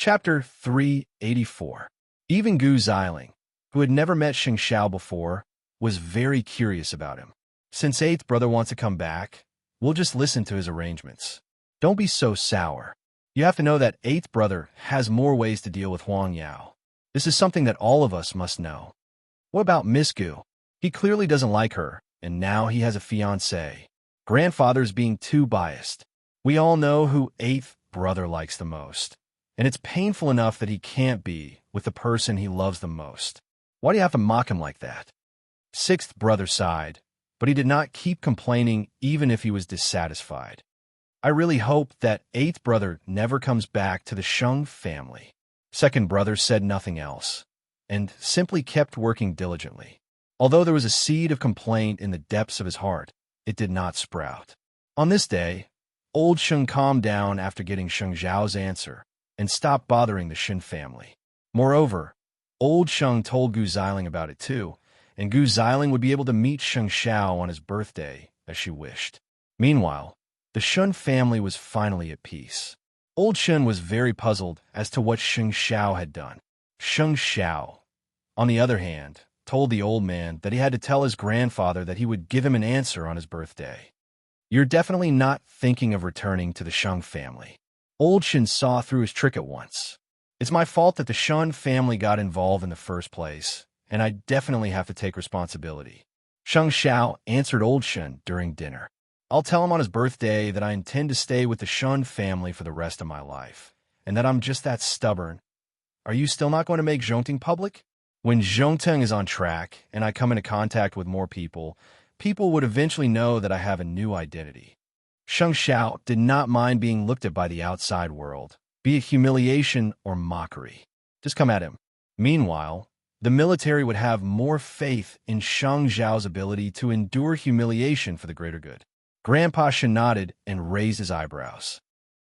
Chapter 384. Even Gu Xiling, who had never met Xing Xiao before, was very curious about him. Since eighth brother wants to come back, we'll just listen to his arrangements. Don't be so sour. You have to know that eighth brother has more ways to deal with Huang Yao. This is something that all of us must know. What about Miss Gu? He clearly doesn't like her, and now he has a fiancée. Grandfather's being too biased. We all know who eighth brother likes the most. And it's painful enough that he can't be with the person he loves the most. Why do you have to mock him like that? Sixth brother sighed, but he did not keep complaining even if he was dissatisfied. I really hope that eighth brother never comes back to the Sheng family. Second brother said nothing else, and simply kept working diligently. Although there was a seed of complaint in the depths of his heart, it did not sprout. On this day, old Sheng calmed down after getting Sheng Zhao's answer, and stopped bothering the Shin family. Moreover, old Sheng told Gu Xiling about it too, and Gu Xiling would be able to meet Sheng Xiao on his birthday, as she wished. Meanwhile, the Shun family was finally at peace. Old Shun was very puzzled as to what Sheng Xiao had done. Sheng Xiao, on the other hand, told the old man that he had to tell his grandfather that he would give him an answer on his birthday. You're definitely not thinking of returning to the Sheng family. Old Shin saw through his trick at once. It's my fault that the Shun family got involved in the first place, and I definitely have to take responsibility. Sheng Xiao answered Old Shin during dinner. I'll tell him on his birthday that I intend to stay with the Shun family for the rest of my life, and that I'm just that stubborn. Are you still not going to make Zhongting public? When Zhongting is on track and I come into contact with more people, people would eventually know that I have a new identity. Sheng Xiao did not mind being looked at by the outside world, be it humiliation or mockery. Just come at him. Meanwhile, the military would have more faith in Sheng Zhao's ability to endure humiliation for the greater good. Grandpa Shen nodded and raised his eyebrows.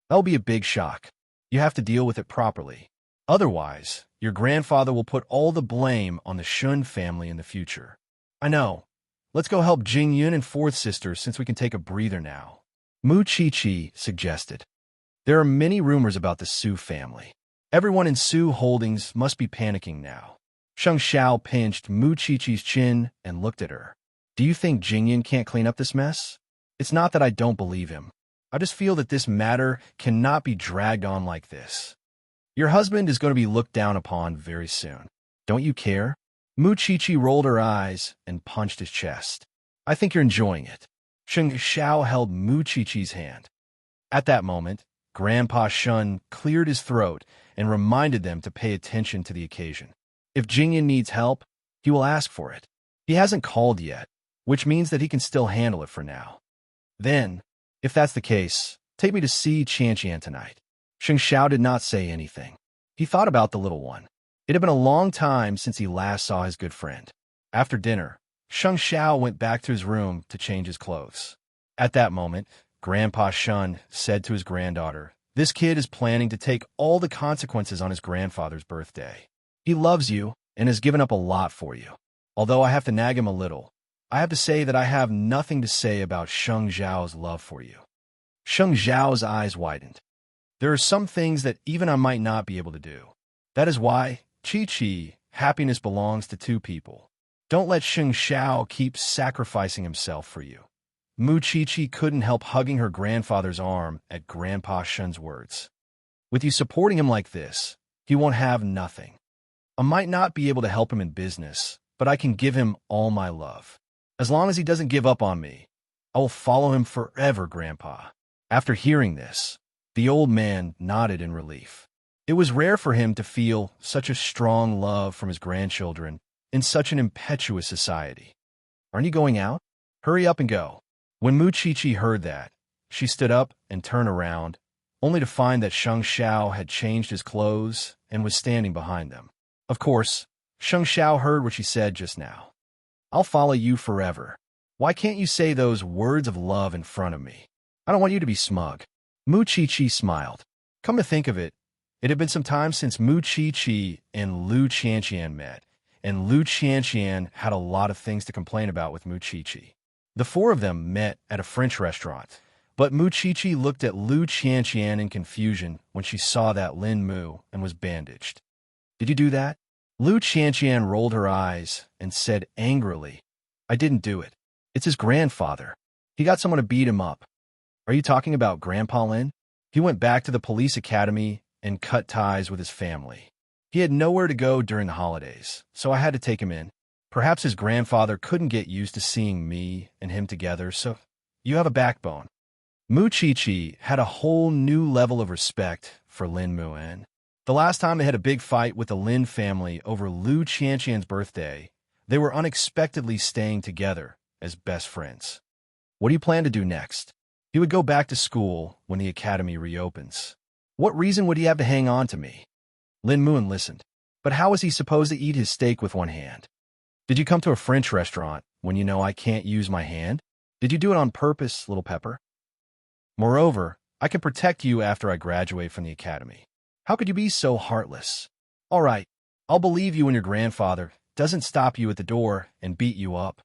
That'll be a big shock. You have to deal with it properly. Otherwise, your grandfather will put all the blame on the Shun family in the future. I know. Let's go help Jing Yun and fourth sister since we can take a breather now. Mu Chi suggested. There are many rumors about the Su family. Everyone in Su Holdings must be panicking now. Sheng Xiao pinched Mu Chi's chin and looked at her. Do you think Jingyan can't clean up this mess? It's not that I don't believe him. I just feel that this matter cannot be dragged on like this. Your husband is going to be looked down upon very soon. Don't you care? Mu Chi rolled her eyes and punched his chest. I think you're enjoying it. Sheng Xiao held Mu Chi's hand. At that moment, Grandpa Shun cleared his throat and reminded them to pay attention to the occasion. If Jingyan needs help, he will ask for it. He hasn't called yet, which means that he can still handle it for now. Then, if that's the case, take me to see Qianqian tonight. Sheng Xiao did not say anything. He thought about the little one. It had been a long time since he last saw his good friend. After dinner, Sheng Xiao went back to his room to change his clothes. At that moment, Grandpa Shun said to his granddaughter, "This kid is planning to take all the consequences on his grandfather's birthday. He loves you and has given up a lot for you. Although I have to nag him a little, I have to say that I have nothing to say about Sheng Zhao's love for you." Sheng Zhao's eyes widened. There are some things that even I might not be able to do. That is why, Chi, happiness belongs to two people. Don't let Sheng Xiao keep sacrificing himself for you. Mu Chi couldn't help hugging her grandfather's arm at Grandpa Shun's words. With you supporting him like this, he won't have nothing. I might not be able to help him in business, but I can give him all my love. As long as he doesn't give up on me, I will follow him forever, Grandpa. After hearing this, the old man nodded in relief. It was rare for him to feel such a strong love from his grandchildren in such an impetuous society. Aren't you going out? Hurry up and go. When Mu Chi heard that, she stood up and turned around, only to find that Sheng Xiao had changed his clothes and was standing behind them. Of course, Sheng Xiao heard what she said just now. I'll follow you forever. Why can't you say those words of love in front of me? I don't want you to be smug. Mu Chi smiled. Come to think of it, it had been some time since Mu Chi and Lu Qianqian met, and Lu Qianqian had a lot of things to complain about with Mu Chi. The four of them met at a French restaurant, But Mu Chi looked at Lu Qianqian in confusion when she saw that Lin Mu and was bandaged. Did you do that? Lu Qianqian rolled her eyes and said angrily, I didn't do it. It's his grandfather. He got someone to beat him up. Are you talking about Grandpa Lin? He went back to the police academy and cut ties with his family. He had nowhere to go during the holidays, so I had to take him in. Perhaps his grandfather couldn't get used to seeing me and him together, so you have a backbone. Mu Chi had a whole new level of respect for Lin Muan. The last time they had a big fight with the Lin family over Lu Qianqian's birthday, they were unexpectedly staying together as best friends. What do you plan to do next? He would go back to school when the academy reopens. What reason would he have to hang on to me? Lin Muan listened. But how was he supposed to eat his steak with one hand? Did you come to a French restaurant when you know I can't use my hand? Did you do it on purpose, little pepper? Moreover, I can protect you after I graduate from the academy. How could you be so heartless? All right, I'll believe you when your grandfather doesn't stop you at the door and beat you up.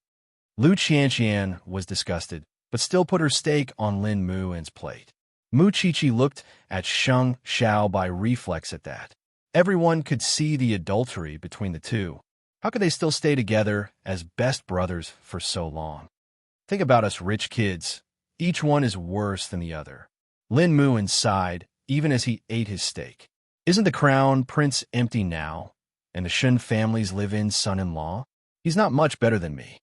Lu Qianqian was disgusted, but still put her steak on Lin Muan's plate. Mu Chi looked at Sheng Xiao by reflex at that. Everyone could see the adultery between the two. How could they still stay together as best brothers for so long? Think about us rich kids. Each one is worse than the other. Lin Muan sighed, even as he ate his steak. Isn't the crown prince empty now, and the Shen family's live-in son-in-law? He's not much better than me.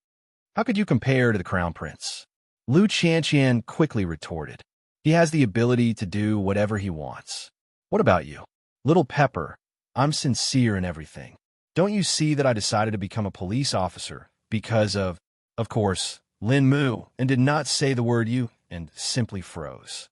How could you compare to the crown prince? Lu Qianqian quickly retorted. He has the ability to do whatever he wants. What about you? Little Pepper, I'm sincere in everything. Don't you see that I decided to become a police officer because of course, Lin Mu, and did not say the word you, and simply froze.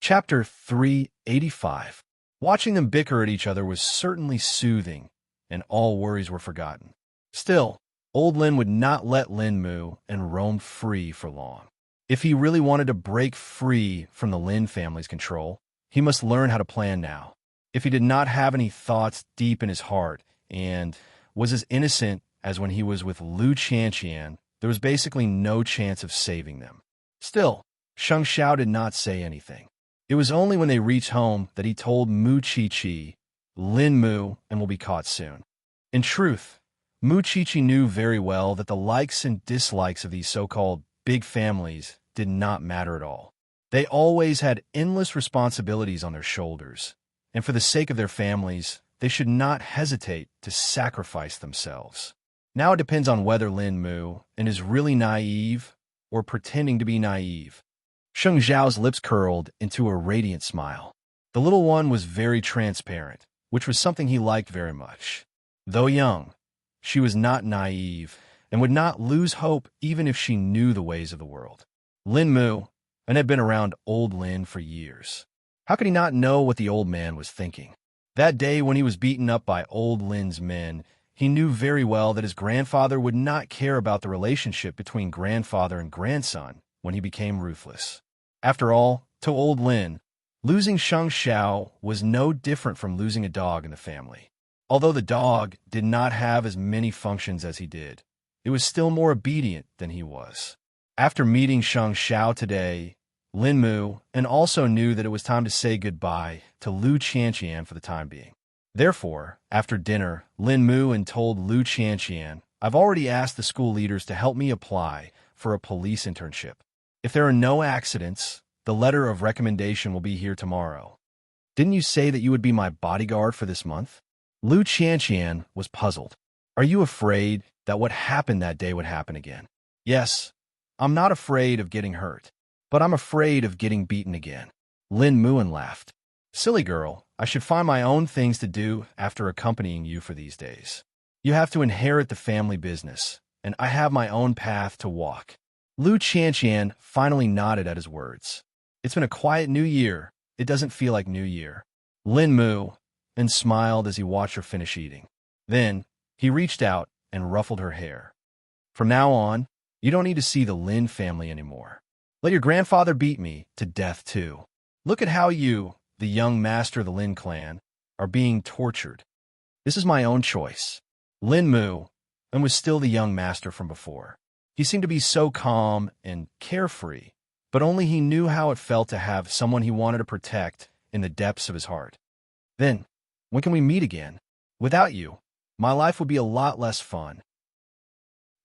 Chapter 385. Watching them bicker at each other was certainly soothing, and all worries were forgotten. Still, old Lin would not let Lin Mu and roam free for long. If he really wanted to break free from the Lin family's control, he must learn how to plan now. If he did not have any thoughts deep in his heart and was as innocent as when he was with Lu Qianqian, there was basically no chance of saving them. Still, Sheng Xiao did not say anything. It was only when they reached home that he told Mu Chi, Lin Mu, and will be caught soon. In truth, Mu Chi knew very well that the likes and dislikes of these so-called big families did not matter at all. They always had endless responsibilities on their shoulders, and for the sake of their families, they should not hesitate to sacrifice themselves. Now it depends on whether Lin Mu is really naive or pretending to be naive. Sheng Xiao's lips curled into a radiant smile. The little one was very transparent, which was something he liked very much. Though young, she was not naive and would not lose hope even if she knew the ways of the world. Lin Mu had been around old Lin for years. How could he not know what the old man was thinking? That day when he was beaten up by old Lin's men, he knew very well that his grandfather would not care about the relationship between grandfather and grandson when he became ruthless. After all, to old Lin, losing Sheng Xiao was no different from losing a dog in the family. Although the dog did not have as many functions as he did, it was still more obedient than he was. After meeting Sheng Xiao today, Lin Mu also knew that it was time to say goodbye to Lu Qianqian for the time being. Therefore, after dinner, Lin Mu told Lu Qianqian, I've already asked the school leaders to help me apply for a police internship. If there are no accidents, the letter of recommendation will be here tomorrow. Didn't you say that you would be my bodyguard for this month? Lu Qianqian was puzzled. Are you afraid that what happened that day would happen again? Yes, I'm not afraid of getting hurt, but I'm afraid of getting beaten again. Lin Mu laughed. Silly girl, I should find my own things to do after accompanying you for these days. You have to inherit the family business, and I have my own path to walk. Lu Qianqian finally nodded at his words. It's been a quiet new year. It doesn't feel like New Year. Lin Mu smiled as he watched her finish eating. Then, he reached out and ruffled her hair. From now on, you don't need to see the Lin family anymore. Let your grandfather beat me to death too. Look at how you, the young master of the Lin clan, are being tortured. This is my own choice. Lin Mu was still the young master from before. He seemed to be so calm and carefree but only he knew how it felt to have someone he wanted to protect in the depths of his heart. Then, when can we meet again? Without you, my life would be a lot less fun.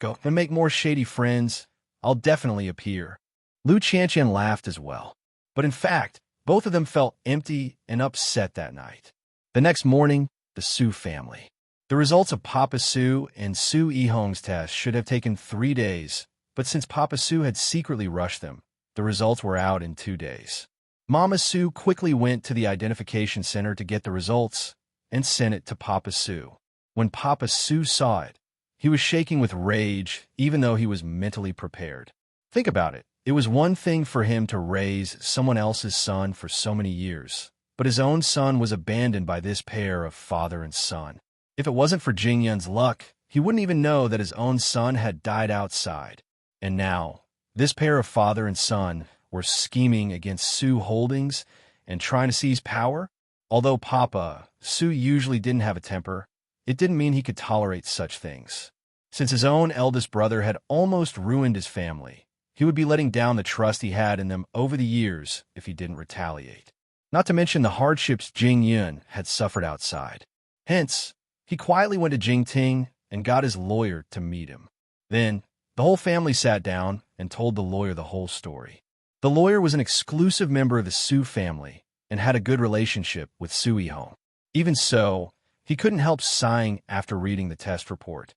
Go and make more shady friends. I'll definitely appear. Lu Qianqian laughed as well. But in fact, both of them felt empty and upset that night. The next morning, the Su family. The results of Papa Su and Su Yihong's test should have taken 3 days, but since Papa Su had secretly rushed them, the results were out in 2 days. Mama Su quickly went to the identification center to get the results and sent it to Papa Su. When Papa Su saw it, he was shaking with rage, even though he was mentally prepared. Think about it. It was one thing for him to raise someone else's son for so many years, but his own son was abandoned by this pair of father and son. If it wasn't for Jingyun's luck, he wouldn't even know that his own son had died outside. And now, this pair of father and son were scheming against Su Holdings and trying to seize power. Although Papa Su usually didn't have a temper, it didn't mean he could tolerate such things. Since his own eldest brother had almost ruined his family, he would be letting down the trust he had in them over the years if he didn't retaliate. Not to mention the hardships Jingyun had suffered outside. Hence, he quietly went to Jingting and got his lawyer to meet him. Then, the whole family sat down and told the lawyer the whole story. The lawyer was an exclusive member of the Su family and had a good relationship with Su Yihong. Even so, he couldn't help sighing after reading the test report.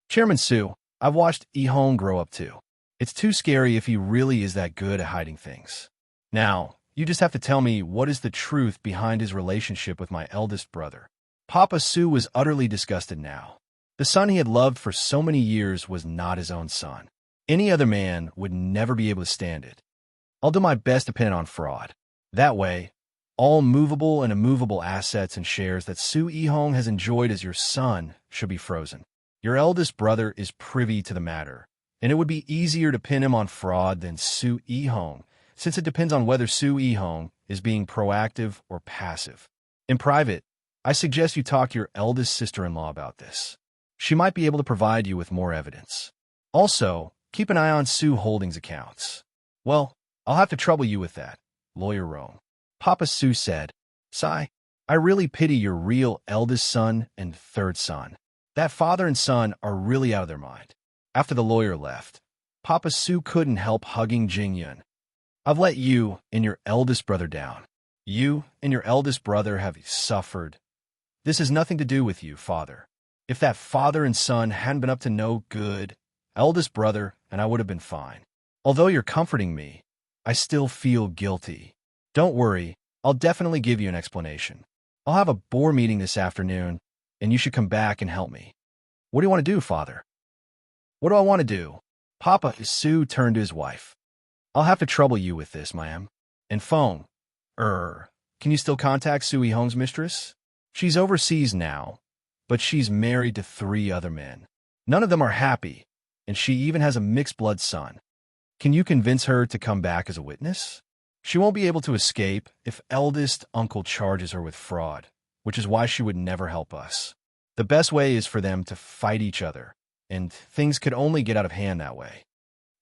Chairman Su, I've watched Yihong grow up too. It's too scary if he really is that good at hiding things. Now, you just have to tell me what is the truth behind his relationship with my eldest brother. Papa Su was utterly disgusted now. The son he had loved for so many years was not his own son. Any other man would never be able to stand it. I'll do my best to pin it on fraud. That way, all movable and immovable assets and shares that Su Yihong has enjoyed as your son should be frozen. Your eldest brother is privy to the matter, and it would be easier to pin him on fraud than Su Yihong, since it depends on whether Su Yihong is being proactive or passive. In private, I suggest you talk to your eldest sister-in-law about this. She might be able to provide you with more evidence. Also, keep an eye on Su Holdings' accounts. Well, I'll have to trouble you with that, Lawyer Rome. Papa Su said, Sigh, I really pity your real eldest son and third son. That father and son are really out of their mind. After the lawyer left, Papa Su couldn't help hugging Jingyun. I've let you and your eldest brother down. You and your eldest brother have suffered. This has nothing to do with you, father. If that father and son hadn't been up to no good, eldest brother and I would have been fine. Although you're comforting me, I still feel guilty. Don't worry, I'll definitely give you an explanation. I'll have a board meeting this afternoon, and you should come back and help me. What do you want to do, father? What do I want to do? Papa Su turned to his wife. I'll have to trouble you with this, ma'am. And phone. Can you still contact Su Yihong's mistress? She's overseas now, but she's married to 3 other men. None of them are happy, and she even has a mixed-blood son. Can you convince her to come back as a witness? She won't be able to escape if eldest uncle charges her with fraud, which is why she would never help us. The best way is for them to fight each other, and things could only get out of hand that way.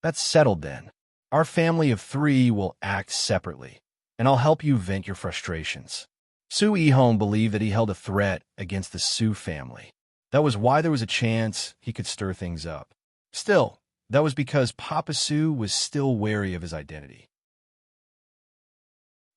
That's settled then. Our family of 3 will act separately, and I'll help you vent your frustrations. Su Yihong believed that he held a threat against the Su family. That was why there was a chance he could stir things up. Still, that was because Papa Su was still wary of his identity.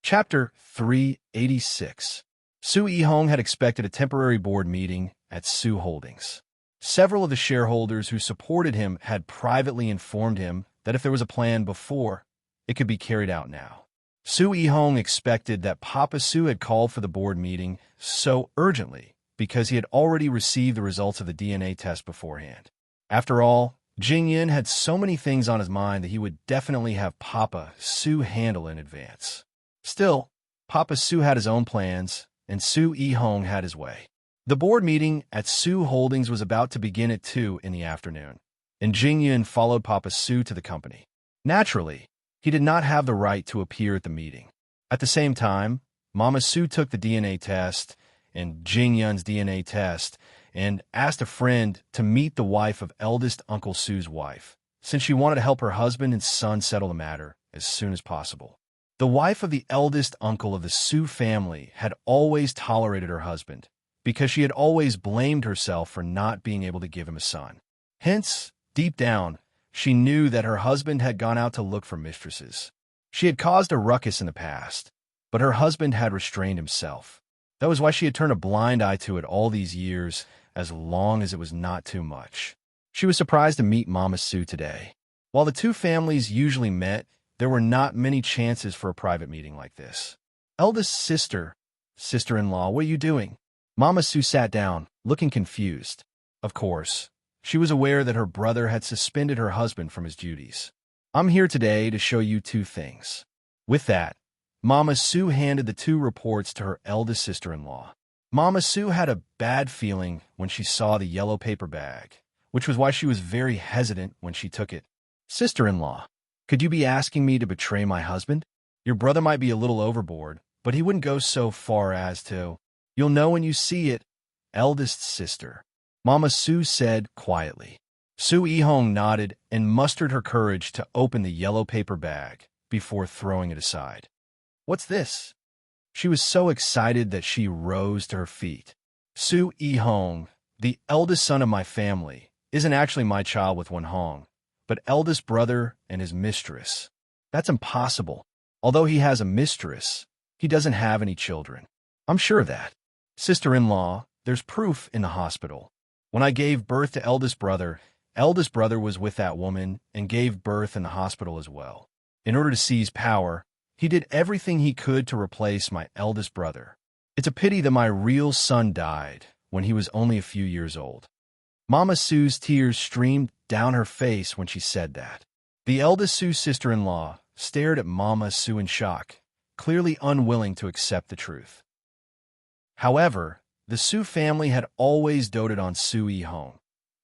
Chapter 386. Su Yihong had expected a temporary board meeting at Su Holdings. Several of the shareholders who supported him had privately informed him that if there was a plan before, it could be carried out now. Su Yihong expected that Papa Su had called for the board meeting so urgently because he had already received the results of the DNA test beforehand. After all, Jingyun had so many things on his mind that he would definitely have Papa Su handle in advance. Still, Papa Su had his own plans, and Su Yihong had his way. The board meeting at Su Holdings was about to begin at 2 in the afternoon, and Jingyun followed Papa Su to the company. Naturally, he did not have the right to appear at the meeting. At the same time, Mama Su took the DNA test and Jingyun's DNA test and asked a friend to meet the wife of eldest Uncle Su's wife, since she wanted to help her husband and son settle the matter as soon as possible. The wife of the eldest uncle of the Sue family had always tolerated her husband because she had always blamed herself for not being able to give him a son. Hence, deep down, she knew that her husband had gone out to look for mistresses. She had caused a ruckus in the past, but her husband had restrained himself. That was why she had turned a blind eye to it all these years, as long as it was not too much. She was surprised to meet Mama Sue today. While the two families usually met, there were not many chances for a private meeting like this. Eldest sister, sister-in-law, what are you doing? Mama Sue sat down, looking confused. Of course, she was aware that her brother had suspended her husband from his duties. I'm here today to show you two things. With that, Mama Sue handed the two reports to her eldest sister-in-law. Mama Sue had a bad feeling when she saw the yellow paper bag, which was why she was very hesitant when she took it. Sister-in-law, could you be asking me to betray my husband? Your brother might be a little overboard, but he wouldn't go so far as to. You'll know when you see it, eldest sister. Mama Sue said quietly. Sue Ehong nodded and mustered her courage to open the yellow paper bag before throwing it aside. What's this? She was so excited that she rose to her feet. Sue Ehong, the eldest son of my family, isn't actually my child with one Hong, but eldest brother and his mistress. That's impossible. Although he has a mistress, he doesn't have any children. I'm sure of that. Sister-in-law, there's proof in the hospital. When I gave birth to eldest brother was with that woman and gave birth in the hospital as well. In order to seize power, he did everything he could to replace my eldest brother. It's a pity that my real son died when he was only a few years old. Mama Sue's tears streamed down her face when she said that. The eldest Sue's sister-in-law stared at Mama Sue in shock, clearly unwilling to accept the truth. However, the Sue family had always doted on Sue Ehong,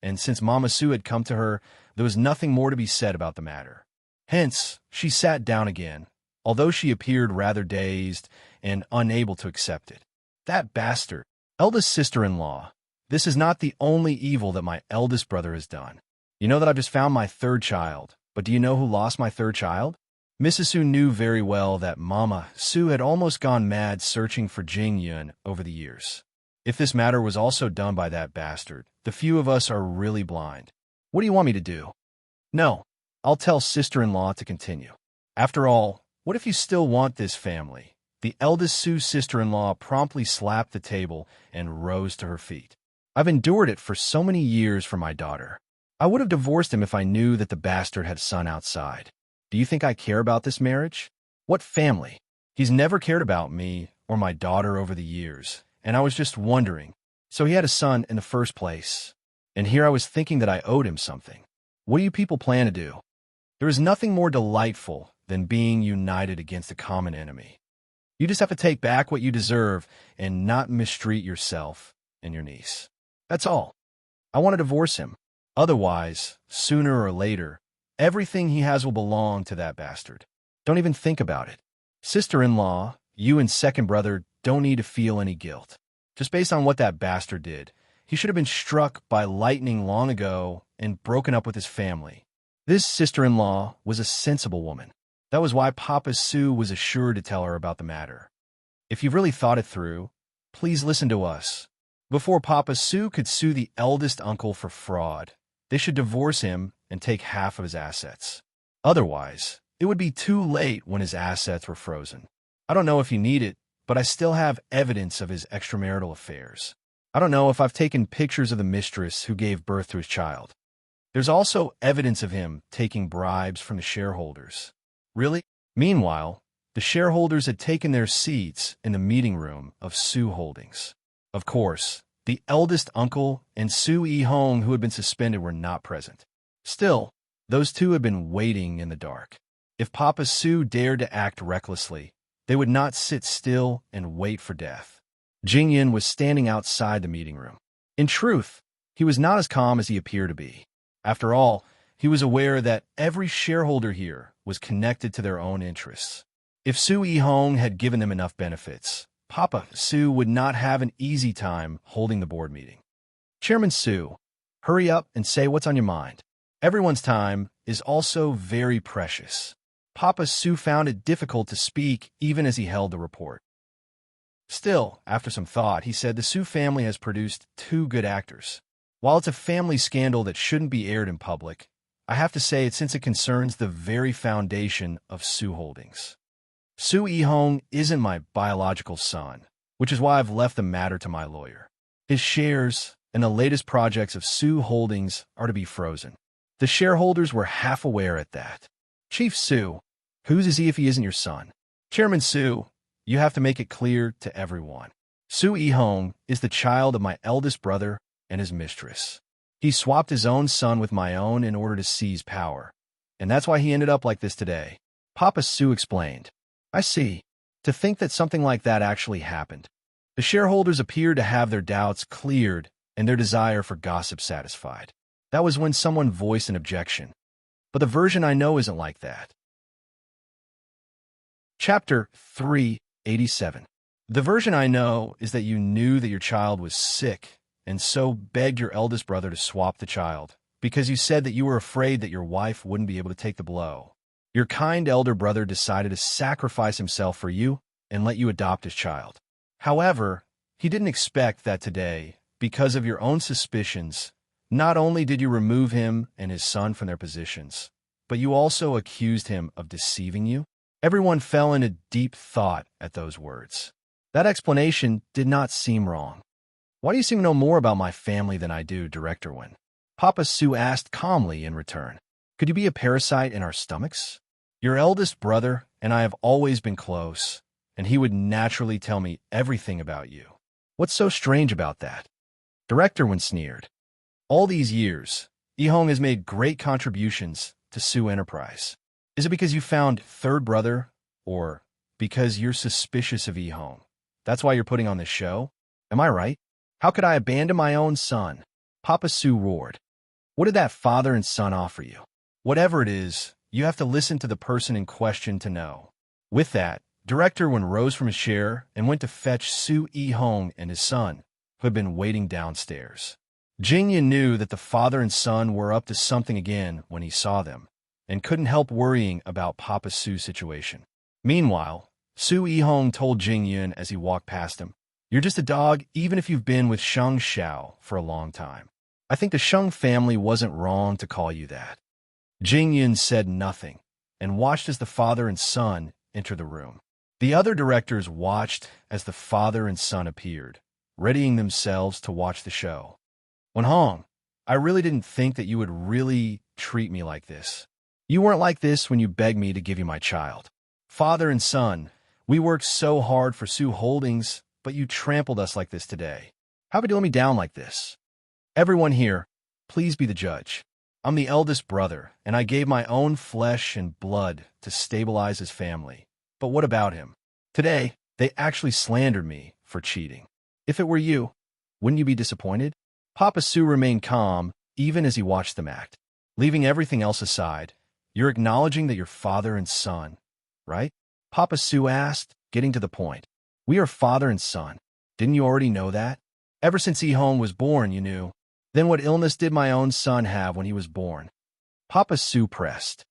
and since Mama Sue had come to her, there was nothing more to be said about the matter. Hence, she sat down again, although she appeared rather dazed and unable to accept it. That bastard, eldest sister-in-law, this is not the only evil that my eldest brother has done. You know that I've just found my third child, but do you know who lost my third child? Mrs. Sue knew very well that Mama Sue had almost gone mad searching for Jing Yun over the years. If this matter was also done by that bastard, the few of us are really blind. What do you want me to do? No, I'll tell sister-in-law to continue. After all, what if you still want this family? The eldest Sue's sister-in-law promptly slapped the table and rose to her feet. I've endured it for so many years for my daughter. I would have divorced him if I knew that the bastard had a son outside. Do you think I care about this marriage? What family? He's never cared about me or my daughter over the years, and I was just wondering. So he had a son in the first place, and here I was thinking that I owed him something. What do you people plan to do? There is nothing more delightful than being united against a common enemy. You just have to take back what you deserve and not mistreat yourself and your niece. That's all. I want to divorce him. Otherwise, sooner or later, everything he has will belong to that bastard. Don't even think about it. Sister-in-law, you and second brother don't need to feel any guilt. Just based on what that bastard did, he should have been struck by lightning long ago and broken up with his family. This sister-in-law was a sensible woman. That was why Papa Sue was assured to tell her about the matter. If you've really thought it through, please listen to us. Before Papa Sue could sue the eldest uncle for fraud, they should divorce him and take half of his assets. Otherwise, it would be too late when his assets were frozen. I don't know if you need it, but I still have evidence of his extramarital affairs. I don't know if I've taken pictures of the mistress who gave birth to his child. There's also evidence of him taking bribes from the shareholders. Really? Meanwhile, the shareholders had taken their seats in the meeting room of Sue Holdings. Of course, the eldest uncle and Sue Ehong, who had been suspended, were not present. Still, those two had been waiting in the dark. If Papa Sue dared to act recklessly, they would not sit still and wait for death. Jing Yun was standing outside the meeting room. In truth, he was not as calm as he appeared to be. After all, he was aware that every shareholder here was connected to their own interests. If Sue Ehong had given them enough benefits, Papa Sue would not have an easy time holding the board meeting. Chairman Sue, hurry up and say what's on your mind. Everyone's time is also very precious. Papa Sue found it difficult to speak even as he held the report. Still, after some thought, he said the Sue family has produced 2 good actors. While it's a family scandal that shouldn't be aired in public, I have to say it since it concerns the very foundation of Sue Holdings. Sue E-hong isn't my biological son, which is why I've left the matter to my lawyer. His shares and the latest projects of Sue Holdings are to be frozen. The shareholders were half aware at that. Chief Sue, whose is he if he isn't your son? Chairman Sue, you have to make it clear to everyone. Sue E-hong is the child of my eldest brother and his mistress. He swapped his own son with my own in order to seize power, and that's why he ended up like this today. Papa Sue explained. I see. To think that something like that actually happened. The shareholders appeared to have their doubts cleared and their desire for gossip satisfied. That was when someone voiced an objection. But the version I know isn't like that. Chapter 387. The version I know is that you knew that your child was sick and so begged your eldest brother to swap the child because you said that you were afraid that your wife wouldn't be able to take the blow. Your kind elder brother decided to sacrifice himself for you and let you adopt his child. However, he didn't expect that today, because of your own suspicions, not only did you remove him and his son from their positions, but you also accused him of deceiving you. Everyone fell into deep thought at those words. That explanation did not seem wrong. Why do you seem to know more about my family than I do, Director Wynn? Papa Sue asked calmly in return. Could you be a parasite in our stomachs? Your eldest brother and I have always been close, and he would naturally tell me everything about you. What's so strange about that? Director Wynn sneered. All these years, E-hong has made great contributions to Sue Enterprise. Is it because you found third brother, or because you're suspicious of E-hong? That's why you're putting on this show? Am I right? How could I abandon my own son? Papa Sue roared. What did that father and son offer you? Whatever it is, you have to listen to the person in question to know. With that, Director Wynn rose from his chair and went to fetch Sue E-hong and his son, who had been waiting downstairs. Jingyan knew that the father and son were up to something again when he saw them, and couldn't help worrying about Papa Sue's situation. Meanwhile, Sue E-hong told Jingyan as he walked past him, "You're just a dog even if you've been with Sheng Xiao for a long time. I think the Sheng family wasn't wrong to call you that." Jingyan said nothing and watched as the father and son entered the room. The other directors watched as the father and son appeared, readying themselves to watch the show. Wen-hong, I really didn't think that you would really treat me like this. You weren't like this when you begged me to give you my child. Father and son, we worked so hard for Sue Holdings, but you trampled us like this today. How could you let me down like this? Everyone here, please be the judge. I'm the eldest brother, and I gave my own flesh and blood to stabilize his family. But what about him? Today, they actually slandered me for cheating. If it were you, wouldn't you be disappointed? Papa Sue remained calm, even as he watched them act. Leaving everything else aside, you're acknowledging that you're father and son, right? Papa Sue asked, getting to the point. We are father and son. Didn't you already know that? Ever since E-hong was born, you knew. Then what illness did my own son have when he was born? Papa Sue pressed.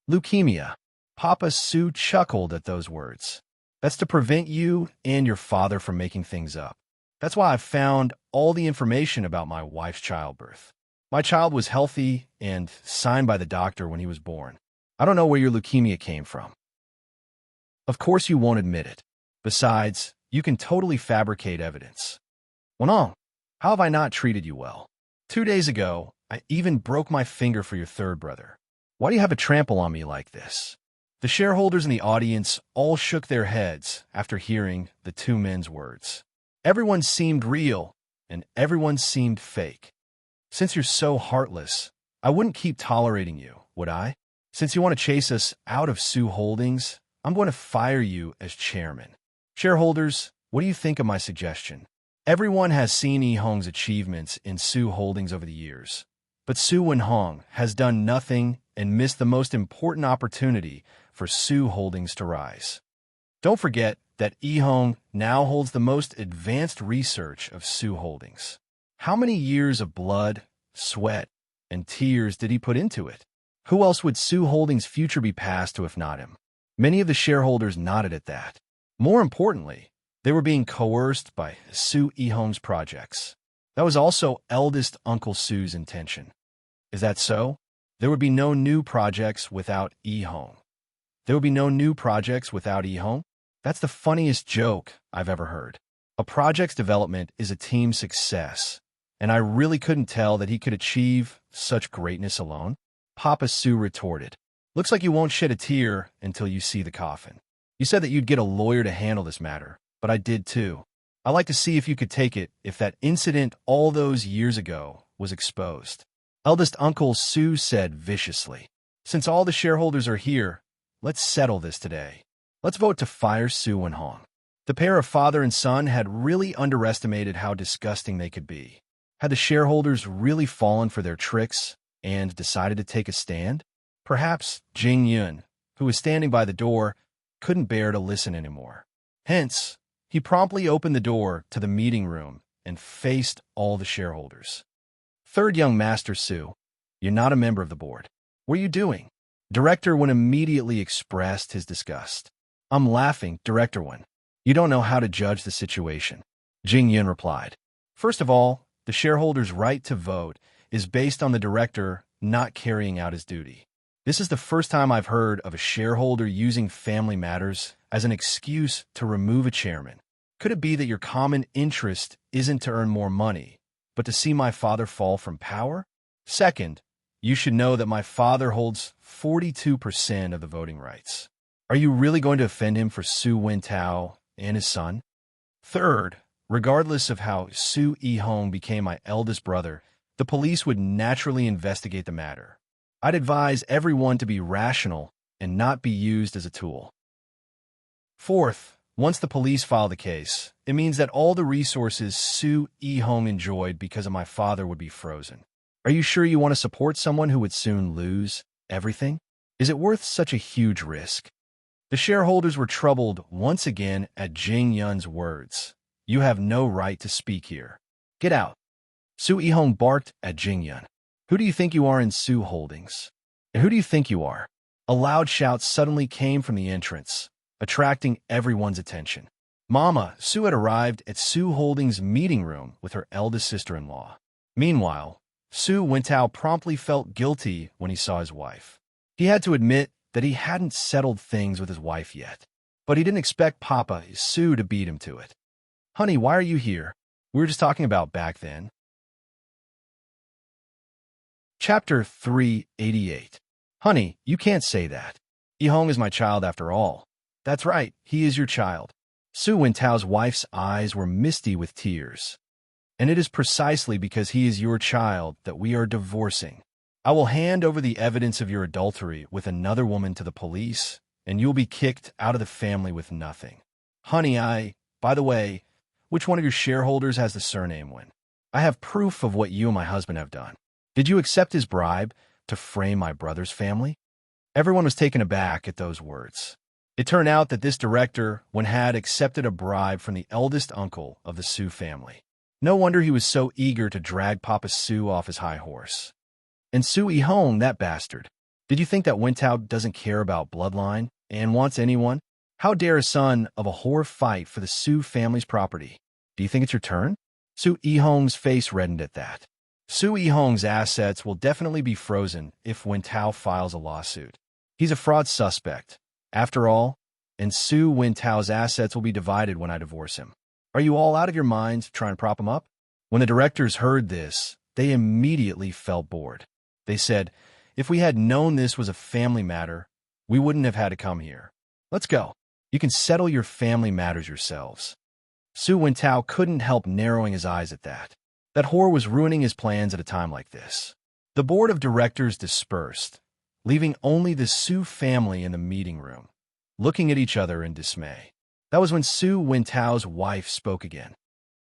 Leukemia. Papa Sue chuckled at those words. That's to prevent you and your father from making things up. That's why I've found all the information about my wife's childbirth. My child was healthy and signed by the doctor when he was born. I don't know where your leukemia came from. Of course you won't admit it. Besides, you can totally fabricate evidence. Wen-hong, how have I not treated you well? 2 days ago, I even broke my finger for your third brother. Why do you have a trample on me like this? The shareholders in the audience all shook their heads after hearing the 2 men's words. Everyone seemed real, and everyone seemed fake. Since you're so heartless, I wouldn't keep tolerating you, would I? Since you want to chase us out of Sue Holdings, I'm going to fire you as chairman. Shareholders, what do you think of my suggestion? Everyone has seen E-hong's achievements in Sue Holdings over the years, but Sue Wen-hong has done nothing and missed the most important opportunity for Sue Holdings to rise. Don't forget that E-hong now holds the most advanced research of Sue Holdings. How many years of blood, sweat, and tears did he put into it? Who else would Su Holdings' future be passed to if not him? Many of the shareholders nodded at that. More importantly, they were being coerced by Su Ihong's projects. That was also eldest Uncle Su's intention. Is that so? There would be no new projects without Ihong. There would be no new projects without Ihong? That's the funniest joke I've ever heard. A project's development is a team success, and I really couldn't tell that he could achieve such greatness alone. Papa Su retorted. Looks like you won't shed a tear until you see the coffin. You said that you'd get a lawyer to handle this matter, but I did too. I'd like to see if you could take it if that incident all those years ago was exposed. Eldest Uncle Su said viciously. Since all the shareholders are here, let's settle this today. Let's vote to fire Su and Hong. The pair of father and son had really underestimated how disgusting they could be. Had the shareholders really fallen for their tricks and decided to take a stand? Perhaps Jing Yun, who was standing by the door, couldn't bear to listen anymore. Hence, he promptly opened the door to the meeting room and faced all the shareholders. Third young Master Su, you're not a member of the board. What are you doing? Director Wen immediately expressed his disgust. I'm laughing, Director Wen. You don't know how to judge the situation. Jing Yun replied. First of all, the shareholders' right to vote is based on the director not carrying out his duty. This is the first time I've heard of a shareholder using family matters as an excuse to remove a chairman. Could it be that your common interest isn't to earn more money, but to see my father fall from power? Second, you should know that my father holds 42% of the voting rights. Are you really going to offend him for Su Wintao and his son? Third, regardless of how Su Ihong became my eldest brother, the police would naturally investigate the matter. I'd advise everyone to be rational and not be used as a tool. Fourth, once the police file the case, it means that all the resources Su Ihong enjoyed because of my father would be frozen. Are you sure you want to support someone who would soon lose everything? Is it worth such a huge risk? The shareholders were troubled once again at Jing Yun's words. You have no right to speak here. Get out. Su Ihong barked at Jing Yun. Who do you think you are in Su Holdings? And who do you think you are? A loud shout suddenly came from the entrance, attracting everyone's attention. Mama, Su had arrived at Su Holdings' meeting room with her eldest sister-in-law. Meanwhile, Su Wintao promptly felt guilty when he saw his wife. He had to admit that he hadn't settled things with his wife yet, but he didn't expect Papa Su to beat him to it. Honey, why are you here? We were just talking about back then. Chapter 388. Honey, you can't say that. Ihong is my child after all. That's right, he is your child. Su Wintao's wife's eyes were misty with tears. And it is precisely because he is your child that we are divorcing. I will hand over the evidence of your adultery with another woman to the police, and you'll be kicked out of the family with nothing. Honey, by the way, which one of your shareholders has the surname Wen? I have proof of what you and my husband have done. Did you accept his bribe to frame my brother's family? Everyone was taken aback at those words. It turned out that this director, Wen, had accepted a bribe from the eldest uncle of the Su family. No wonder he was so eager to drag Papa Su off his high horse. And Su Ihong, that bastard. Did you think that Wintao doesn't care about bloodline and wants anyone? How dare a son of a whore fight for the Su family's property? Do you think it's your turn? Su Ihong's face reddened at that. Su Ihong's assets will definitely be frozen if Wintao files a lawsuit. He's a fraud suspect, after all, and Su Wintao's assets will be divided when I divorce him. Are you all out of your minds trying to prop him up? When the directors heard this, they immediately felt bored. They said, if we had known this was a family matter, we wouldn't have had to come here. Let's go. You can settle your family matters yourselves. Su Wintao couldn't help narrowing his eyes at that. That whore was ruining his plans at a time like this. The board of directors dispersed, leaving only the Su family in the meeting room, looking at each other in dismay. That was when Su Wintao's wife spoke again.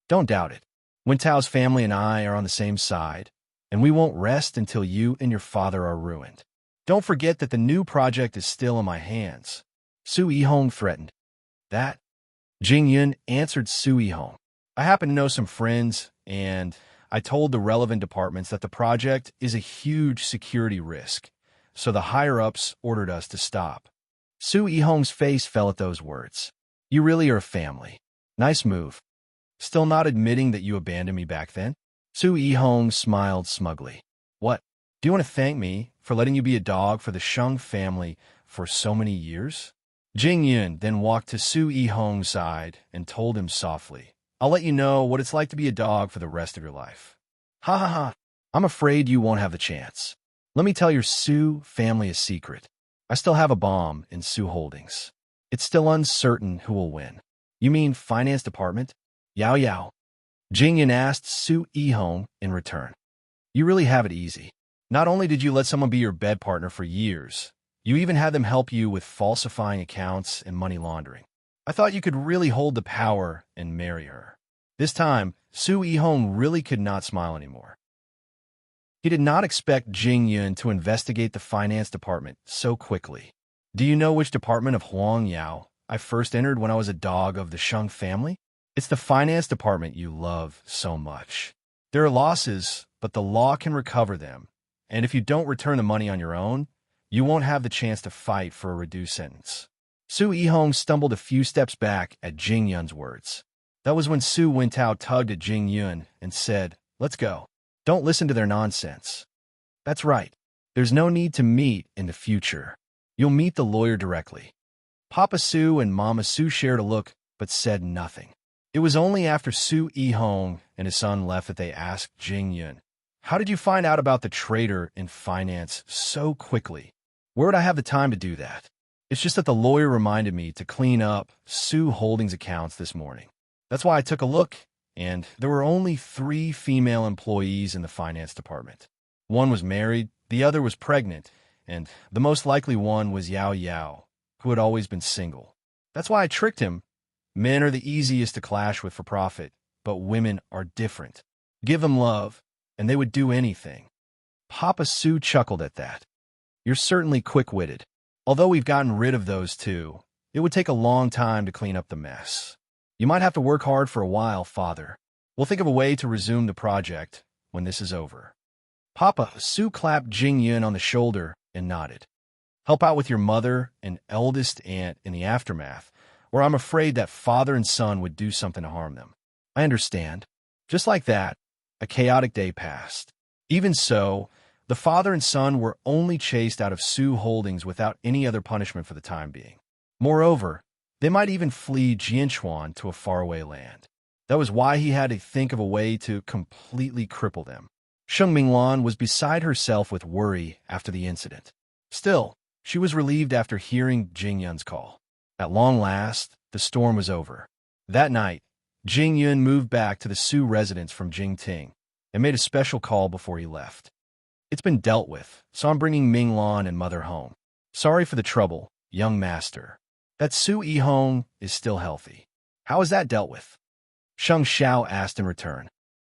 Don't doubt it. Wintao's family and I are on the same side, and we won't rest until you and your father are ruined. Don't forget that the new project is still in my hands. Su Ihong threatened. That? Jing Yun answered Su Ihong. I happen to know some friends, and I told the relevant departments that the project is a huge security risk. so the higher-ups ordered us to stop. Su Yihong's face fell at those words. You really are a family. Nice move. Still not admitting that you abandoned me back then? Su Yihong smiled smugly. What? Do you want to thank me for letting you be a dog for the Sheng family for so many years? Jing Yun then walked to Su Yihong's side and told him softly, I'll let you know what it's like to be a dog for the rest of your life. Ha ha ha. I'm afraid you won't have the chance. Let me tell your Su family a secret. I still have a bomb in Su Holdings. It's still uncertain who will win. You mean finance department? Yao Yao. Jing Yun asked Su Yihong in return. You really have it easy. Not only did you let someone be your bed partner for years, you even had them help you with falsifying accounts and money laundering. I thought you could really hold the power and marry her. This time, Su Yihong really could not smile anymore. He did not expect Jing Yun to investigate the finance department so quickly. Do you know which department of Huang Yao I first entered when I was a dog of the Sheng family? It's the finance department you love so much. There are losses, but the law can recover them. And if you don't return the money on your own, you won't have the chance to fight for a reduced sentence. Su Yihong stumbled a few steps back at Jing Yun's words. That was when Su Wintao tugged at Jing Yun and said, Let's go. Don't listen to their nonsense. That's right. There's no need to meet in the future. You'll meet the lawyer directly. Papa Su and Mama Su shared a look, but said nothing. It was only after Su Yihong and his son left that they asked Jing Yun, How did you find out about the trader in finance so quickly? Where would I have the time to do that? It's just that the lawyer reminded me to clean up Su Holdings accounts this morning. That's why I took a look, and there were only 3 female employees in the finance department. One was married, the other was pregnant, and the most likely one was Yao Yao, who had always been single. That's why I tricked him. Men are the easiest to clash with for profit, but women are different. Give them love, and they would do anything. Papa Su chuckled at that. You're certainly quick-witted. Although we've gotten rid of those 2, it would take a long time to clean up the mess. You might have to work hard for a while, Father. We'll think of a way to resume the project when this is over. Papa Su clapped Jing Yun on the shoulder and nodded. Help out with your mother and eldest aunt in the aftermath, or I'm afraid that father and son would do something to harm them. I understand. Just like that, a chaotic day passed. Even so, the father and son were only chased out of Su Holdings without any other punishment for the time being. Moreover, they might even flee Jianchuan to a faraway land. That was why he had to think of a way to completely cripple them. Sheng Minglan was beside herself with worry after the incident. Still, she was relieved after hearing Jing Yun's call. At long last, the storm was over. That night, Jing Yun moved back to the Su residence from Jingting and made a special call before he left. It's been dealt with, so I'm bringing Minglan and Mother home. Sorry for the trouble, young master. That Su Yihong is still healthy. How is that dealt with? Sheng Xiao asked in return.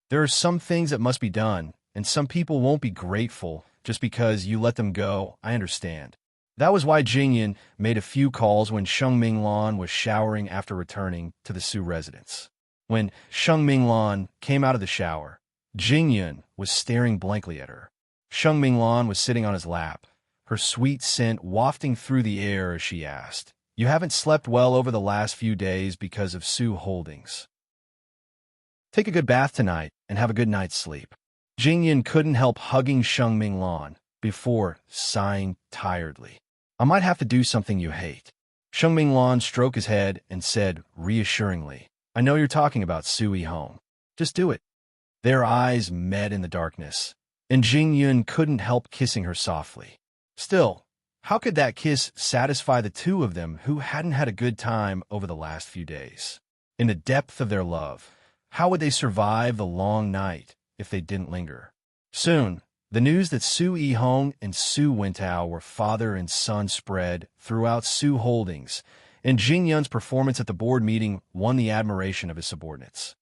There are some things that must be done, and some people won't be grateful just because you let them go, I understand. That was why Jing Yun made a few calls when Sheng Minglan was showering after returning to the Su residence. When Sheng Minglan came out of the shower, Jing Yun was staring blankly at her. Sheng Minglan was sitting on his lap, her sweet scent wafting through the air as she asked, You haven't slept well over the last few days because of Su Holdings. Take a good bath tonight and have a good night's sleep. Jing Yun couldn't help hugging Sheng Minglan before sighing tiredly. I might have to do something you hate. Sheng Minglan stroked his head and said reassuringly, I know you're talking about Su Yihong. Just do it. Their eyes met in the darkness, and Jing Yun couldn't help kissing her softly. Still, how could that kiss satisfy the 2 of them who hadn't had a good time over the last few days? In the depth of their love, how would they survive the long night if they didn't linger? Soon, the news that Su Yihong and Su Wintao were father and son spread throughout Su Holdings, and Jing Yun's performance at the board meeting won the admiration of his subordinates.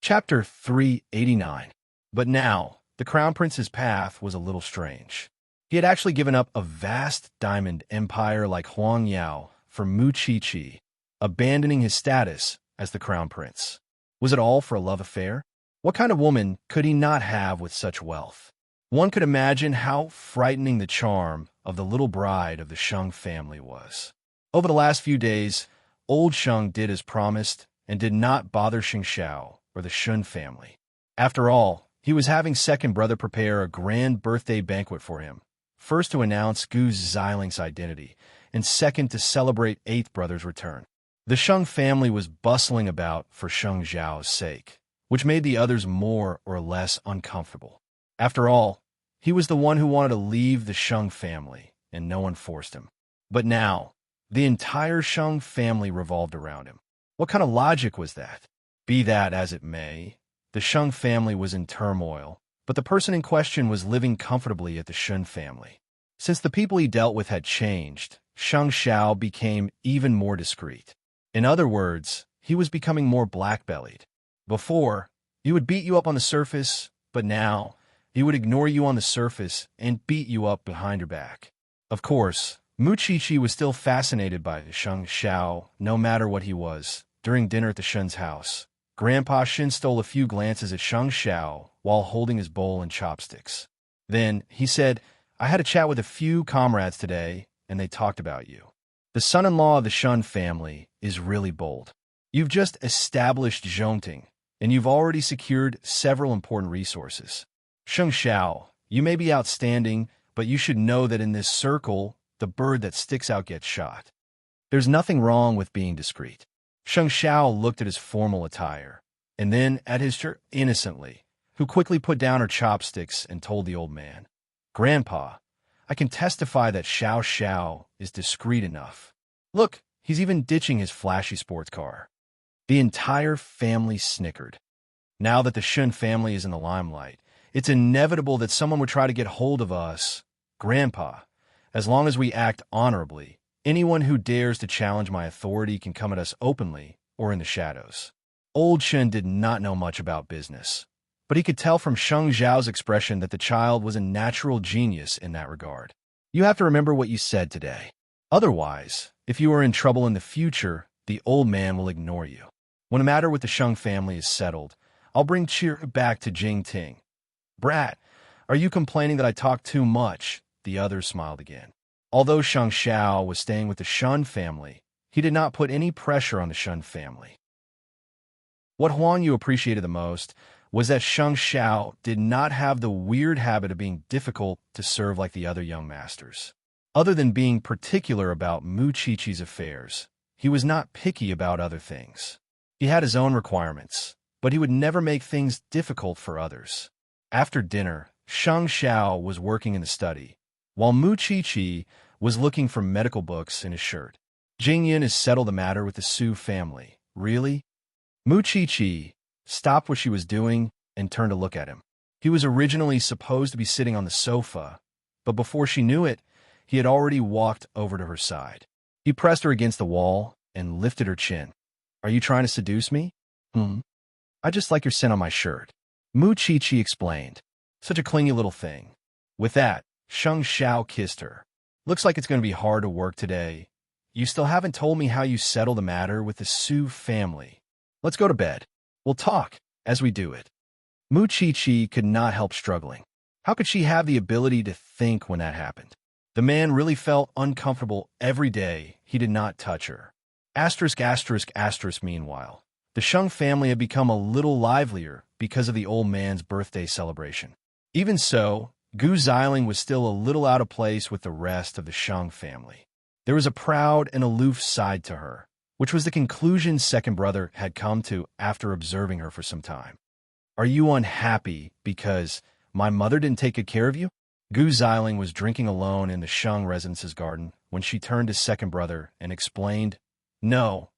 Chapter 389. But now, the Crown Prince's path was a little strange. He had actually given up a vast diamond empire like Huang Yao for Mu Chi, abandoning his status as the Crown Prince. Was it all for a love affair? What kind of woman could he not have with such wealth? One could imagine how frightening the charm of the little bride of the Sheng family was. Over the last few days, old Sheng did as promised and did not bother Xing Xiao or the Shun family. After all, he was having second brother prepare a grand birthday banquet for him, first to announce Gu Ziling's identity, and second to celebrate eighth brother's return. The Sheng family was bustling about for Sheng Zhao's sake, which made the others more or less uncomfortable. After all, he was the one who wanted to leave the Sheng family, and no one forced him. But now, the entire Sheng family revolved around him. What kind of logic was that? Be that as it may, the Sheng family was in turmoil, but the person in question was living comfortably at the Shun family. Since the people he dealt with had changed, Sheng Xiao became even more discreet. In other words, he was becoming more black-bellied. Before, he would beat you up on the surface, but now, he would ignore you on the surface and beat you up behind your back. Of course, Mu Qiqi was still fascinated by Sheng Xiao, no matter what he was. During dinner at the Shun's house, Grandpa Shin stole a few glances at Sheng Xiao while holding his bowl and chopsticks. Then, he said, "I had a chat with a few comrades today, and they talked about you. The son-in-law of the Shun family is really bold. You've just established Zhongting, and you've already secured several important resources. Sheng Xiao, you may be outstanding, but you should know that in this circle, the bird that sticks out gets shot. There's nothing wrong with being discreet." Sheng Xiao looked at his formal attire, and then at his shirt innocently, who quickly put down her chopsticks and told the old man, "Grandpa, I can testify that Xiao Xiao is discreet enough. Look, he's even ditching his flashy sports car." The entire family snickered. Now that the Shun family is in the limelight, it's inevitable that someone would try to get hold of us. "Grandpa, as long as we act honorably, anyone who dares to challenge my authority can come at us openly or in the shadows." Old Shen did not know much about business, but he could tell from Sheng Zhao's expression that the child was a natural genius in that regard. "You have to remember what you said today. Otherwise, if you are in trouble in the future, the old man will ignore you. When a matter with the Sheng family is settled, I'll bring cheer back to Jingting." "Brat, are you complaining that I talk too much?" The other smiled again. Although Sheng Xiao was staying with the Shun family, he did not put any pressure on the Shun family. What Huang Yu appreciated the most was that Sheng Xiao did not have the weird habit of being difficult to serve like the other young masters. Other than being particular about Mu Qiqi's affairs, he was not picky about other things. He had his own requirements, but he would never make things difficult for others. After dinner, Sheng Xiao was working in the study, while Mu Qiqi was looking for medical books in his shirt. "Jingyan has settled the matter with the Su family." "Really?" Mu Qiqi stopped what she was doing and turned to look at him. He was originally supposed to be sitting on the sofa, but before she knew it, he had already walked over to her side. He pressed her against the wall and lifted her chin. "Are you trying to seduce me?" "I just like your scent on my shirt," Mu Qiqi explained. "Such a clingy little thing." With that, Sheng Xiao kissed her. "Looks like it's going to be hard to work today. You still haven't told me how you settle the matter with the Su family. Let's go to bed. We'll talk as we do it." Mu Qiqi could not help struggling. How could she have the ability to think when that happened? The man really felt uncomfortable every day he did not touch her. Meanwhile, the Sheng family had become a little livelier because of the old man's birthday celebration. Even so, Gu Ziling was still a little out of place with the rest of the Sheng family. There was a proud and aloof side to her, which was the conclusion second brother had come to after observing her for some time. "Are you unhappy because my mother didn't take good care of you?" Gu Ziling was drinking alone in the Sheng residence's garden when she turned to second brother and explained, "No,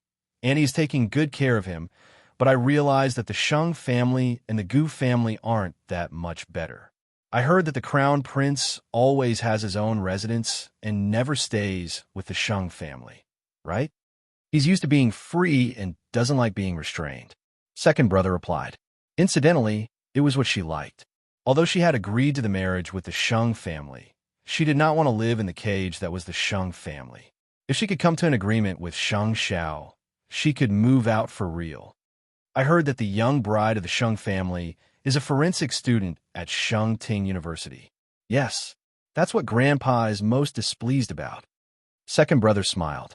Annie's taking good care of him, but I realized that the Sheng family and the Gu family aren't that much better. I heard that the crown prince always has his own residence and never stays with the Sheng family, right? He's used to being free and doesn't like being restrained." Second brother replied. Incidentally, it was what she liked. Although she had agreed to the marriage with the Sheng family, she did not want to live in the cage that was the Sheng family. If she could come to an agreement with Sheng Xiao, she could move out for real. "I heard that the young bride of the Sheng family is a forensic student at Ting University. Yes, that's what Grandpa is most displeased about. Second brother smiled.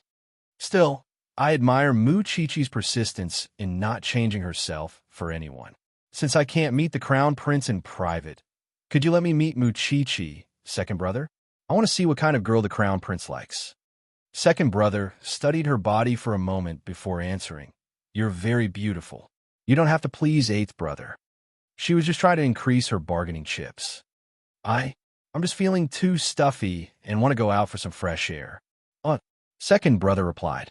Still, I admire Chi-Chi's persistence in not changing herself for anyone. Since I can't meet the Crown Prince in private, could you let me meet Chi-Chi, second brother? I want to see what kind of girl the Crown Prince likes. Second brother studied her body for a moment before answering. You're very beautiful. You don't have to please eighth brother. She was just trying to increase her bargaining chips. I'm just feeling too stuffy and want to go out for some fresh air. Second brother replied.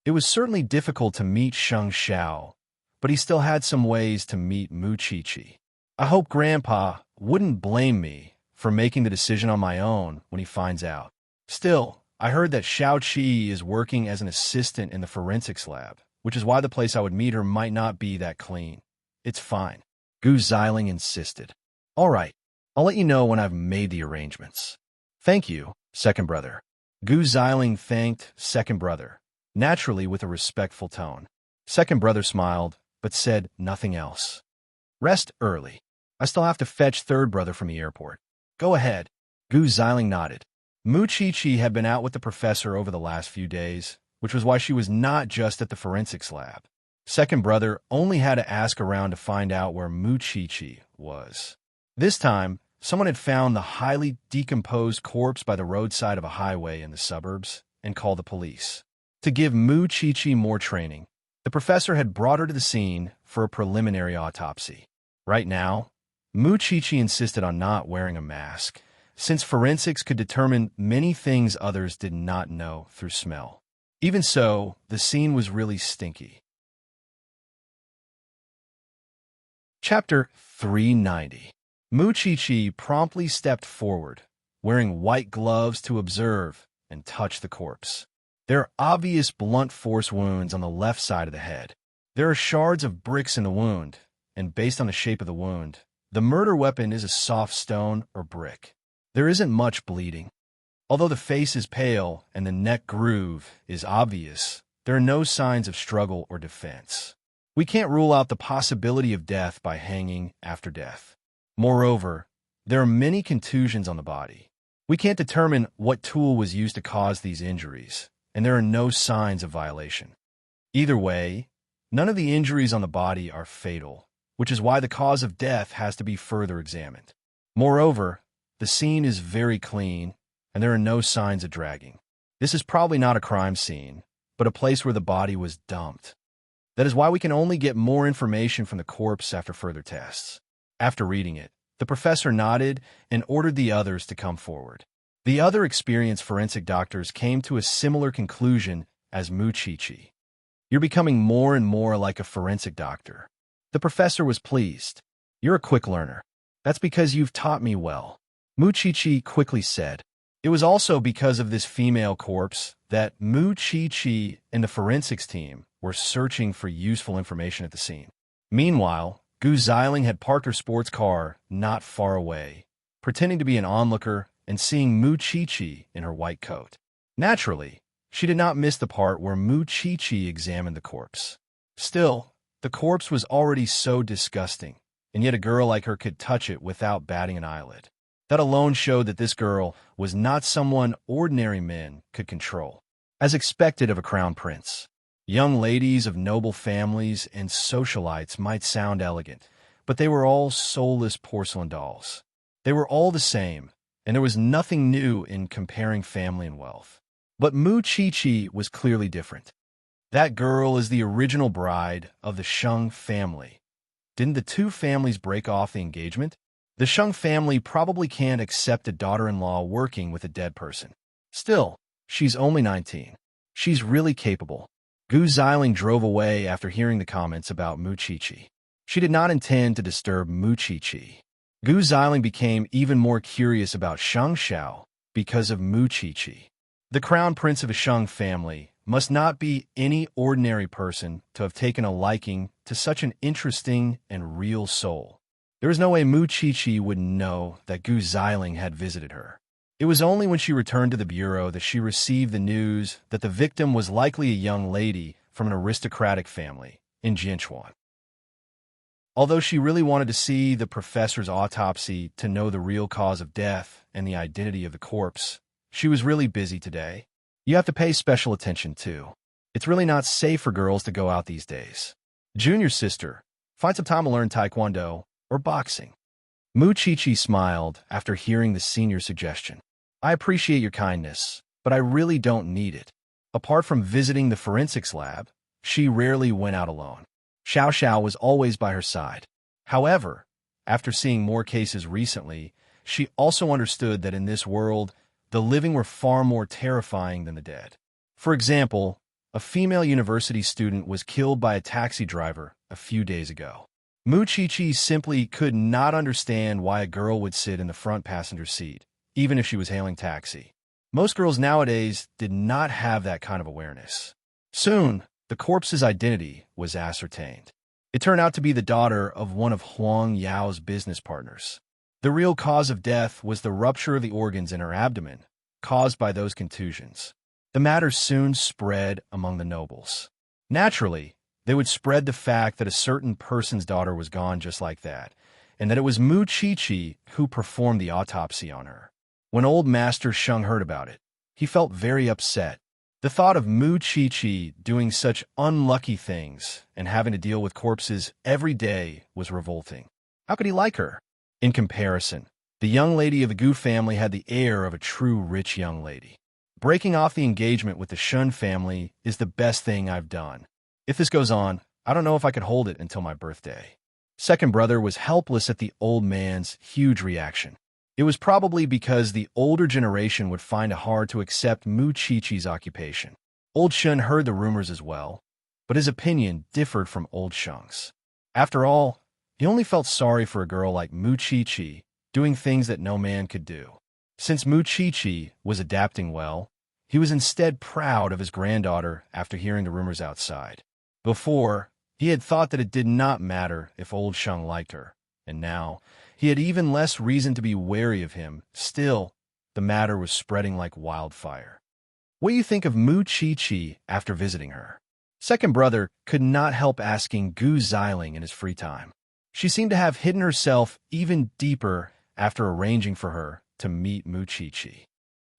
It was certainly difficult to meet Sheng Xiao, but he still had some ways to meet Chi-Chi. I hope Grandpa wouldn't blame me for making the decision on my own when he finds out. Still, I heard that Xiao Qi is working as an assistant in the forensics lab, which is why the place I would meet her might not be that clean. It's fine, Gu Xiling insisted. All right, I'll let you know when I've made the arrangements. Thank you, second brother. Gu Xiling thanked second brother, naturally with a respectful tone. Second brother smiled, but said nothing else. Rest early. I still have to fetch third brother from the airport. Go ahead. Gu Xiling nodded. Chi-Chi had been out with the professor over the last few days, which was why she was not just at the forensics lab. Second brother only had to ask around to find out where Chi-Chi was. This time, someone had found the highly decomposed corpse by the roadside of a highway in the suburbs and called the police. To give Chi-Chi more training, the professor had brought her to the scene for a preliminary autopsy. Right now, Chi-Chi insisted on not wearing a mask, since forensics could determine many things others did not know through smell. Even so, the scene was really stinky. Chapter 390. Chi-Chi promptly stepped forward, wearing white gloves to observe and touch the corpse. There are obvious blunt force wounds on the left side of the head. There are shards of bricks in the wound, and based on the shape of the wound, the murder weapon is a soft stone or brick. There isn't much bleeding. Although the face is pale and the neck groove is obvious, there are no signs of struggle or defense. We can't rule out the possibility of death by hanging after death. Moreover, there are many contusions on the body. We can't determine what tool was used to cause these injuries, and there are no signs of violation. Either way, none of the injuries on the body are fatal, which is why the cause of death has to be further examined. Moreover, the scene is very clean, and there are no signs of dragging. This is probably not a crime scene, but a place where the body was dumped. That is why we can only get more information from the corpse after further tests. After reading it, the professor nodded and ordered the others to come forward. The other experienced forensic doctors came to a similar conclusion as Chi-Chi. You're becoming more and more like a forensic doctor. The professor was pleased. You're a quick learner. That's because you've taught me well. Chi-Chi quickly said. It was also because of this female corpse that Chi-Chi and the forensics team were searching for useful information at the scene. Meanwhile, Gu Xiling had parked her sports car not far away, pretending to be an onlooker and seeing Chi-Chi in her white coat. Naturally, she did not miss the part where Chi-Chi examined the corpse. Still, the corpse was already so disgusting, and yet a girl like her could touch it without batting an eyelid. That alone showed that this girl was not someone ordinary men could control. As expected of a crown prince, young ladies of noble families and socialites might sound elegant, but they were all soulless porcelain dolls. They were all the same, and there was nothing new in comparing family and wealth. But Chi-Chi was clearly different. That girl is the original bride of the Sheng family. Didn't the two families break off the engagement? The Sheng family probably can't accept a daughter-in-law working with a dead person. Still, she's only 19. She's really capable. Gu Xiling drove away after hearing the comments about Chi-Chi. She did not intend to disturb Chi-Chi. Gu Xiling became even more curious about Sheng Xiao because of Chi-Chi. The crown prince of a Sheng family must not be any ordinary person to have taken a liking to such an interesting and real soul. There was no way Chi-Chi would know that Gu Xiling had visited her. It was only when she returned to the bureau that she received the news that the victim was likely a young lady from an aristocratic family in Jinchuan. Although she really wanted to see the professor's autopsy to know the real cause of death and the identity of the corpse, she was really busy today. You have to pay special attention, too. It's really not safe for girls to go out these days. Junior sister, find some time to learn taekwondo or boxing. Mu Chi-Chi smiled after hearing the senior suggestion. I appreciate your kindness, but I really don't need it. Apart from visiting the forensics lab, she rarely went out alone. Xiao Xiao was always by her side. However, after seeing more cases recently, she also understood that in this world, the living were far more terrifying than the dead. For example, a female university student was killed by a taxi driver a few days ago. Mu Chi-Chi simply could not understand why a girl would sit in the front passenger seat, even if she was hailing taxi. Most girls nowadays did not have that kind of awareness. Soon, the corpse's identity was ascertained. It turned out to be the daughter of one of Huang Yao's business partners. The real cause of death was the rupture of the organs in her abdomen, caused by those contusions. The matter soon spread among the nobles. Naturally, they would spread the fact that a certain person's daughter was gone just like that, and that it was Mu Chi-Chi who performed the autopsy on her. When old Master Sheng heard about it, he felt very upset. The thought of Mu Chi-Chi doing such unlucky things and having to deal with corpses every day was revolting. How could he like her? In comparison, the young lady of the Gu family had the air of a true rich young lady. Breaking off the engagement with the Shun family is the best thing I've done. If this goes on, I don't know if I could hold it until my birthday. Second brother was helpless at the old man's huge reaction. It was probably because the older generation would find it hard to accept Mu Chi-Chi's occupation. Old Shun heard the rumors as well, but his opinion differed from Old Sheng's. After all, he only felt sorry for a girl like Mu Chi-Chi doing things that no man could do. Since Mu Chi-Chi was adapting well, he was instead proud of his granddaughter after hearing the rumors outside. Before, he had thought that it did not matter if Old Sheng liked her, and now he had even less reason to be wary of him. Still, the matter was spreading like wildfire. What do you think of Mu Chi-Chi after visiting her? Second brother could not help asking Gu Xiling in his free time. She seemed to have hidden herself even deeper after arranging for her to meet Mu Chi-Chi.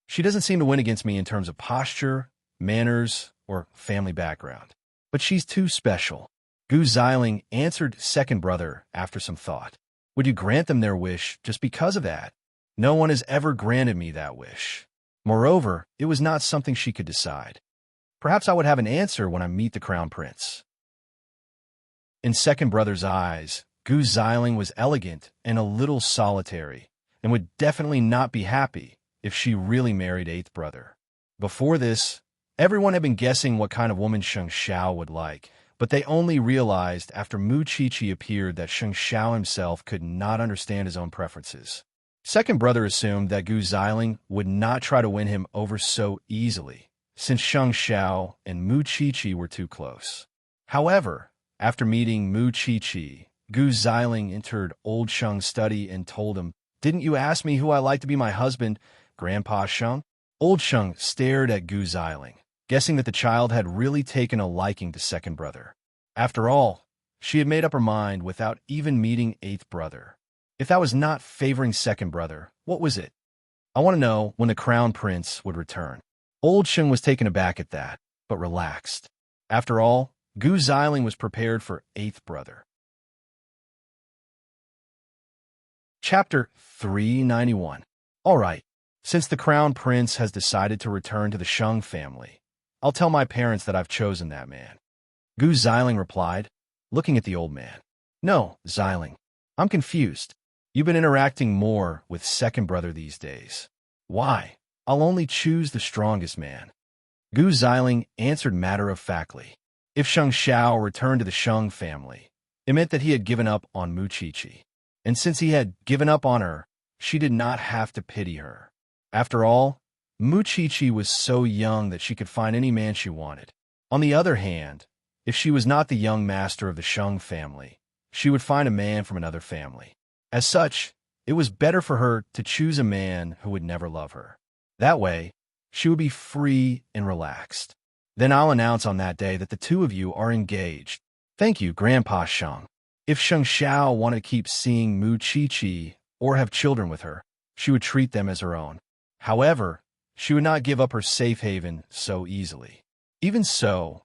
She doesn't seem to win against me in terms of posture, manners, or family background. But she's too special. Gu Xiling answered second brother after some thought. Would you grant them their wish just because of that? No one has ever granted me that wish. Moreover, it was not something she could decide. Perhaps I would have an answer when I meet the crown prince. In second brother's eyes, Gu Xiling was elegant and a little solitary, and would definitely not be happy if she really married eighth brother. Before this, everyone had been guessing what kind of woman Sheng Xiao would like, but they only realized after Mu Chi-Chi appeared that Sheng Xiao himself could not understand his own preferences. Second brother assumed that Gu Xiling would not try to win him over so easily, since Sheng Xiao and Mu Chi-Chi were too close. However, after meeting Mu Chi-Chi, Gu Xiling entered Old Sheng's study and told him, "Didn't you ask me who I like to be my husband, Grandpa Sheng?" Old Sheng stared at Gu Xiling, guessing that the child had really taken a liking to second brother. After all, she had made up her mind without even meeting eighth brother. If that was not favoring second brother, what was it? I want to know when the crown prince would return. Old Sheng was taken aback at that, but relaxed. After all, Gu Xiling was prepared for eighth brother. Chapter 391. All right, since the crown prince has decided to return to the Sheng family, I'll tell my parents that I've chosen that man. Gu Xiling replied, looking at the old man. No, Xiling, I'm confused. You've been interacting more with second brother these days. Why? I'll only choose the strongest man. Gu Xiling answered matter-of-factly. If Sheng Xiao returned to the Sheng family, it meant that he had given up on Mu Chi-Chi. And since he had given up on her, she did not have to pity her. After all, Mu Chi-Chi was so young that she could find any man she wanted. On the other hand, if she was not the young master of the Sheng family, she would find a man from another family. As such, it was better for her to choose a man who would never love her. That way, she would be free and relaxed. Then I'll announce on that day that the two of you are engaged. Thank you, Grandpa Sheng. If Sheng Xiao wanted to keep seeing Mu Chi or have children with her, she would treat them as her own. However, she would not give up her safe haven so easily. Even so,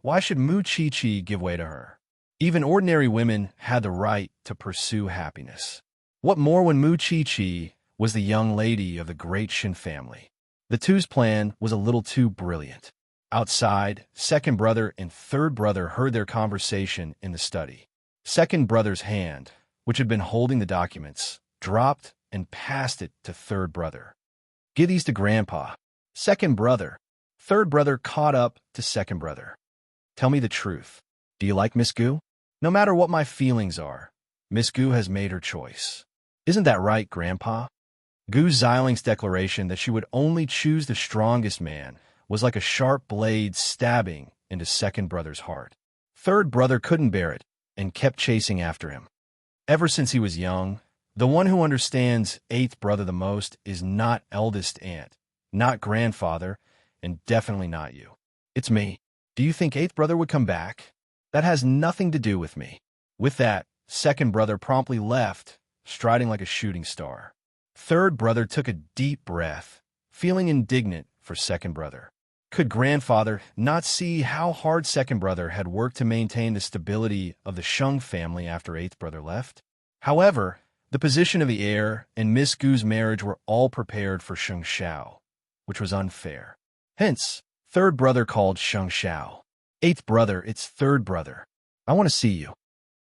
why should Mu Chi give way to her? Even ordinary women had the right to pursue happiness. What more when Mu Chi was the young lady of the great Shin family? The two's plan was a little too brilliant. Outside, second brother and third brother heard their conversation in the study. Second brother's hand, which had been holding the documents, dropped and passed it to third brother. "Give these to Grandpa." Second brother. Third brother caught up to second brother. "Tell me the truth. Do you like Miss Gu?" "No matter what my feelings are, Miss Gu has made her choice." "Isn't that right, Grandpa?" Gu Ziling's declaration that she would only choose the strongest man was like a sharp blade stabbing into second brother's heart. Third brother couldn't bear it and kept chasing after him. Ever since he was young, the one who understands eighth brother the most is not eldest aunt, not grandfather, and definitely not you. It's me. "Do you think eighth brother would come back?" "That has nothing to do with me." With that, second brother promptly left, striding like a shooting star. Third brother took a deep breath, feeling indignant for second brother. Could grandfather not see how hard second brother had worked to maintain the stability of the Sheng family after eighth brother left? However, the position of the heir and Miss Gu's marriage were all prepared for Sheng Xiao, which was unfair. Hence, third brother called Sheng Xiao. "Eighth brother, it's third brother. I want to see you."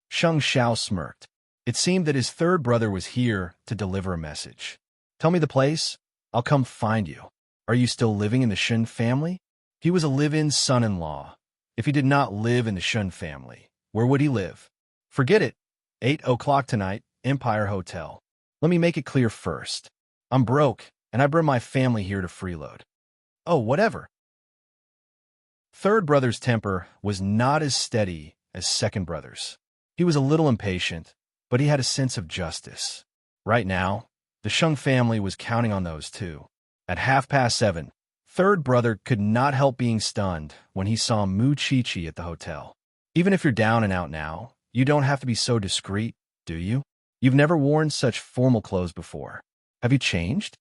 Sheng Xiao smirked. It seemed that his third brother was here to deliver a message. "Tell me the place. I'll come find you." "Are you still living in the Shen family?" He was a live-in son-in-law. If he did not live in the Shen family, where would he live? "Forget it. 8 o'clock tonight, Empire Hotel." "Let me make it clear first. I'm broke, and I bring my family here to freeload." "Oh, whatever." Third brother's temper was not as steady as second brother's. He was a little impatient, but he had a sense of justice. Right now, the Sheng family was counting on those two. At 7:30, third brother could not help being stunned when he saw Mu Chi at the hotel. "Even if you're down and out now, you don't have to be so discreet, do you? You've never worn such formal clothes before. Have you changed?"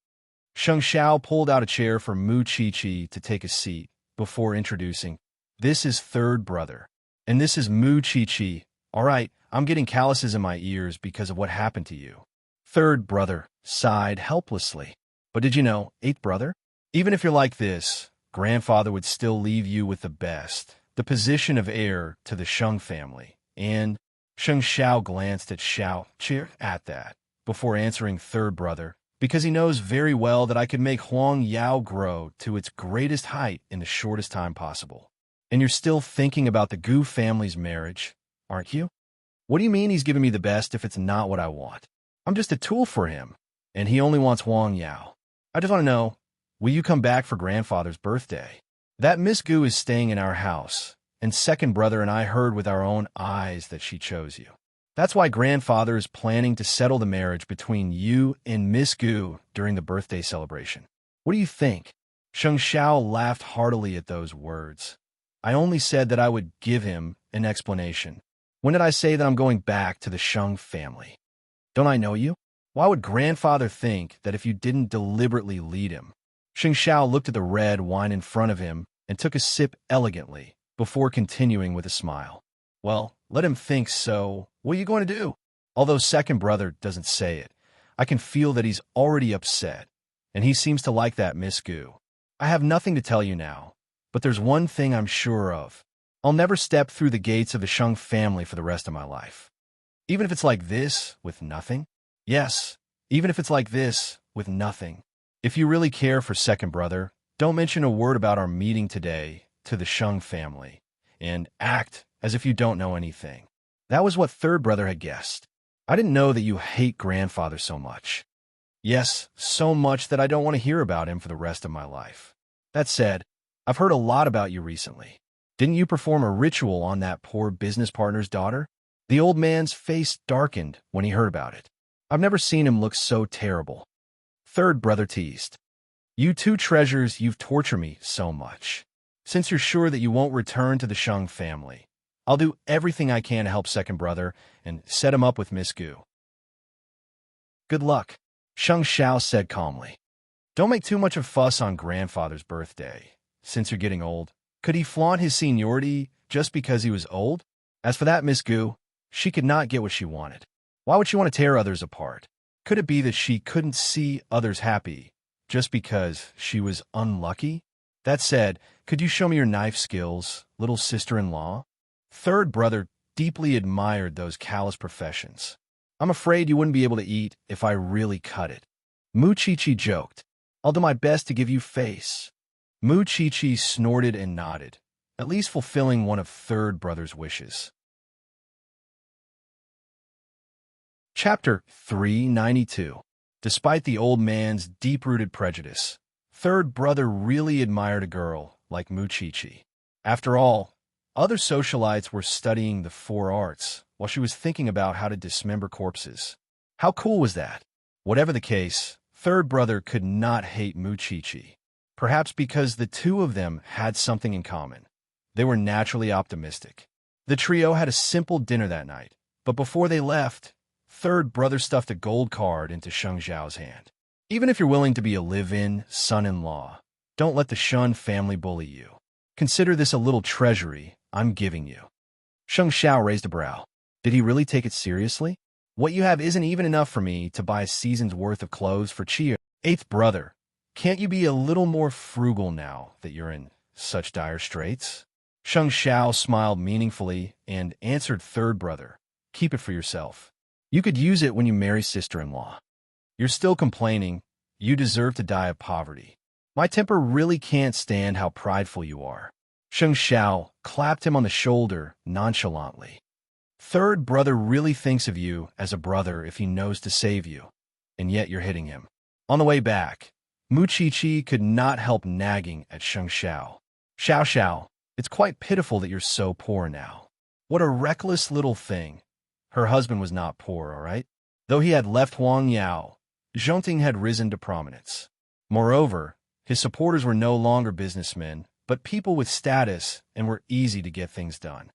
Sheng Xiao pulled out a chair for Mu Chi to take a seat before introducing, "This is third brother, and this is Mu Chi. All right, I'm getting calluses in my ears because of what happened to you." Third brother sighed helplessly. "But did you know, eighth brother? Even if you're like this, grandfather would still leave you with the best, the position of heir to the Sheng family." And Sheng Xiao glanced at Xiao Cheer at that, before answering third brother, "Because he knows very well that I could make Huang Yao grow to its greatest height in the shortest time possible." "And you're still thinking about the Gu family's marriage, aren't you?" "What do you mean he's giving me the best if it's not what I want? I'm just a tool for him, and he only wants Huang Yao. I just want to know, will you come back for grandfather's birthday? That Miss Gu is staying in our house, and second brother and I heard with our own eyes that she chose you. That's why grandfather is planning to settle the marriage between you and Miss Gu during the birthday celebration. What do you think?" Sheng Xiao laughed heartily at those words. "I only said that I would give him an explanation. When did I say that I'm going back to the Sheng family? Don't I know you? Why would grandfather think that if you didn't deliberately lead him?" Sheng Xiao looked at the red wine in front of him and took a sip elegantly, before continuing with a smile. "Well, let him think so. What are you going to do?" Although second brother doesn't say it, I can feel that he's already upset, and he seems to like that Miss Gu. "I have nothing to tell you now, but there's one thing I'm sure of. I'll never step through the gates of the Sheng family for the rest of my life. Even if it's like this, with nothing? Yes, even if it's like this, with nothing. If you really care for second brother, don't mention a word about our meeting today to the Sheng family, and act as if you don't know anything." That was what third brother had guessed. "I didn't know that you hate grandfather so much." "Yes, so much that I don't want to hear about him for the rest of my life. That said, I've heard a lot about you recently. Didn't you perform a ritual on that poor business partner's daughter?" The old man's face darkened when he heard about it. "I've never seen him look so terrible." Third brother teased, "You two treasures, you've tortured me so much. Since you're sure that you won't return to the Sheng family, I'll do everything I can to help second brother and set him up with Miss Gu. Good luck, Sheng Xiao said calmly. Don't make too much of a fuss on grandfather's birthday. Since you're getting old, could he flaunt his seniority just because he was old? As for that Miss Gu, she could not get what she wanted. Why would she want to tear others apart? Could it be that she couldn't see others happy just because she was unlucky? That said, could you show me your knife skills, little sister-in-law? Third brother deeply admired those callous professions. I'm afraid you wouldn't be able to eat if I really cut it. Mu Chi-Chi joked. I'll do my best to give you face. Mu Chi-Chi snorted and nodded, at least fulfilling one of third brother's wishes. Chapter 392. Despite the old man's deep-rooted prejudice, third brother really admired a girl like Mu Chi-Chi. After all, other socialites were studying the four arts while she was thinking about how to dismember corpses. How cool was that? Whatever the case, third brother could not hate Mu Chi-Chi. Perhaps because the two of them had something in common. They were naturally optimistic. The trio had a simple dinner that night, but before they left, third brother stuffed a gold card into Sheng Xiao's hand. Even if you're willing to be a live-in son-in-law, don't let the Shun family bully you. Consider this a little treasury I'm giving you. Sheng Xiao raised a brow. Did he really take it seriously? What you have isn't even enough for me to buy a season's worth of clothes for Chia. Eighth brother, can't you be a little more frugal now that you're in such dire straits? Sheng Xiao smiled meaningfully and answered third brother, keep it for yourself. You could use it when you marry sister-in-law. You're still complaining. You deserve to die of poverty. My temper really can't stand how prideful you are. Sheng Xiao clapped him on the shoulder nonchalantly. Third brother really thinks of you as a brother if he knows to save you, and yet you're hitting him. On the way back, Mu Chi-Chi could not help nagging at Sheng Xiao. Xiao Xiao, it's quite pitiful that you're so poor now. What a reckless little thing. Her husband was not poor, all right? Though he had left Huang Yao, Zhongting had risen to prominence. Moreover, his supporters were no longer businessmen, but people with status and were easy to get things done.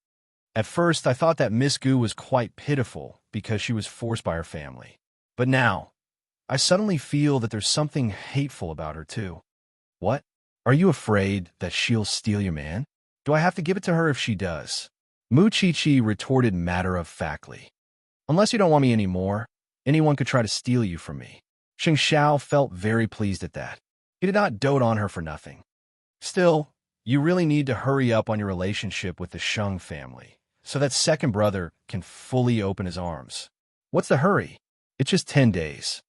At first, I thought that Miss Gu was quite pitiful because she was forced by her family. But now, I suddenly feel that there's something hateful about her too. What? Are you afraid that she'll steal your man? Do I have to give it to her if she does? Mu Chi-Chi retorted matter-of-factly. Unless you don't want me anymore, anyone could try to steal you from me. Sheng Xiao felt very pleased at that. He did not dote on her for nothing. Still, you really need to hurry up on your relationship with the Sheng family, so that second brother can fully open his arms. What's the hurry? It's just 10 days.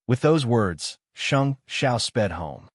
With those words, Sheng Xiao sped home.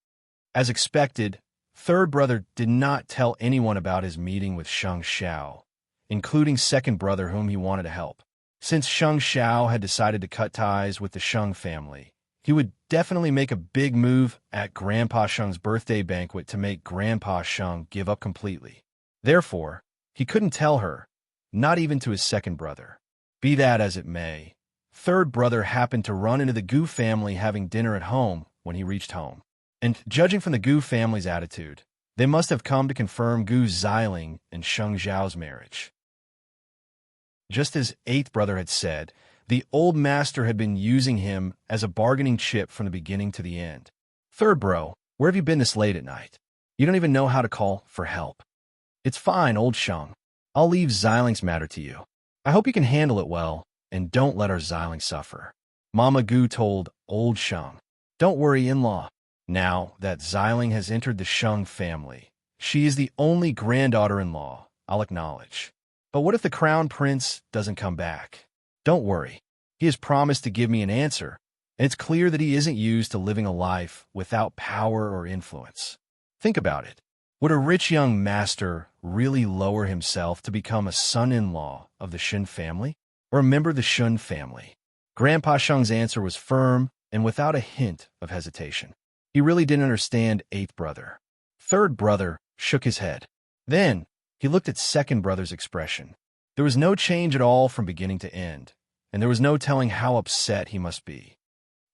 As expected, third brother did not tell anyone about his meeting with Sheng Xiao, including second brother whom he wanted to help. Since Sheng Xiao had decided to cut ties with the Sheng family, he would definitely make a big move at Grandpa Sheng's birthday banquet to make Grandpa Sheng give up completely. Therefore, he couldn't tell her, not even to his second brother. Be that as it may, third brother happened to run into the Gu family having dinner at home when he reached home. And judging from the Gu family's attitude, they must have come to confirm Gu Xiling and Sheng Xiao's marriage. Just as eighth brother had said, the old master had been using him as a bargaining chip from the beginning to the end. Third bro, where have you been this late at night? You don't even know how to call for help. It's fine, old Sheng. I'll leave Xiling's matter to you. I hope you can handle it well, and don't let our Xiling suffer. Mama Gu told old Sheng. Don't worry, in-law. Now that Xiling has entered the Sheng family, she is the only granddaughter-in-law I'll acknowledge. But what if the crown prince doesn't come back? Don't worry. He has promised to give me an answer, and it's clear that he isn't used to living a life without power or influence. Think about it. Would a rich young master really lower himself to become a son-in-law of the Shun family, or a member of the Shun family? Grandpa Sheng's answer was firm and without a hint of hesitation. He really didn't understand eighth brother. Third brother shook his head. Then, he looked at second brother's expression. There was no change at all from beginning to end, and there was no telling how upset he must be.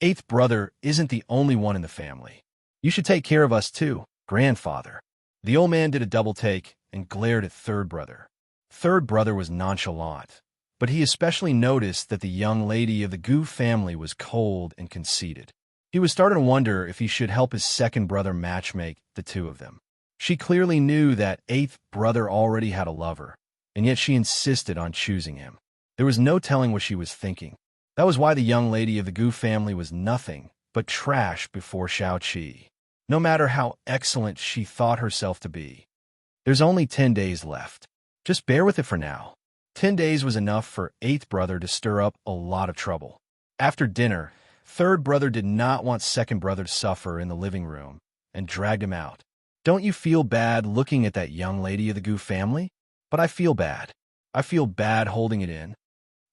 Eighth brother isn't the only one in the family. You should take care of us too, grandfather. The old man did a double take and glared at third brother. Third brother was nonchalant, but he especially noticed that the young lady of the Gu family was cold and conceited. He was starting to wonder if he should help his second brother matchmake the two of them. She clearly knew that eighth brother already had a lover, and yet she insisted on choosing him. There was no telling what she was thinking. That was why the young lady of the Gu family was nothing but trash before Xiaoqi, no matter how excellent she thought herself to be. There's only 10 days left. Just bear with it for now. 10 days was enough for eighth brother to stir up a lot of trouble. After dinner, third brother did not want second brother to suffer in the living room and dragged him out. Don't you feel bad looking at that young lady of the Gu family? But I feel bad. I feel bad holding it in.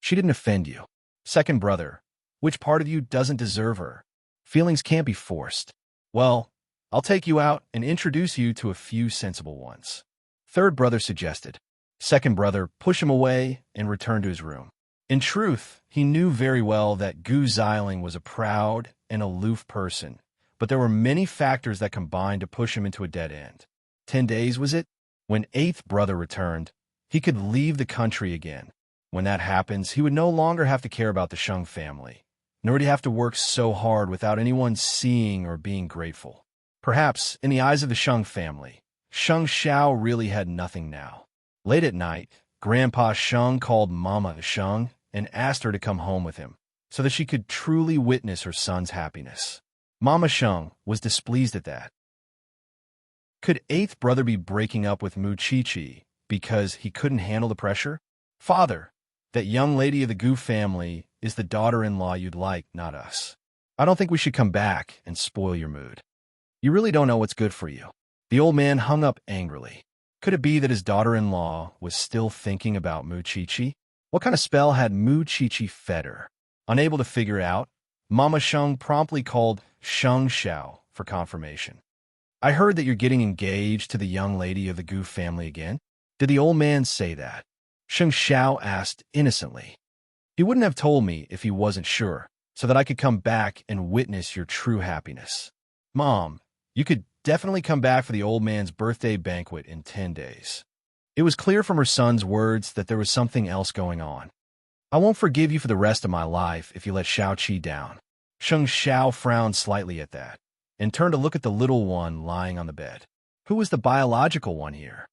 She didn't offend you. Second brother, which part of you doesn't deserve her? Feelings can't be forced. Well, I'll take you out and introduce you to a few sensible ones. Third brother suggested. Second brother pushed him away and returned to his room. In truth, he knew very well that Gu Xiling was a proud and aloof person, but there were many factors that combined to push him into a dead end. 10 days, was it? When eighth brother returned, he could leave the country again. When that happens, he would no longer have to care about the Sheng family, nor would he have to work so hard without anyone seeing or being grateful. Perhaps, in the eyes of the Sheng family, Sheng Xiao really had nothing now. Late at night, Grandpa Sheng called Mama Sheng and asked her to come home with him, so that she could truly witness her son's happiness. Mama Sheng was displeased at that. Could eighth brother be breaking up with Mu Chi because he couldn't handle the pressure? Father, that young lady of the Gu family is the daughter-in-law you'd like, not us. I don't think we should come back and spoil your mood. You really don't know what's good for you. The old man hung up angrily. Could it be that his daughter-in-law was still thinking about Mu Chi? What kind of spell had Mu Chi fed her? Unable to figure out, Mama Sheng promptly called Sheng Xiao for confirmation. I heard that you're getting engaged to the young lady of the Gu family again. Did the old man say that? Sheng Xiao asked innocently. He wouldn't have told me if he wasn't sure, so that I could come back and witness your true happiness. Mom, you could definitely come back for the old man's birthday banquet in 10 days. It was clear from her son's words that there was something else going on. I won't forgive you for the rest of my life if you let Xiaoqi down. Sheng Xiao frowned slightly at that, and turned to look at the little one lying on the bed. Who was the biological one here?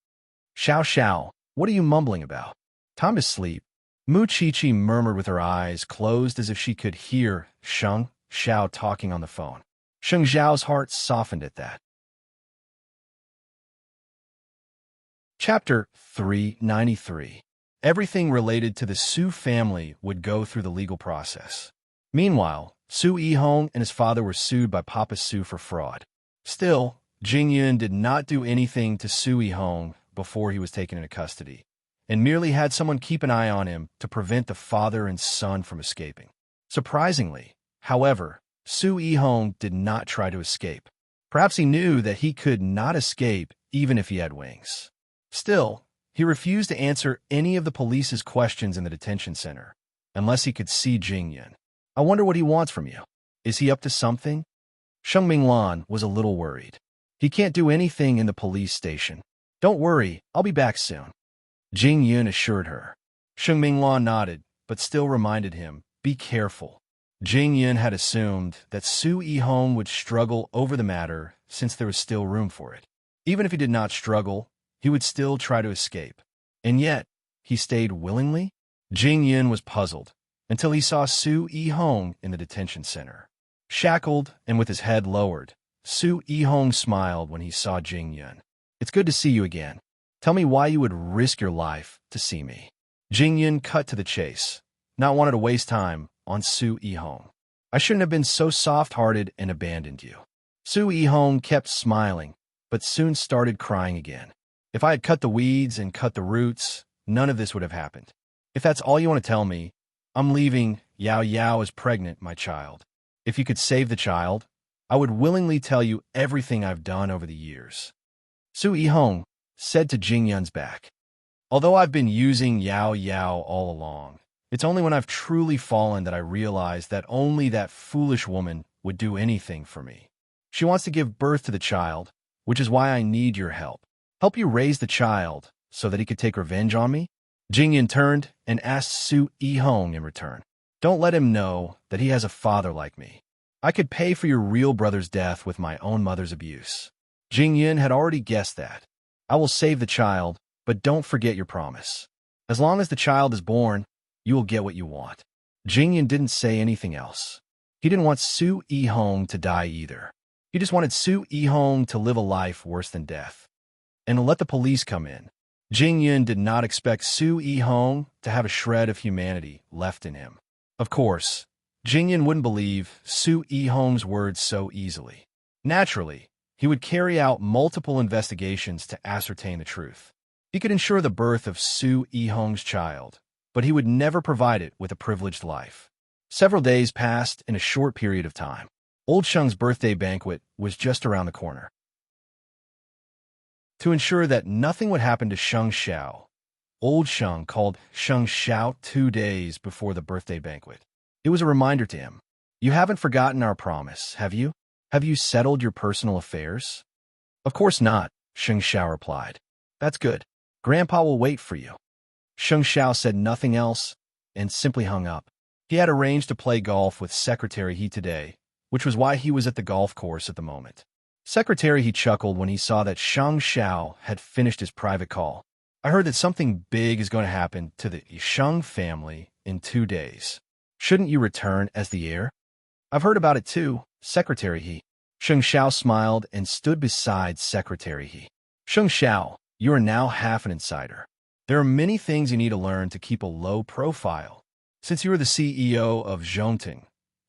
Xiao, what are you mumbling about? Time to sleep. Mu Chi murmured with her eyes closed as if she could hear Sheng Xiao talking on the phone. Sheng Xiao's heart softened at that. Chapter 393. Everything related to the Su family would go through the legal process. Meanwhile, Su Yihong and his father were sued by Papa Su for fraud. Still, Jingyun did not do anything to Su Yihong before he was taken into custody, and merely had someone keep an eye on him to prevent the father and son from escaping. Surprisingly, however, Su Yihong did not try to escape. Perhaps he knew that he could not escape even if he had wings. Still, he refused to answer any of the police's questions in the detention center, unless he could see Jingyun. I wonder what he wants from you. Is he up to something? Sheng Minglan was a little worried. He can't do anything in the police station. Don't worry, I'll be back soon. Jingyun assured her. Sheng Minglan nodded, but still reminded him, be careful. Jingyun had assumed that Su Yihong would struggle over the matter since there was still room for it. Even if he did not struggle, he would still try to escape. And yet, he stayed willingly? Jingyun was puzzled until he saw Su Yihong in the detention center. Shackled and with his head lowered, Su Yihong smiled when he saw Jingyun. It's good to see you again. Tell me why you would risk your life to see me. Jingyun cut to the chase, not wanting to waste time on Su Yihong. I shouldn't have been so soft-hearted and abandoned you. Su Yihong kept smiling, but soon started crying again. If I had cut the weeds and cut the roots, none of this would have happened. If that's all you want to tell me, I'm leaving. Yao Yao is pregnant, my child. If you could save the child, I would willingly tell you everything I've done over the years. Su Yihong said to Jingyun's back. Although I've been using Yao Yao all along, it's only when I've truly fallen that I realize that only that foolish woman would do anything for me. She wants to give birth to the child, which is why I need your help. Help you raise the child so that he could take revenge on me? Jingyan turned and asked Su Yihong in return. Don't let him know that he has a father like me. I could pay for your real brother's death with my own mother's abuse. Jingyan had already guessed that. I will save the child, but don't forget your promise. As long as the child is born, you will get what you want. Jingyan didn't say anything else. He didn't want Su Yihong to die either. He just wanted Su Yihong to live a life worse than death. And to let the police come in. Jingyan did not expect Su Yihong to have a shred of humanity left in him. Of course, Jingyan wouldn't believe Su Yihong's words so easily. Naturally, he would carry out multiple investigations to ascertain the truth. He could ensure the birth of Su Yihong's child, but he would never provide it with a privileged life. Several days passed in a short period of time. Old Sheng's birthday banquet was just around the corner. To ensure that nothing would happen to Sheng Xiao, Old Sheng called Sheng Xiao 2 days before the birthday banquet. It was a reminder to him. You haven't forgotten our promise, have you? Have you settled your personal affairs? Of course not, Sheng Xiao replied. That's good. Grandpa will wait for you. Sheng Xiao said nothing else and simply hung up. He had arranged to play golf with Secretary He today, which was why he was at the golf course at the moment. Secretary He chuckled when he saw that Sheng Xiao had finished his private call. I heard that something big is going to happen to the Sheng family in 2 days. Shouldn't you return as the heir? I've heard about it too, Secretary He. Sheng Xiao smiled and stood beside Secretary He. Sheng Xiao, you are now half an insider. There are many things you need to learn to keep a low profile. Since you are the CEO of Zhongting,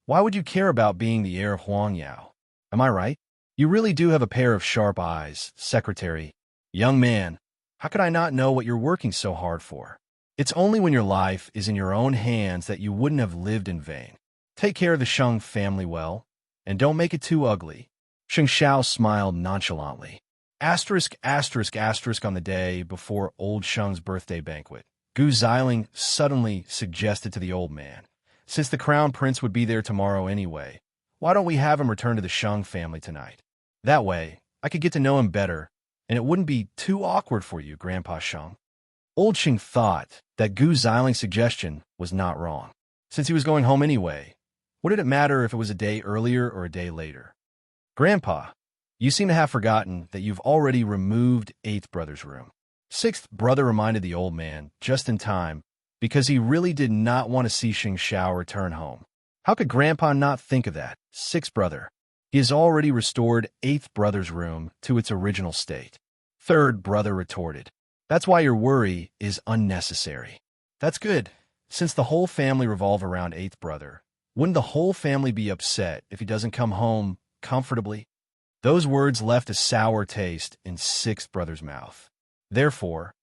why would you care about being the heir of Huang Yao? Am I right? You really do have a pair of sharp eyes, Secretary. Young man, how could I not know what you're working so hard for? It's only when your life is in your own hands that you wouldn't have lived in vain. Take care of the Sheng family well, and don't make it too ugly. Sheng Xiao smiled nonchalantly. Asterisk, asterisk, asterisk on the day before Old Sheng's birthday banquet. Gu Xiling suddenly suggested to the old man, since the crown prince would be there tomorrow anyway, why don't we have him return to the Sheng family tonight? That way, I could get to know him better, and it wouldn't be too awkward for you, Grandpa Sheng. Old Sheng thought that Gu Xiling's suggestion was not wrong. Since he was going home anyway, what did it matter if it was a day earlier or a day later? Grandpa, you seem to have forgotten that you've already removed 8th brother's room. 6th brother reminded the old man just in time because he really did not want to see Sheng Xiao return home. How could Grandpa not think of that? 6th brother. He has already restored 8th brother's room to its original state. 3rd brother retorted. That's why your worry is unnecessary. That's good. Since the whole family revolve around 8th brother, wouldn't the whole family be upset if he doesn't come home comfortably? Those words left a sour taste in 6th brother's mouth. Therefore,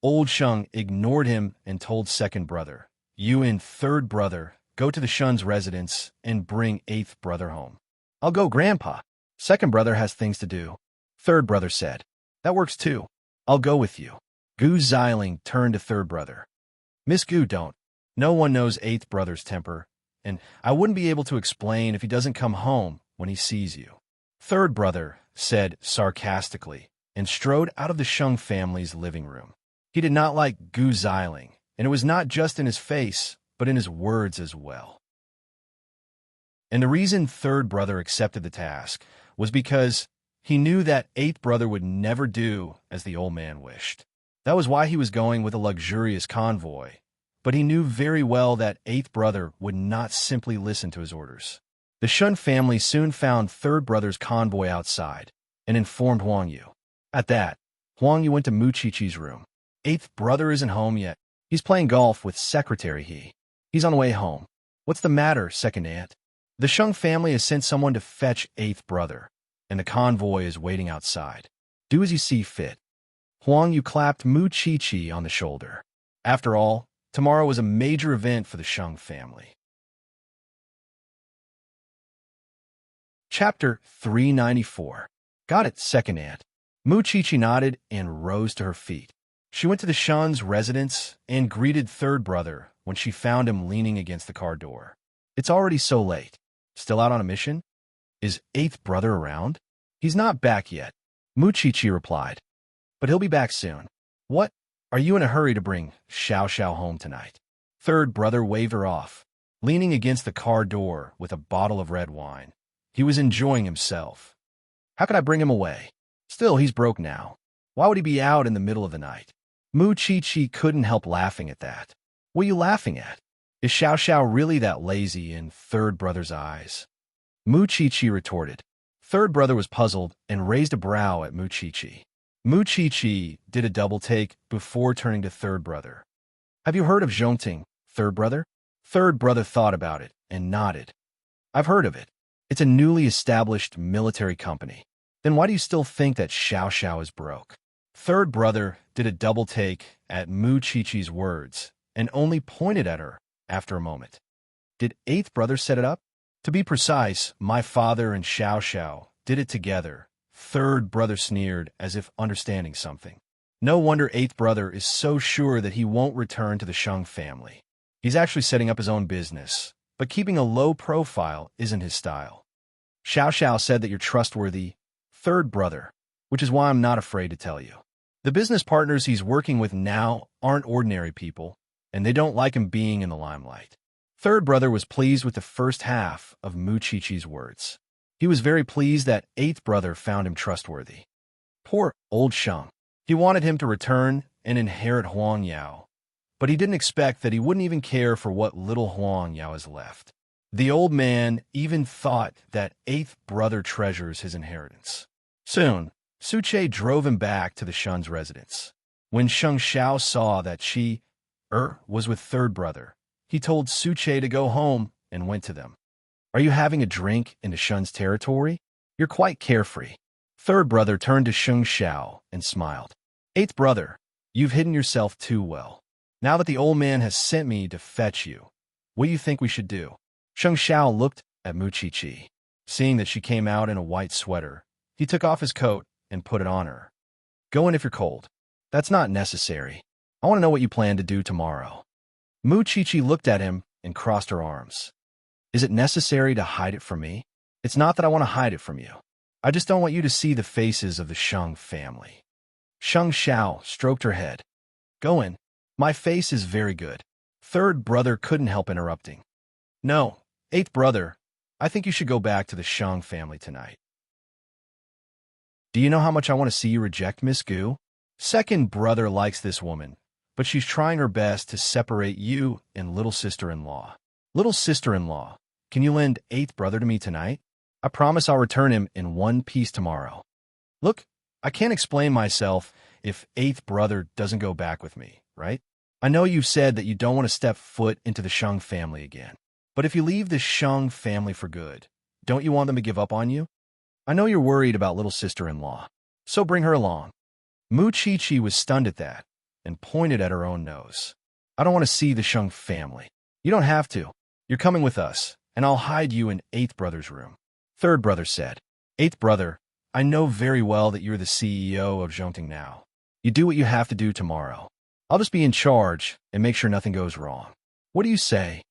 Old Sheng ignored him and told 2nd brother, you and 3rd brother go to the Shun's residence and bring 8th brother home. I'll go, Grandpa. 2nd brother has things to do. 3rd brother said, that works too. I'll go with you. Gu Xiling turned to 3rd brother. Miss Gu, don't. No one knows 8th brother's temper, and I wouldn't be able to explain if he doesn't come home when he sees you. 3rd brother said sarcastically and strode out of the Sheng family's living room. He did not like Gu Xiling, and it was not just in his face, but in his words as well. And the reason 3rd brother accepted the task was because he knew that 8th brother would never do as the old man wished. That was why he was going with a luxurious convoy, but he knew very well that 8th brother would not simply listen to his orders. The Shun family soon found 3rd brother's convoy outside and informed Huang Yu. At that, Huang Yu went to Mu Qiqi's room. 8th brother isn't home yet. He's playing golf with Secretary He. He's on the way home. What's the matter, 2nd aunt? The Sheng family has sent someone to fetch 8th brother, and the convoy is waiting outside. Do as you see fit. Huang Yu clapped Mu Qiqi on the shoulder. After all, tomorrow was a major event for the Sheng family. Chapter 394. Got it, 2nd aunt. Mu Qiqi nodded and rose to her feet. She went to the Shun's residence and greeted 3rd brother when she found him leaning against the car door. It's already so late. Still out on a mission? Is 8th brother around? He's not back yet, Mu Qiqi replied. But he'll be back soon. What? Are you in a hurry to bring Xiao Xiao home tonight? Third brother waved her off, leaning against the car door with a bottle of red wine. He was enjoying himself. How could I bring him away? Still, he's broke now. Why would he be out in the middle of the night? Mu Chi couldn't help laughing at that. What are you laughing at? Is Xiao Xiao really that lazy in third brother's eyes? Mu Chi retorted. Third brother was puzzled and raised a brow at Mu Chi. Mu Chi did a double take before turning to third brother. Have you heard of enchanting, third brother? Third brother thought about it and nodded. I've heard of it. It's a newly established military company. Then why do you still think that Xiao Xiao is broke? Third brother did a double take at Mu Chi's words and only pointed at her after a moment. Did eighth brother set it up? To be precise, my father and Xiao Xiao did it together. Third brother sneered as if understanding something. No wonder eighth brother is so sure that he won't return to the Sheng family. He's actually setting up his own business, but keeping a low profile isn't his style. Xiao Xiao said that you're trustworthy, third brother, which is why I'm not afraid to tell you. The business partners he's working with now aren't ordinary people, and they don't like him being in the limelight. Third brother was pleased with the first half of Mu Chi's words. He was very pleased that eighth brother found him trustworthy. Poor old Sheng. He wanted him to return and inherit Huang Yao, but he didn't expect that he wouldn't even care for what little Huang Yao is left. The old man even thought that eighth brother treasures his inheritance. Soon, Su Che drove him back to the Shun's residence. When Sheng Xiao saw that she was with third brother, he told Su Che to go home and went to them. Are you having a drink in the Shun's territory? You're quite carefree. Third brother turned to Sheng Xiao and smiled. Eighth brother, you've hidden yourself too well. Now that the old man has sent me to fetch you, what do you think we should do? Sheng Xiao looked at Mu Chi. Seeing that she came out in a white sweater, he took off his coat and put it on her. Go in if you're cold. That's not necessary. I want to know what you plan to do tomorrow. Mu Chi looked at him and crossed her arms. Is it necessary to hide it from me? It's not that I want to hide it from you. I just don't want you to see the faces of the Sheng family. Sheng Xiao stroked her head. Go in. My face is very good. Third brother couldn't help interrupting. No, eighth brother, I think you should go back to the Sheng family tonight. Do you know how much I want to see you reject Miss Gu? Second brother likes this woman, but she's trying her best to separate you and little sister-in-law. Little sister-in-law, can you lend eighth brother to me tonight? I promise I'll return him in one piece tomorrow. Look, I can't explain myself if eighth brother doesn't go back with me, right? I know you've said that you don't want to step foot into the Sheng family again. But if you leave the Sheng family for good, don't you want them to give up on you? I know you're worried about little sister-in-law, so bring her along. Mu Chi was stunned at that and pointed at her own nose. I don't want to see the Sheng family. You don't have to. You're coming with us, and I'll hide you in eighth brother's room. Third brother said, Eighth brother, I know very well that you're the CEO of enchanting now. You do what you have to do tomorrow. I'll just be in charge and make sure nothing goes wrong. What do you say?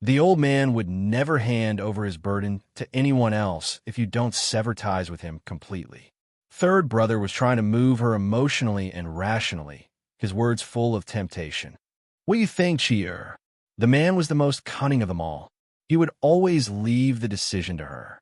The old man would never hand over his burden to anyone else if you don't sever ties with him completely. Third brother was trying to move her emotionally and rationally, his words full of temptation. What do you think, Chi'er? The man was the most cunning of them all. He would always leave the decision to her.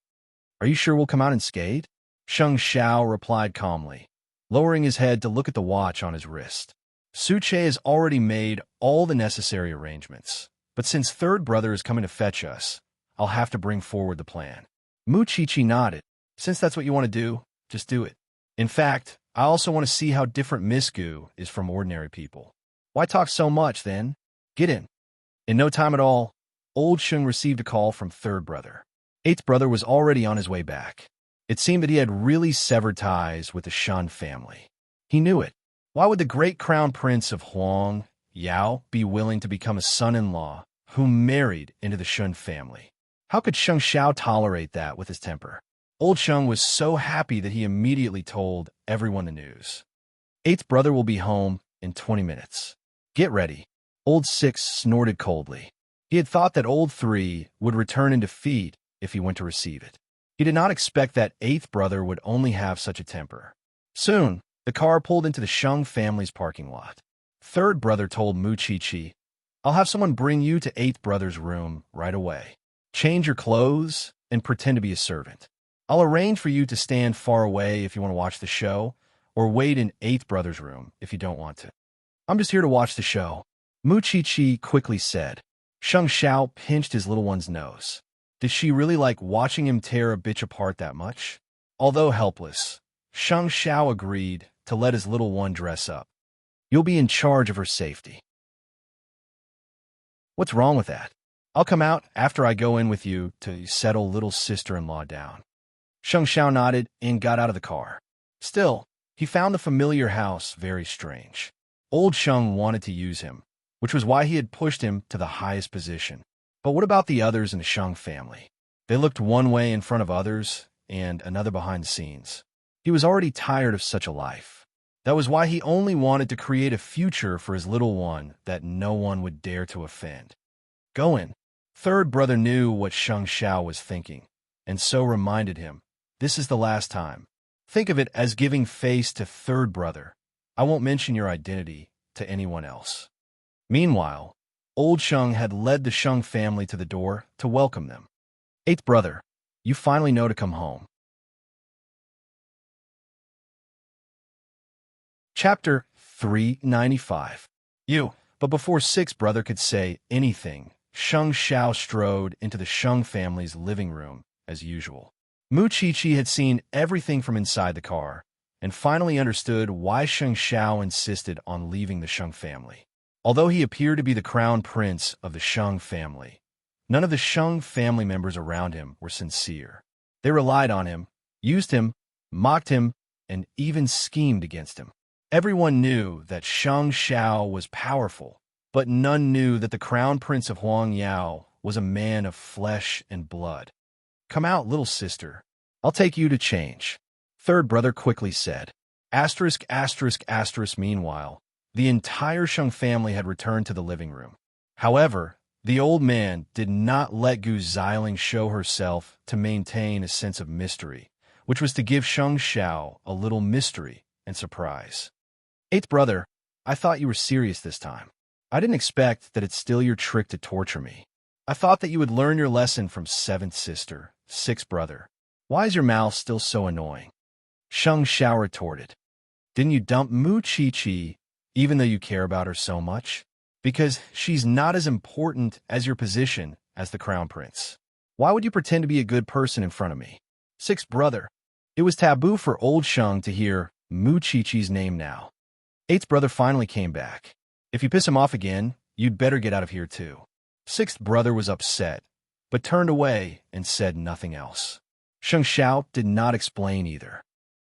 Are you sure we'll come out unscathed? Sheng Xiao replied calmly, lowering his head to look at the watch on his wrist. Su Che has already made all the necessary arrangements, but since third brother is coming to fetch us, I'll have to bring forward the plan. Mu Chi nodded. Since that's what you want to do, just do it. In fact, I also want to see how different Miss Gu is from ordinary people. Why talk so much, then? Get in. In no time at all, old Sheng received a call from third brother. Eighth brother was already on his way back. It seemed that he had really severed ties with the Shan family. He knew it. Why would the great crown prince of Huang Yao be willing to become a son-in-law who married into the Shun family? How could Sheng Xiao tolerate that with his temper? Old Sheng was so happy that he immediately told everyone the news. Eighth brother will be home in 20 minutes. Get ready. Old Six snorted coldly. He had thought that Old Three would return in defeat if he went to receive it. He did not expect that eighth brother would only have such a temper. Soon, the car pulled into the Sheng family's parking lot. Third brother told Mu Chi, I'll have someone bring you to eighth brother's room right away. Change your clothes and pretend to be a servant. I'll arrange for you to stand far away if you want to watch the show, or wait in eighth brother's room if you don't want to. I'm just here to watch the show, Mu Chi quickly said. Sheng Xiao pinched his little one's nose. Did she really like watching him tear a bitch apart that much? Although helpless, Sheng Xiao agreed to let his little one dress up. You'll be in charge of her safety. What's wrong with that? I'll come out after I go in with you to settle little sister-in-law down. Sheng Xiao nodded and got out of the car. Still, he found the familiar house very strange. Old Sheng wanted to use him, which was why he had pushed him to the highest position. But what about the others in the Sheng family? They looked one way in front of others and another behind the scenes. He was already tired of such a life. That was why he only wanted to create a future for his little one that no one would dare to offend. Go in. Third brother knew what Sheng Xiao was thinking, and so reminded him, this is the last time. Think of it as giving face to third brother. I won't mention your identity to anyone else. Meanwhile, old Sheng had led the Sheng family to the door to welcome them. Eighth brother, you finally know to come home. Chapter 395. But before sixth brother could say anything, Sheng Xiao strode into the Sheng family's living room as usual. Mu Chi had seen everything from inside the car and finally understood why Sheng Xiao insisted on leaving the Sheng family. Although he appeared to be the crown prince of the Sheng family, none of the Sheng family members around him were sincere. They relied on him, used him, mocked him, and even schemed against him. Everyone knew that Sheng Xiao was powerful, but none knew that the crown prince of Huang Yao was a man of flesh and blood. Come out, little sister. I'll take you to change. Third brother quickly said. Meanwhile, the entire Sheng family had returned to the living room. However, the old man did not let Gu Xiling show herself to maintain a sense of mystery, which was to give Sheng Xiao a little mystery and surprise. Eighth brother, I thought you were serious this time. I didn't expect that it's still your trick to torture me. I thought that you would learn your lesson from seventh sister, sixth brother. Why is your mouth still so annoying? Sheng Xiao retorted. Didn't you dump Mu Chi, even though you care about her so much? Because she's not as important as your position as the crown prince. Why would you pretend to be a good person in front of me? Sixth brother, it was taboo for old Sheng to hear Mu Chi's name now. Eighth brother finally came back. If you piss him off again, you'd better get out of here too. Sixth brother was upset, but turned away and said nothing else. Sheng Xiao did not explain either.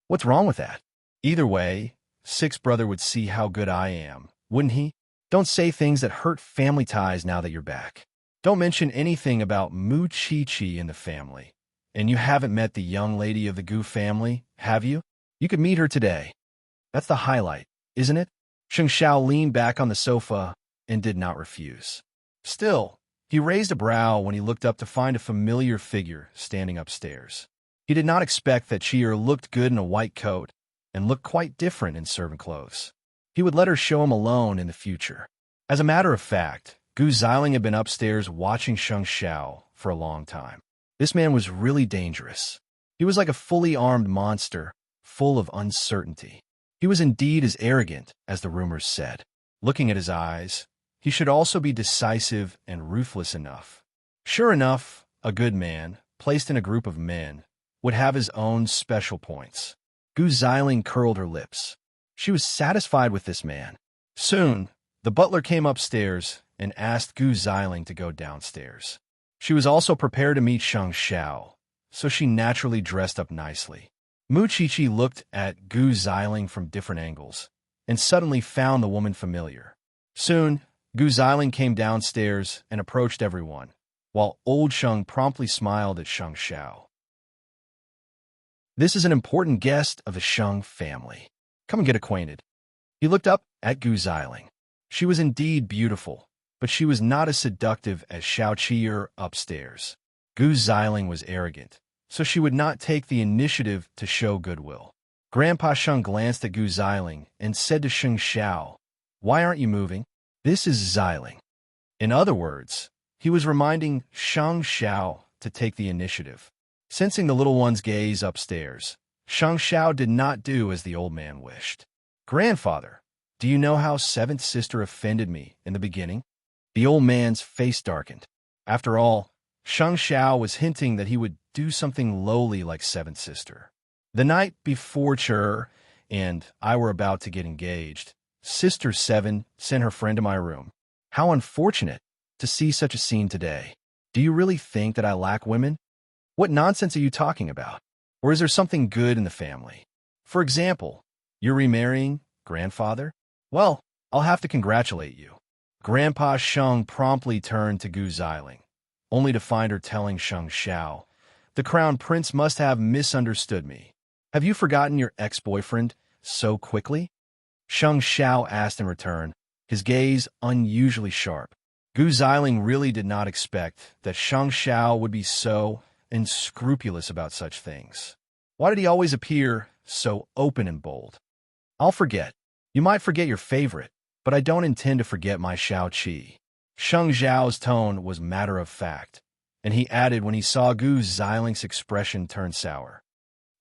What's wrong with that? Either way, sixth brother would see how good I am, wouldn't he? Don't say things that hurt family ties now that you're back. Don't mention anything about Mu Chi in the family. And you haven't met the young lady of the Gu family, have you? You could meet her today. That's the highlight, isn't it? Sheng Xiao leaned back on the sofa and did not refuse. Still, he raised a brow when he looked up to find a familiar figure standing upstairs. He did not expect that Chi'er looked good in a white coat and looked quite different in servant clothes. He would let her show him alone in the future. As a matter of fact, Gu Xiling had been upstairs watching Sheng Xiao for a long time. This man was really dangerous. He was like a fully armed monster, full of uncertainty. He was indeed as arrogant as the rumors said. Looking at his eyes, he should also be decisive and ruthless enough. Sure enough, a good man, placed in a group of men, would have his own special points. Gu Xiling curled her lips. She was satisfied with this man. Soon, the butler came upstairs and asked Gu Xiling to go downstairs. She was also prepared to meet Sheng Xiao, so she naturally dressed up nicely. Mu Chi looked at Gu Xiling from different angles and suddenly found the woman familiar. Soon, Gu Xiling came downstairs and approached everyone, while old Sheng promptly smiled at Sheng Xiao. This is an important guest of the Sheng family. Come and get acquainted. He looked up at Gu Xiling. She was indeed beautiful, but she was not as seductive as Xiao Chi'er upstairs. Gu Xiling was arrogant, so she would not take the initiative to show goodwill. Grandpa Sheng glanced at Gu Xiling and said to Sheng Xiao, Why aren't you moving? This is Xiling. In other words, he was reminding Shang Xiao to take the initiative. Sensing the little one's gaze upstairs, Shang Xiao did not do as the old man wished. Grandfather, do you know how seventh sister offended me in the beginning? The old man's face darkened. After all, Shang Xiao was hinting that he would do something lowly like seventh sister. The night before Cher and I were about to get engaged, Sister Seven sent her friend to my room. How unfortunate to see such a scene today. Do you really think that I lack women? What nonsense are you talking about? Or is there something good in the family? For example, you're remarrying, grandfather? Well, I'll have to congratulate you. Grandpa Sheng promptly turned to Gu Xiling, only to find her telling Sheng Xiao, the crown prince must have misunderstood me. Have you forgotten your ex-boyfriend so quickly? Sheng Xiao asked in return, his gaze unusually sharp. Gu Xiling really did not expect that Sheng Xiao would be so unscrupulous about such things. Why did he always appear so open and bold? I'll forget. You might forget your favorite, but I don't intend to forget my Xiao Qi. Sheng Xiao's tone was matter of fact, and he added when he saw Gu Xiling's expression turn sour.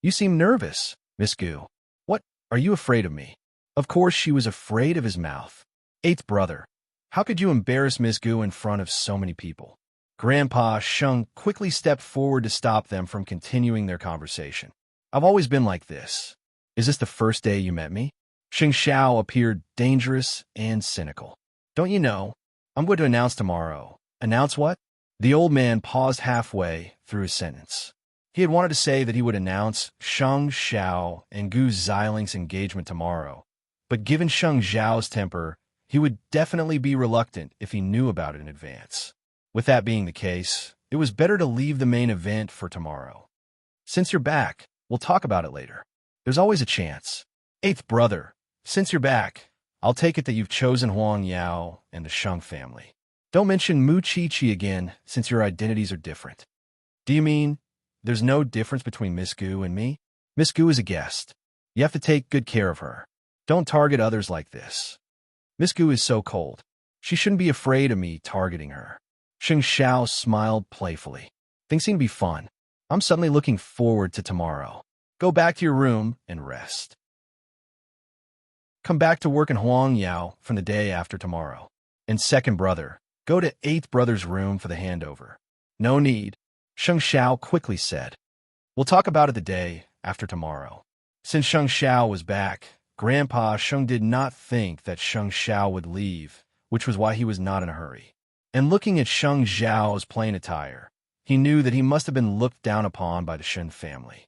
You seem nervous, Miss Gu. What, are you afraid of me? Of course she was afraid of his mouth. Eighth brother, how could you embarrass Miss Gu in front of so many people? Grandpa Sheng quickly stepped forward to stop them from continuing their conversation. I've always been like this. Is this the first day you met me? Sheng Xiao appeared dangerous and cynical. Don't you know? I'm going to announce tomorrow. Announce what? The old man paused halfway through his sentence. He had wanted to say that he would announce Sheng Xiao and Gu Xiling's engagement tomorrow, but given Sheng Xiao's temper, he would definitely be reluctant if he knew about it in advance. With that being the case, it was better to leave the main event for tomorrow. Since you're back, we'll talk about it later. There's always a chance. Eighth brother, since you're back, I'll take it that you've chosen Huang Yao and the Sheng family. Don't mention Mu Chi-Chi again, since your identities are different. Do you mean there's no difference between Miss Gu and me? Miss Gu is a guest. You have to take good care of her. Don't target others like this. Miss Gu is so cold. She shouldn't be afraid of me targeting her. Sheng Xiao smiled playfully. Things seem to be fun. I'm suddenly looking forward to tomorrow. Go back to your room and rest. Come back to work in Huang Yao from the day after tomorrow. And second brother, go to eighth brother's room for the handover. No need, Sheng Xiao quickly said. We'll talk about it the day after tomorrow. Since Sheng Xiao was back, Grandpa Sheng did not think that Sheng Xiao would leave, which was why he was not in a hurry. And looking at Sheng Xiao's plain attire, he knew that he must have been looked down upon by the Shen family.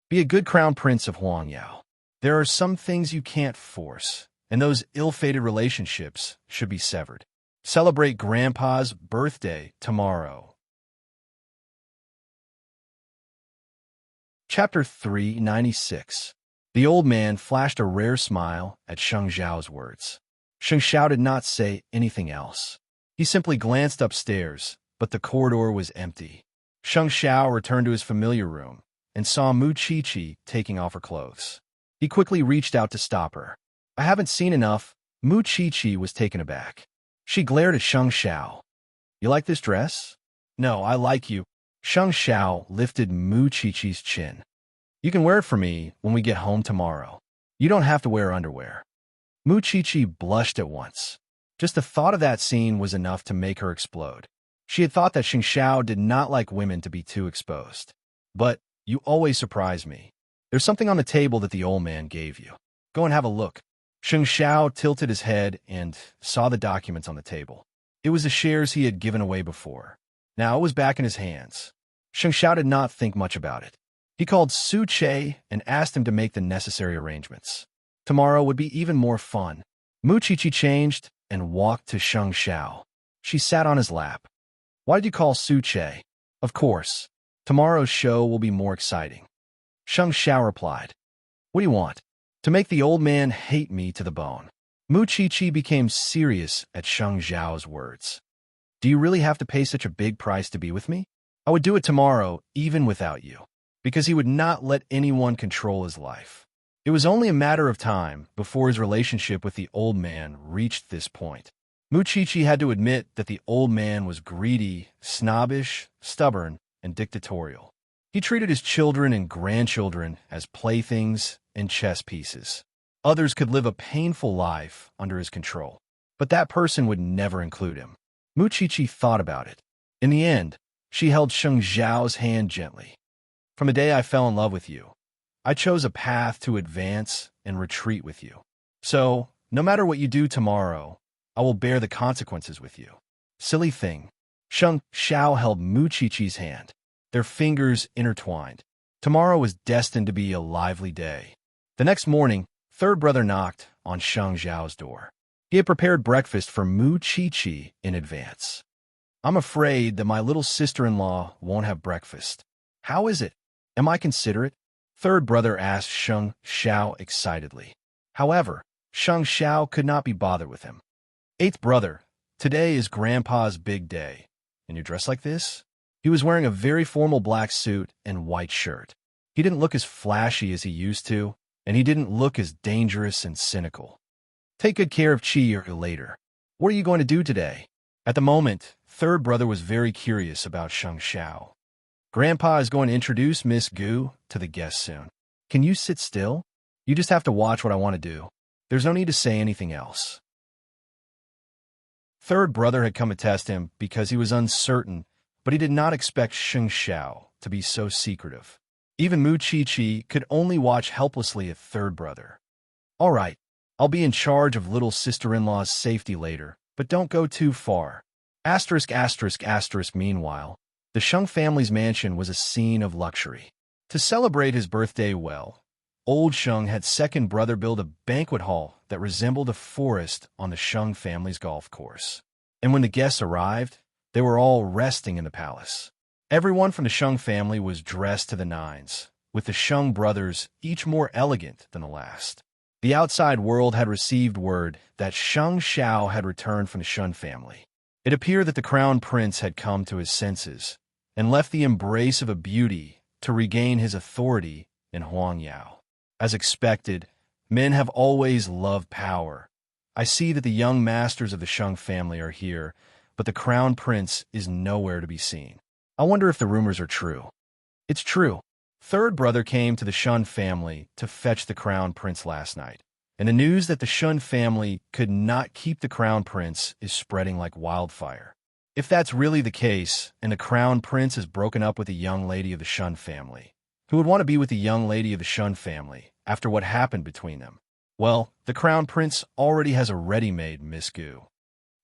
Be a good crown prince of Huang Yao. There are some things you can't force, and those ill-fated relationships should be severed. Celebrate Grandpa's birthday tomorrow. Chapter 396. The old man flashed a rare smile at Sheng Xiao's words. Sheng Xiao did not say anything else. He simply glanced upstairs, but the corridor was empty. Sheng Xiao returned to his familiar room and saw Mu Chi-Chi taking off her clothes. He quickly reached out to stop her. I haven't seen enough. Mu Chi-Chi was taken aback. She glared at Sheng Xiao. You like this dress? No, I like you. Sheng Xiao lifted Mu Chi-Chi's chin. You can wear it for me when we get home tomorrow. You don't have to wear underwear. Mu Chi-Chi blushed at once. Just the thought of that scene was enough to make her explode. She had thought that Sheng Xiao did not like women to be too exposed. But you always surprise me. There's something on the table that the old man gave you. Go and have a look. Sheng Xiao tilted his head and saw the documents on the table. It was the shares he had given away before. Now it was back in his hands. Sheng Xiao did not think much about it. He called Su Che and asked him to make the necessary arrangements. Tomorrow would be even more fun. Mu Chi-Chi changed and walked to Sheng Xiao. She sat on his lap. Why did you call Su Che? Of course. Tomorrow's show will be more exciting. Sheng Xiao replied. What do you want? To make the old man hate me to the bone. Mu Chi-Chi became serious at Sheng Xiao's words. Do you really have to pay such a big price to be with me? I would do it tomorrow, even without you, because he would not let anyone control his life. It was only a matter of time before his relationship with the old man reached this point. Muchichi had to admit that the old man was greedy, snobbish, stubborn, and dictatorial. He treated his children and grandchildren as playthings and chess pieces. Others could live a painful life under his control, but that person would never include him. Muchichi thought about it. In the end, she held Sheng Zhao's hand gently. From the day I fell in love with you, I chose a path to advance and retreat with you. So, no matter what you do tomorrow, I will bear the consequences with you. Silly thing. Sheng Zhao held Muchichi's hand, their fingers intertwined. Tomorrow was destined to be a lively day. The next morning, third brother knocked on Sheng Zhao's door. He had prepared breakfast for Muchichi in advance. I'm afraid that my little sister-in-law won't have breakfast. How is it? Am I considerate? Third brother asked Sheng Zhao excitedly. However, Sheng Zhao could not be bothered with him. Eighth brother, today is Grandpa's big day. And you're dressed like this? He was wearing a very formal black suit and white shirt. He didn't look as flashy as he used to, and he didn't look as dangerous and cynical. Take good care of Chi later. What are you going to do today? At the moment, third brother was very curious about Sheng Zhao. Grandpa is going to introduce Miss Gu to the guests soon. Can you sit still? You just have to watch what I want to do. There's no need to say anything else. Third brother had come to test him because he was uncertain, but he did not expect Sheng Zhao to be so secretive. Even Muchichi could only watch helplessly at third brother. All right, I'll be in charge of little sister-in-law's safety later, but don't go too far. Meanwhile, the Sheng family's mansion was a scene of luxury. To celebrate his birthday well, old Sheng had second brother build a banquet hall that resembled a forest on the Sheng family's golf course. And when the guests arrived, they were all resting in the palace. Everyone from the Sheng family was dressed to the nines, with the Sheng brothers each more elegant than the last. The outside world had received word that Sheng Zhao had returned from the Shun family. It appeared that the crown prince had come to his senses and left the embrace of a beauty to regain his authority in Huangyao. As expected, men have always loved power. I see that the young masters of the Sheng family are here, but the crown prince is nowhere to be seen. I wonder if the rumors are true. It's true. Third brother came to the Shun family to fetch the crown prince last night, and the news that the Shun family could not keep the crown prince is spreading like wildfire. If that's really the case, and the crown prince has broken up with the young lady of the Shun family, who would want to be with the young lady of the Shun family after what happened between them? Well, the crown prince already has a ready-made Miss Gu.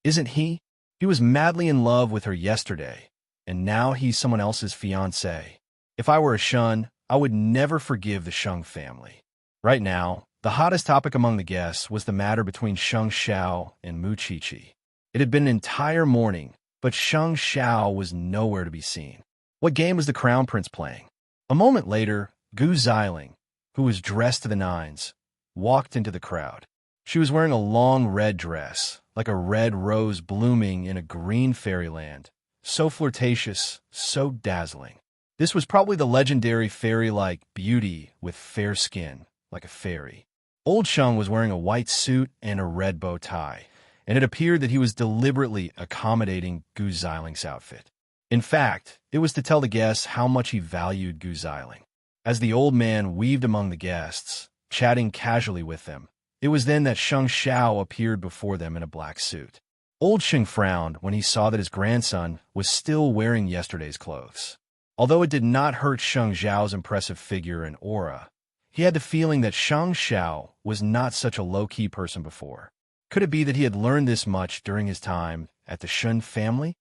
Isn't he? He was madly in love with her yesterday, and now he's someone else's fiancée. If I were a Shun, I would never forgive the Sheng family. Right now, the hottest topic among the guests was the matter between Sheng Zhao and Muchichi. It had been an entire morning, but Sheng Zhao was nowhere to be seen. What game was the crown prince playing? A moment later, Gu Xiling, who was dressed to the nines, walked into the crowd. She was wearing a long red dress, like a red rose blooming in a green fairyland, so flirtatious, so dazzling. This was probably the legendary fairy-like beauty with fair skin, like a fairy. Old Sheng was wearing a white suit and a red bow tie, and it appeared that he was deliberately accommodating Gu Xiling's outfit. In fact, it was to tell the guests how much he valued Gu Xiling. As the old man weaved among the guests, chatting casually with them, it was then that Sheng Zhao appeared before them in a black suit. Old Sheng frowned when he saw that his grandson was still wearing yesterday's clothes. Although it did not hurt Sheng Zhao's impressive figure and aura, he had the feeling that Sheng Zhao was not such a low-key person before. Could it be that he had learned this much during his time at the Shun family?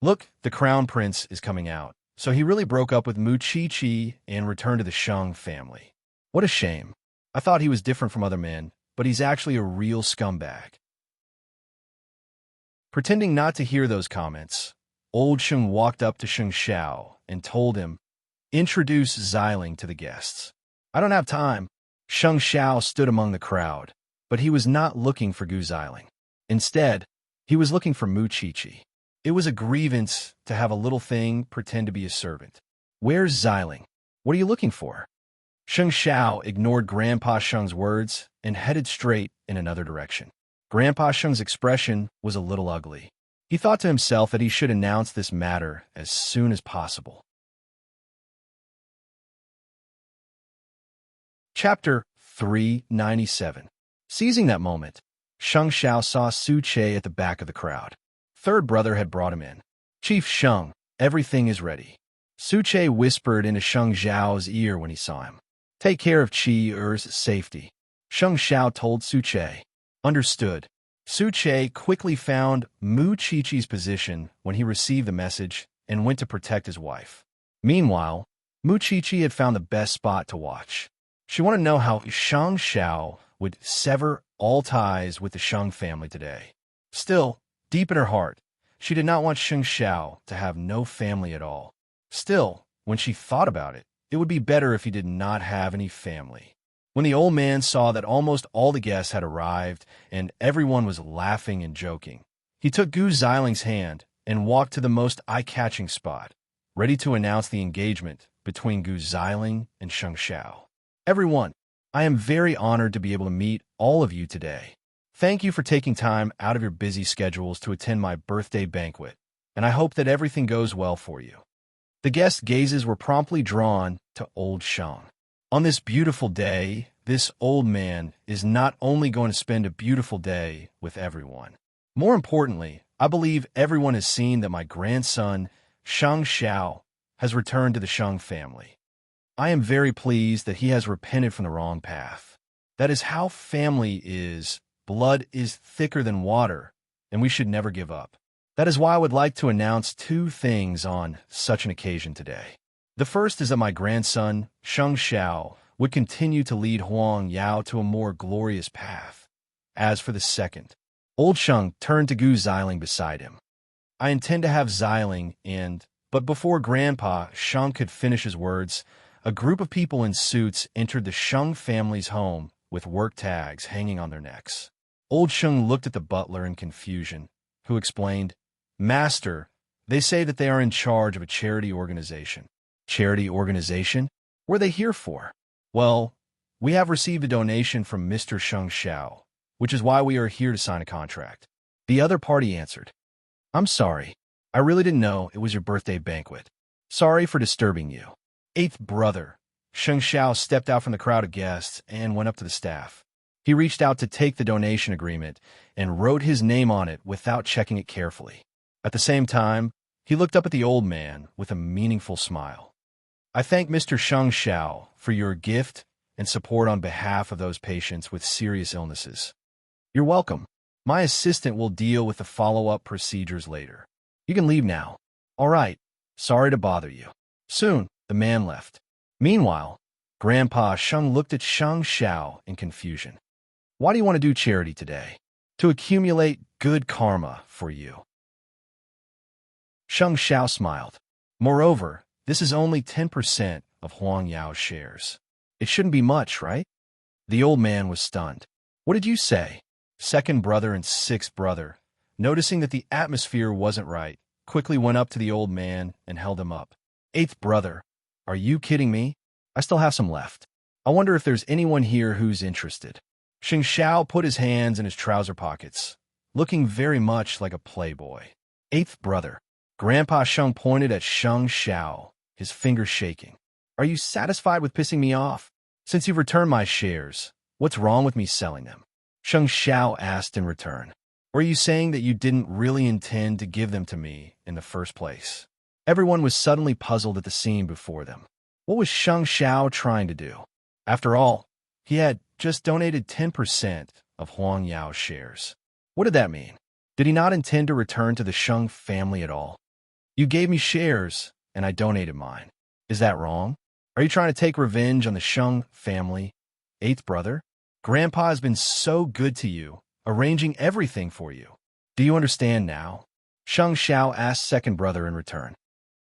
Look, the crown prince is coming out. So he really broke up with Muchichi and returned to the Sheng family. What a shame. I thought he was different from other men, but he's actually a real scumbag. Pretending not to hear those comments, old Sheng walked up to Sheng Zhao and told him, "Introduce Xiling to the guests." "I don't have time." Sheng Zhao stood among the crowd, but he was not looking for Gu Xiling. Instead, he was looking for Muchichi. It was a grievance to have a little thing pretend to be a servant. "Where's Xiling? What are you looking for?" Sheng Xiao ignored Grandpa Sheng's words and headed straight in another direction. Grandpa Sheng's expression was a little ugly. He thought to himself that he should announce this matter as soon as possible. Chapter 397. Seizing that moment, Sheng Xiao saw Su Che at the back of the crowd. Third brother had brought him in. "Chief Sheng, everything is ready." Su Che whispered into Sheng Xiao's ear when he saw him. "Take care of Qi Er's safety," Sheng Xiao told Su Che. "Understood." Su Che quickly found Mu Qiqi's position when he received the message and went to protect his wife. Meanwhile, Mu Qiqi had found the best spot to watch. She wanted to know how Sheng Xiao would sever all ties with the Sheng family today. Still, deep in her heart, she did not want Sheng Xiao to have no family at all. Still, when she thought about it, it would be better if he did not have any family. When the old man saw that almost all the guests had arrived and everyone was laughing and joking, he took Gu Ziling's hand and walked to the most eye-catching spot, ready to announce the engagement between Gu Ziling and Sheng Xiao. "Everyone, I am very honored to be able to meet all of you today. Thank you for taking time out of your busy schedules to attend my birthday banquet, and I hope that everything goes well for you." The guests' gazes were promptly drawn to old Sheng. On this beautiful day, this old man is not only going to spend a beautiful day with everyone. More importantly, I believe everyone has seen that my grandson, Sheng Xiao, has returned to the Sheng family. I am very pleased that he has repented from the wrong path. That is how family is. Blood is thicker than water, and we should never give up. That is why I would like to announce two things on such an occasion today. The first is that my grandson, Sheng Xiao, would continue to lead Huang Yao to a more glorious path. As for the second, old Sheng turned to Gu Ziling beside him. I intend to have Ziling but before Grandpa Sheng could finish his words, a group of people in suits entered the Sheng family's home with work tags hanging on their necks. Old Sheng looked at the butler in confusion, who explained, "Master, they say that they are in charge of a charity organization." "Charity organization? What are they here for?" "Well, we have received a donation from Mr. Sheng Xiao, which is why we are here to sign a contract." The other party answered, "I'm sorry. I really didn't know it was your birthday banquet. Sorry for disturbing you." Eighth brother, Sheng Xiao stepped out from the crowd of guests and went up to the staff. He reached out to take the donation agreement and wrote his name on it without checking it carefully. At the same time, he looked up at the old man with a meaningful smile. "I thank Mr. Sheng Xiao for your gift and support on behalf of those patients with serious illnesses." "You're welcome. My assistant will deal with the follow-up procedures later. You can leave now." "All right. Sorry to bother you." Soon, the man left. Meanwhile, Grandpa Sheng looked at Sheng Xiao in confusion. "Why do you want to do charity today?" "To accumulate good karma for you." Sheng Xiao smiled. "Moreover, this is only 10% of Huang Yao's shares. It shouldn't be much, right?" The old man was stunned. "What did you say?" Second brother and sixth brother, noticing that the atmosphere wasn't right, quickly went up to the old man and held him up. Eighth brother, "Are you kidding me? I still have some left. I wonder if there's anyone here who's interested." Sheng Xiao put his hands in his trouser pockets, looking very much like a playboy. Eighth brother, Grandpa Sheng pointed at Sheng Xiao, his fingers shaking. "Are you satisfied with pissing me off? Since you've returned my shares, what's wrong with me selling them?" Sheng Xiao asked in return. "Or are you saying that you didn't really intend to give them to me in the first place?" Everyone was suddenly puzzled at the scene before them. What was Sheng Xiao trying to do? After all, he had just donated 10% of Huang Yao's shares. What did that mean? Did he not intend to return to the Sheng family at all? "You gave me shares, and I donated mine. Is that wrong? Are you trying to take revenge on the Sheng family?" Eighth brother, Grandpa has been so good to you, arranging everything for you. Do you understand now? Sheng Xiao asked second brother in return.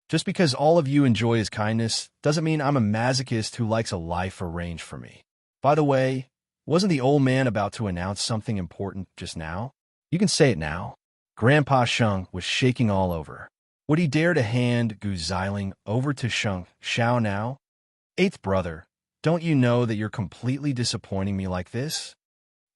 "Just because all of you enjoy his kindness doesn't mean I'm a masochist who likes a life arranged for me. By the way, wasn't the old man about to announce something important just now? You can say it now." Grandpa Sheng was shaking all over. Would he dare to hand Gu Ziling over to Sheng Xiao now? Eighth brother, Don't you know that you're completely disappointing me like this?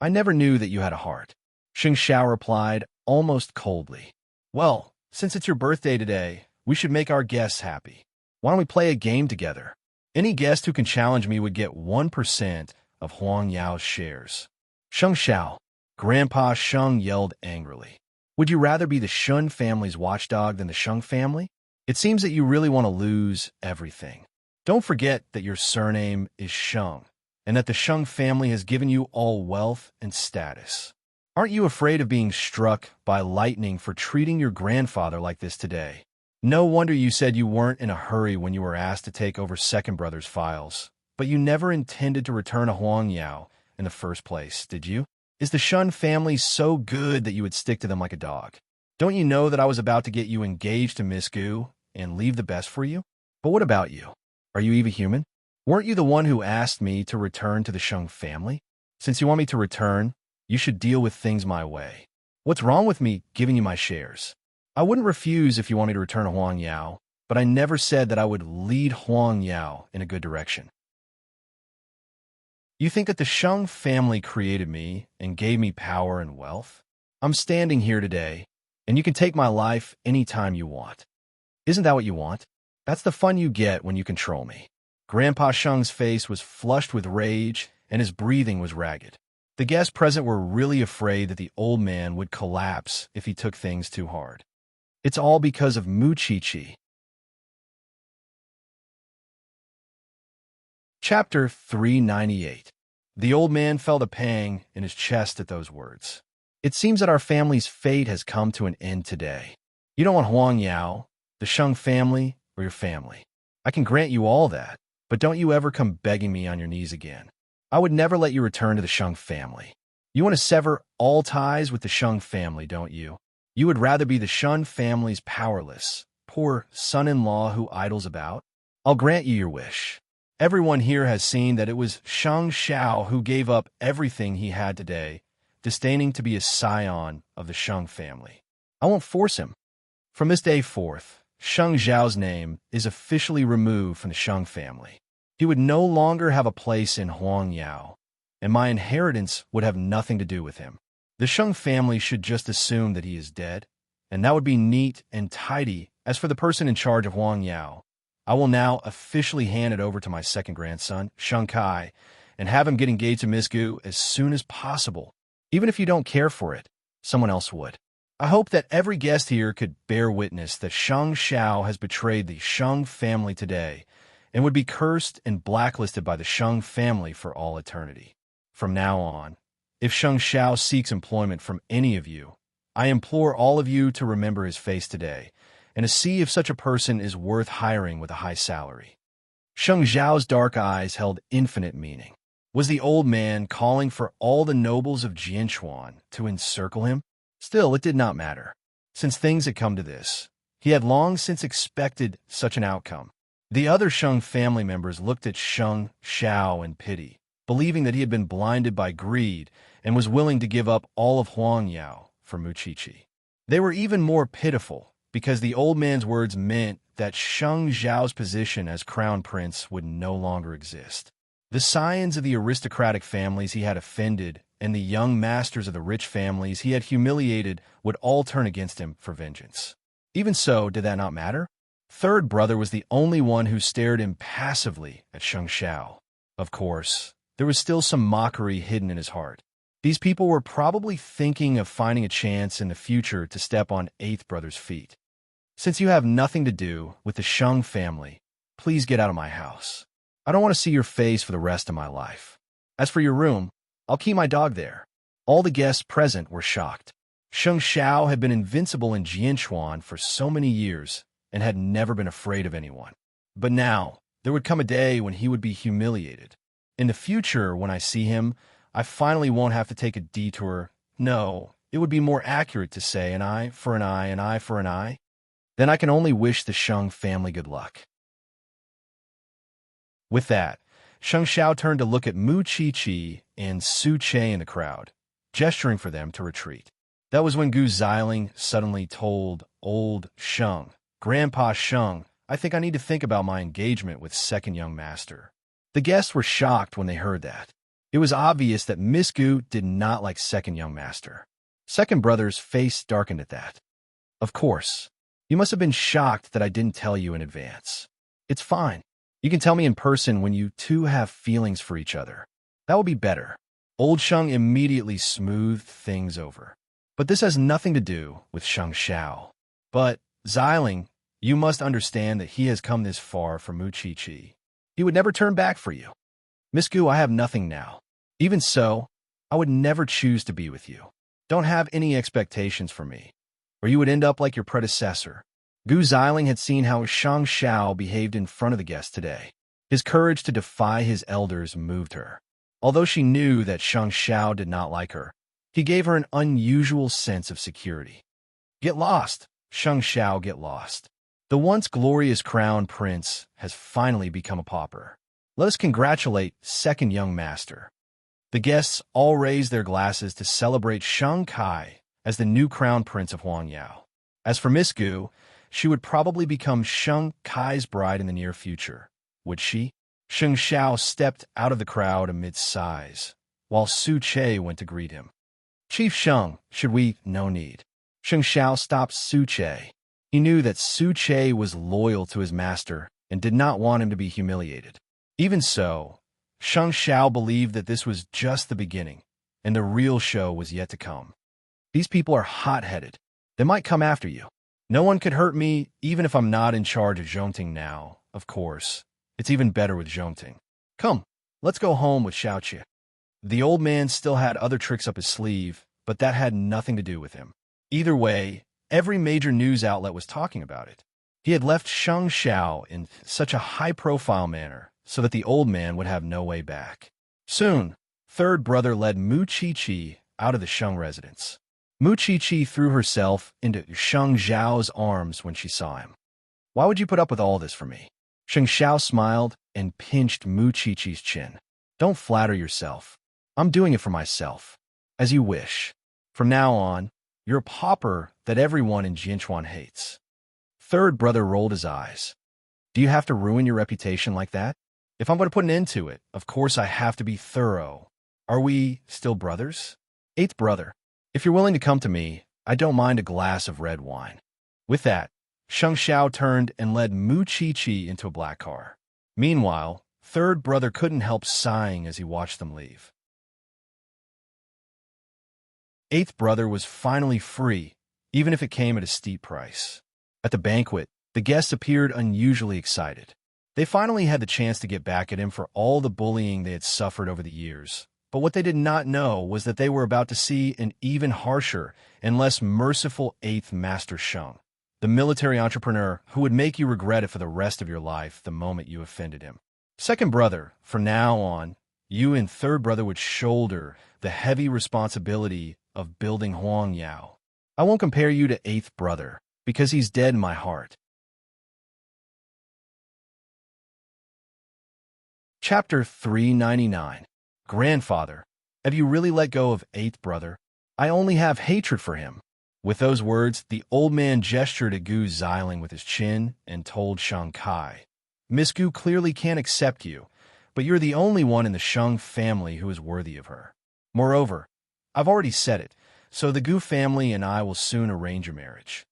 I never knew that you had a heart. Xing Xiao replied, almost coldly. Well, since it's your birthday today, we should make our guests happy. Why don't we play a game together? Any guest who can challenge me would get 1% of Huang Yao's shares. Xing Xiao, Grandpa Sheng yelled angrily. Would you rather be the Shun family's watchdog than the Sheng family? It seems that you really want to lose everything. Don't forget that your surname is Sheng, and that the Sheng family has given you all wealth and status. Aren't you afraid of being struck by lightning for treating your grandfather like this today? No wonder you said you weren't in a hurry when you were asked to take over second brother's files, but you never intended to return to Huang Yao in the first place, did you? Is the Shun family so good that you would stick to them like a dog? Don't you know that I was about to get you engaged to Miss Gu and leave the best for you? But what about you? Are you even human? Weren't you the one who asked me to return to the Shung family? Since you want me to return, you should deal with things my way. What's wrong with me giving you my shares? I wouldn't refuse if you want me to return to Huang Yao, but I never said that I would lead Huang Yao in a good direction. You think that the Shung family created me and gave me power and wealth? I'm standing here today, and you can take my life any time you want. Isn't that what you want? That's the fun you get when you control me. Grandpa Shung's face was flushed with rage, and his breathing was ragged. The guests present were really afraid that the old man would collapse if he took things too hard. It's all because of Mu Chi-Chi. Chapter 398. The old man felt a pang in his chest at those words. It seems that our family's fate has come to an end today. You don't want Huang Yao, the Shung family, or your family. I can grant you all that, but don't you ever come begging me on your knees again. I would never let you return to the Shung family. You want to sever all ties with the Shung family, don't you? You would rather be the Shun family's powerless, poor son-in-law who idles about? I'll grant you your wish. Everyone here has seen that it was Sheng Xiao who gave up everything he had today, disdaining to be a scion of the Shung family. I won't force him. From this day forth, Sheng Xiao's name is officially removed from the Shung family. He would no longer have a place in Huang Yao, and my inheritance would have nothing to do with him. The Shung family should just assume that he is dead, and that would be neat and tidy. As for the person in charge of Huang Yao, I will now officially hand it over to my second grandson, Sheng Kai, and have him get engaged to Miss Gu as soon as possible. Even if you don't care for it, someone else would. I hope that every guest here could bear witness that Sheng Xiao has betrayed the Shung family today and would be cursed and blacklisted by the Shung family for all eternity. From now on, if Sheng Xiao seeks employment from any of you, I implore all of you to remember his face today and to see if such a person is worth hiring with a high salary. Sheng Xiao's dark eyes held infinite meaning. Was the old man calling for all the nobles of Jianchuan to encircle him? Still, it did not matter. Since things had come to this, he had long since expected such an outcome. The other Sheng family members looked at Sheng Xiao in pity, believing that he had been blinded by greed and was willing to give up all of Huang Yao for Mu Chi-Chi. They were even more pitiful because the old man's words meant that Sheng Xiao's position as crown prince would no longer exist. The scions of the aristocratic families he had offended and the young masters of the rich families he had humiliated would all turn against him for vengeance. Even so, did that not matter? Third brother was the only one who stared impassively at Sheng Xiao. Of course, there was still some mockery hidden in his heart. These people were probably thinking of finding a chance in the future to step on eighth brother's feet. Since you have nothing to do with the Sheng family, please get out of my house. I don't want to see your face for the rest of my life. As for your room, I'll keep my dog there. All the guests present were shocked. Sheng Xiao had been invincible in Jianchuan for so many years and had never been afraid of anyone. But now, there would come a day when he would be humiliated. In the future, when I see him, I finally won't have to take a detour. No, it would be more accurate to say an eye for an eye, an eye for an eye. Then I can only wish the Sheng family good luck. With that, Sheng Xiao turned to look at Mu Chi-Chi and Su Che in the crowd, gesturing for them to retreat. That was when Gu Xiling suddenly told old Sheng, Grandpa Sheng, I think I need to think about my engagement with second young master. The guests were shocked when they heard that. It was obvious that Miss Gu did not like second young master. Second brother's face darkened at that. Of course. You must have been shocked that I didn't tell you in advance. It's fine. You can tell me in person when you two have feelings for each other. That will be better. Old Sheng immediately smoothed things over. But this has nothing to do with Sheng Xiao. But, Xiling, you must understand that he has come this far for Mu Chi. He would never turn back for you. Miss Gu, I have nothing now. Even so, I would never choose to be with you. Don't have any expectations for me, or you would end up like your predecessor. Gu Xiling had seen how Shang Xiao behaved in front of the guests today. His courage to defy his elders moved her. Although she knew that Shang Xiao did not like her, he gave her an unusual sense of security. Get lost, Shang Xiao, get lost. The once glorious crown prince has finally become a pauper. Let us congratulate second young master. The guests all raised their glasses to celebrate Shang Kai as the new crown prince of Huangyao. As for Miss Gu, she would probably become Shang Kai's bride in the near future. Would she? Sheng Xiao stepped out of the crowd amid sighs, while Su Che went to greet him. Chief Sheng, should we? No need. Sheng Xiao stopped Su Che. He knew that Su Che was loyal to his master and did not want him to be humiliated. Even so, Sheng Xiao believed that this was just the beginning, and the real show was yet to come. These people are hot-headed. They might come after you. No one could hurt me, even if I'm not in charge of Zhongting now, of course. It's even better with Zhongting. Come, let's go home with Xiaoqi. The old man still had other tricks up his sleeve, but that had nothing to do with him. Either way, every major news outlet was talking about it. He had left Sheng Xiao in such a high-profile manner so that the old man would have no way back. Soon, third brother led Mu Chi out of the Sheng residence. Mu Chi threw herself into Sheng Zhao's arms when she saw him. Why would you put up with all this for me? Sheng Xiao smiled and pinched Mu Chi's chin. Don't flatter yourself. I'm doing it for myself. As you wish. From now on, you're a pauper that everyone in Jinchuan hates. Third brother rolled his eyes. Do you have to ruin your reputation like that? If I'm going to put an end to it, of course I have to be thorough. Are we still brothers? Eighth brother, if you're willing to come to me, I don't mind a glass of red wine. With that, Sheng Xiao turned and led Mu Chi into a black car. Meanwhile, third brother couldn't help sighing as he watched them leave. Eighth brother was finally free, even if it came at a steep price. At the banquet, the guests appeared unusually excited. They finally had the chance to get back at him for all the bullying they had suffered over the years. But what they did not know was that they were about to see an even harsher and less merciful eighth Master Sheng, the military entrepreneur who would make you regret it for the rest of your life the moment you offended him. Second brother, from now on, you and third brother would shoulder the heavy responsibility of building Huangyao. I won't compare you to eighth brother, because he's dead in my heart. Chapter 399. Grandfather, have you really let go of eighth brother? I only have hatred for him. With those words, the old man gestured at Gu Xiling with his chin and told Shang Kai, Miss Gu clearly can't accept you, but you're the only one in the Sheng family who is worthy of her. Moreover, I've already said it, so the Gu family and I will soon arrange your marriage.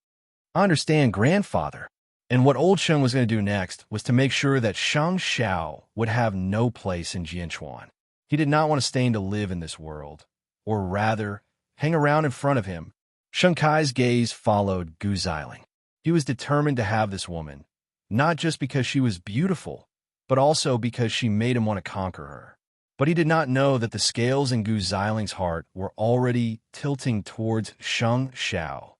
I understand, grandfather. And what old Sheng was going to do next was to make sure that Shang Xiao would have no place in Jinchuan. He did not want to stay to live in this world, or rather, hang around in front of him. Shang Kai's gaze followed Gu Xiling. He was determined to have this woman, not just because she was beautiful, but also because she made him want to conquer her. But he did not know that the scales in Gu Xiling's heart were already tilting towards Shang Xiao.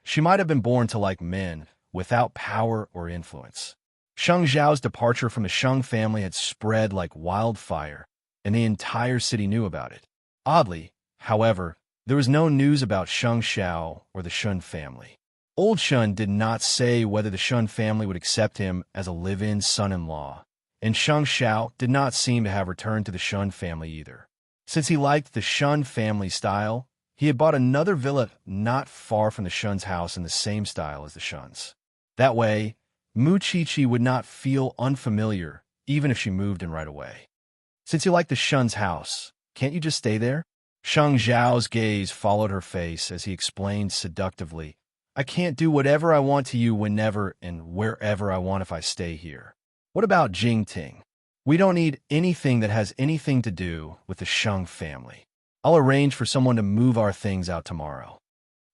She might have been born to like men, without power or influence. Sheng Zhao's departure from the Sheng family had spread like wildfire, and the entire city knew about it. Oddly, however, there was no news about Sheng Xiao or the Shun family. Old Shun did not say whether the Shun family would accept him as a live-in son-in-law, and Sheng Xiao did not seem to have returned to the Shun family either. Since he liked the Shun family style, he had bought another villa not far from the Shun's house in the same style as the Shun's. That way, Mu Chi would not feel unfamiliar, even if she moved in right away. Since you like the Shun's house, can't you just stay there? Sheng Zhao's gaze followed her face as he explained seductively, I can't do whatever I want to you whenever and wherever I want if I stay here. What about Jingting? We don't need anything that has anything to do with the Sheng family. I'll arrange for someone to move our things out tomorrow.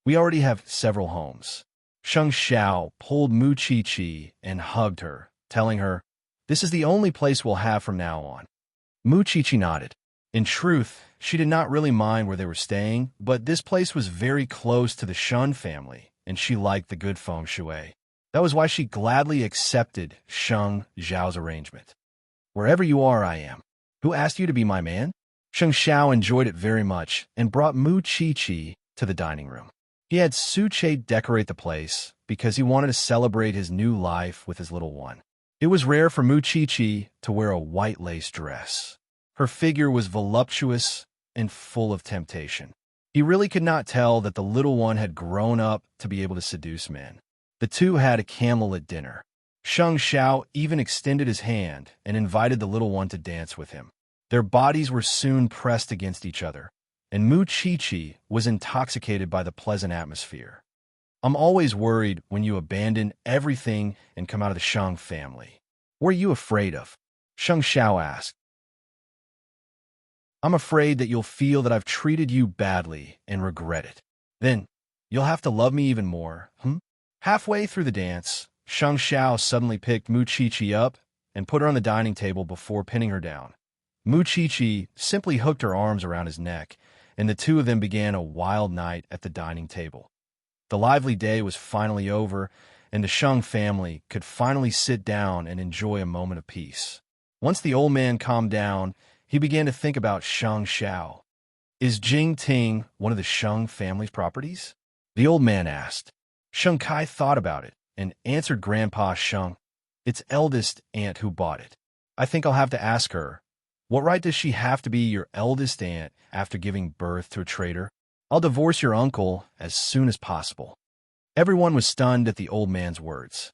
We already have several homes. Sheng Xiao pulled Mu Chi and hugged her, telling her, this is the only place we'll have from now on. Mu Chi nodded. In truth, she did not really mind where they were staying, but this place was very close to the Shun family, and she liked the good feng shui. That was why she gladly accepted Sheng Zhao's arrangement. Wherever you are, I am. Who asked you to be my man? Sheng Xiao enjoyed it very much and brought Mu Chi to the dining room. He had Su Che decorate the place because he wanted to celebrate his new life with his little one. It was rare for Mu Chi to wear a white lace dress. Her figure was voluptuous and full of temptation. He really could not tell that the little one had grown up to be able to seduce men. The two had a candlelit dinner. Sheng Xiao even extended his hand and invited the little one to dance with him. Their bodies were soon pressed against each other, and Mu Chi was intoxicated by the pleasant atmosphere. I'm always worried when you abandon everything and come out of the Sheng family. What are you afraid of? Sheng Xiao asked. I'm afraid that you'll feel that I've treated you badly and regret it. Then, you'll have to love me even more, Halfway through the dance, Sheng Xiao suddenly picked Mu Chi up and put her on the dining table before pinning her down. Mu Chi simply hooked her arms around his neck, and the two of them began a wild night at the dining table. The lively day was finally over, and the Sheng family could finally sit down and enjoy a moment of peace. Once the old man calmed down, he began to think about Sheng Xiao. Is Jingting one of the Sheng family's properties? The old man asked. Sheng Kai thought about it and answered Grandpa Sheng. It's eldest aunt who bought it. I think I'll have to ask her. What right does she have to be your eldest aunt after giving birth to a traitor? I'll divorce your uncle as soon as possible. Everyone was stunned at the old man's words.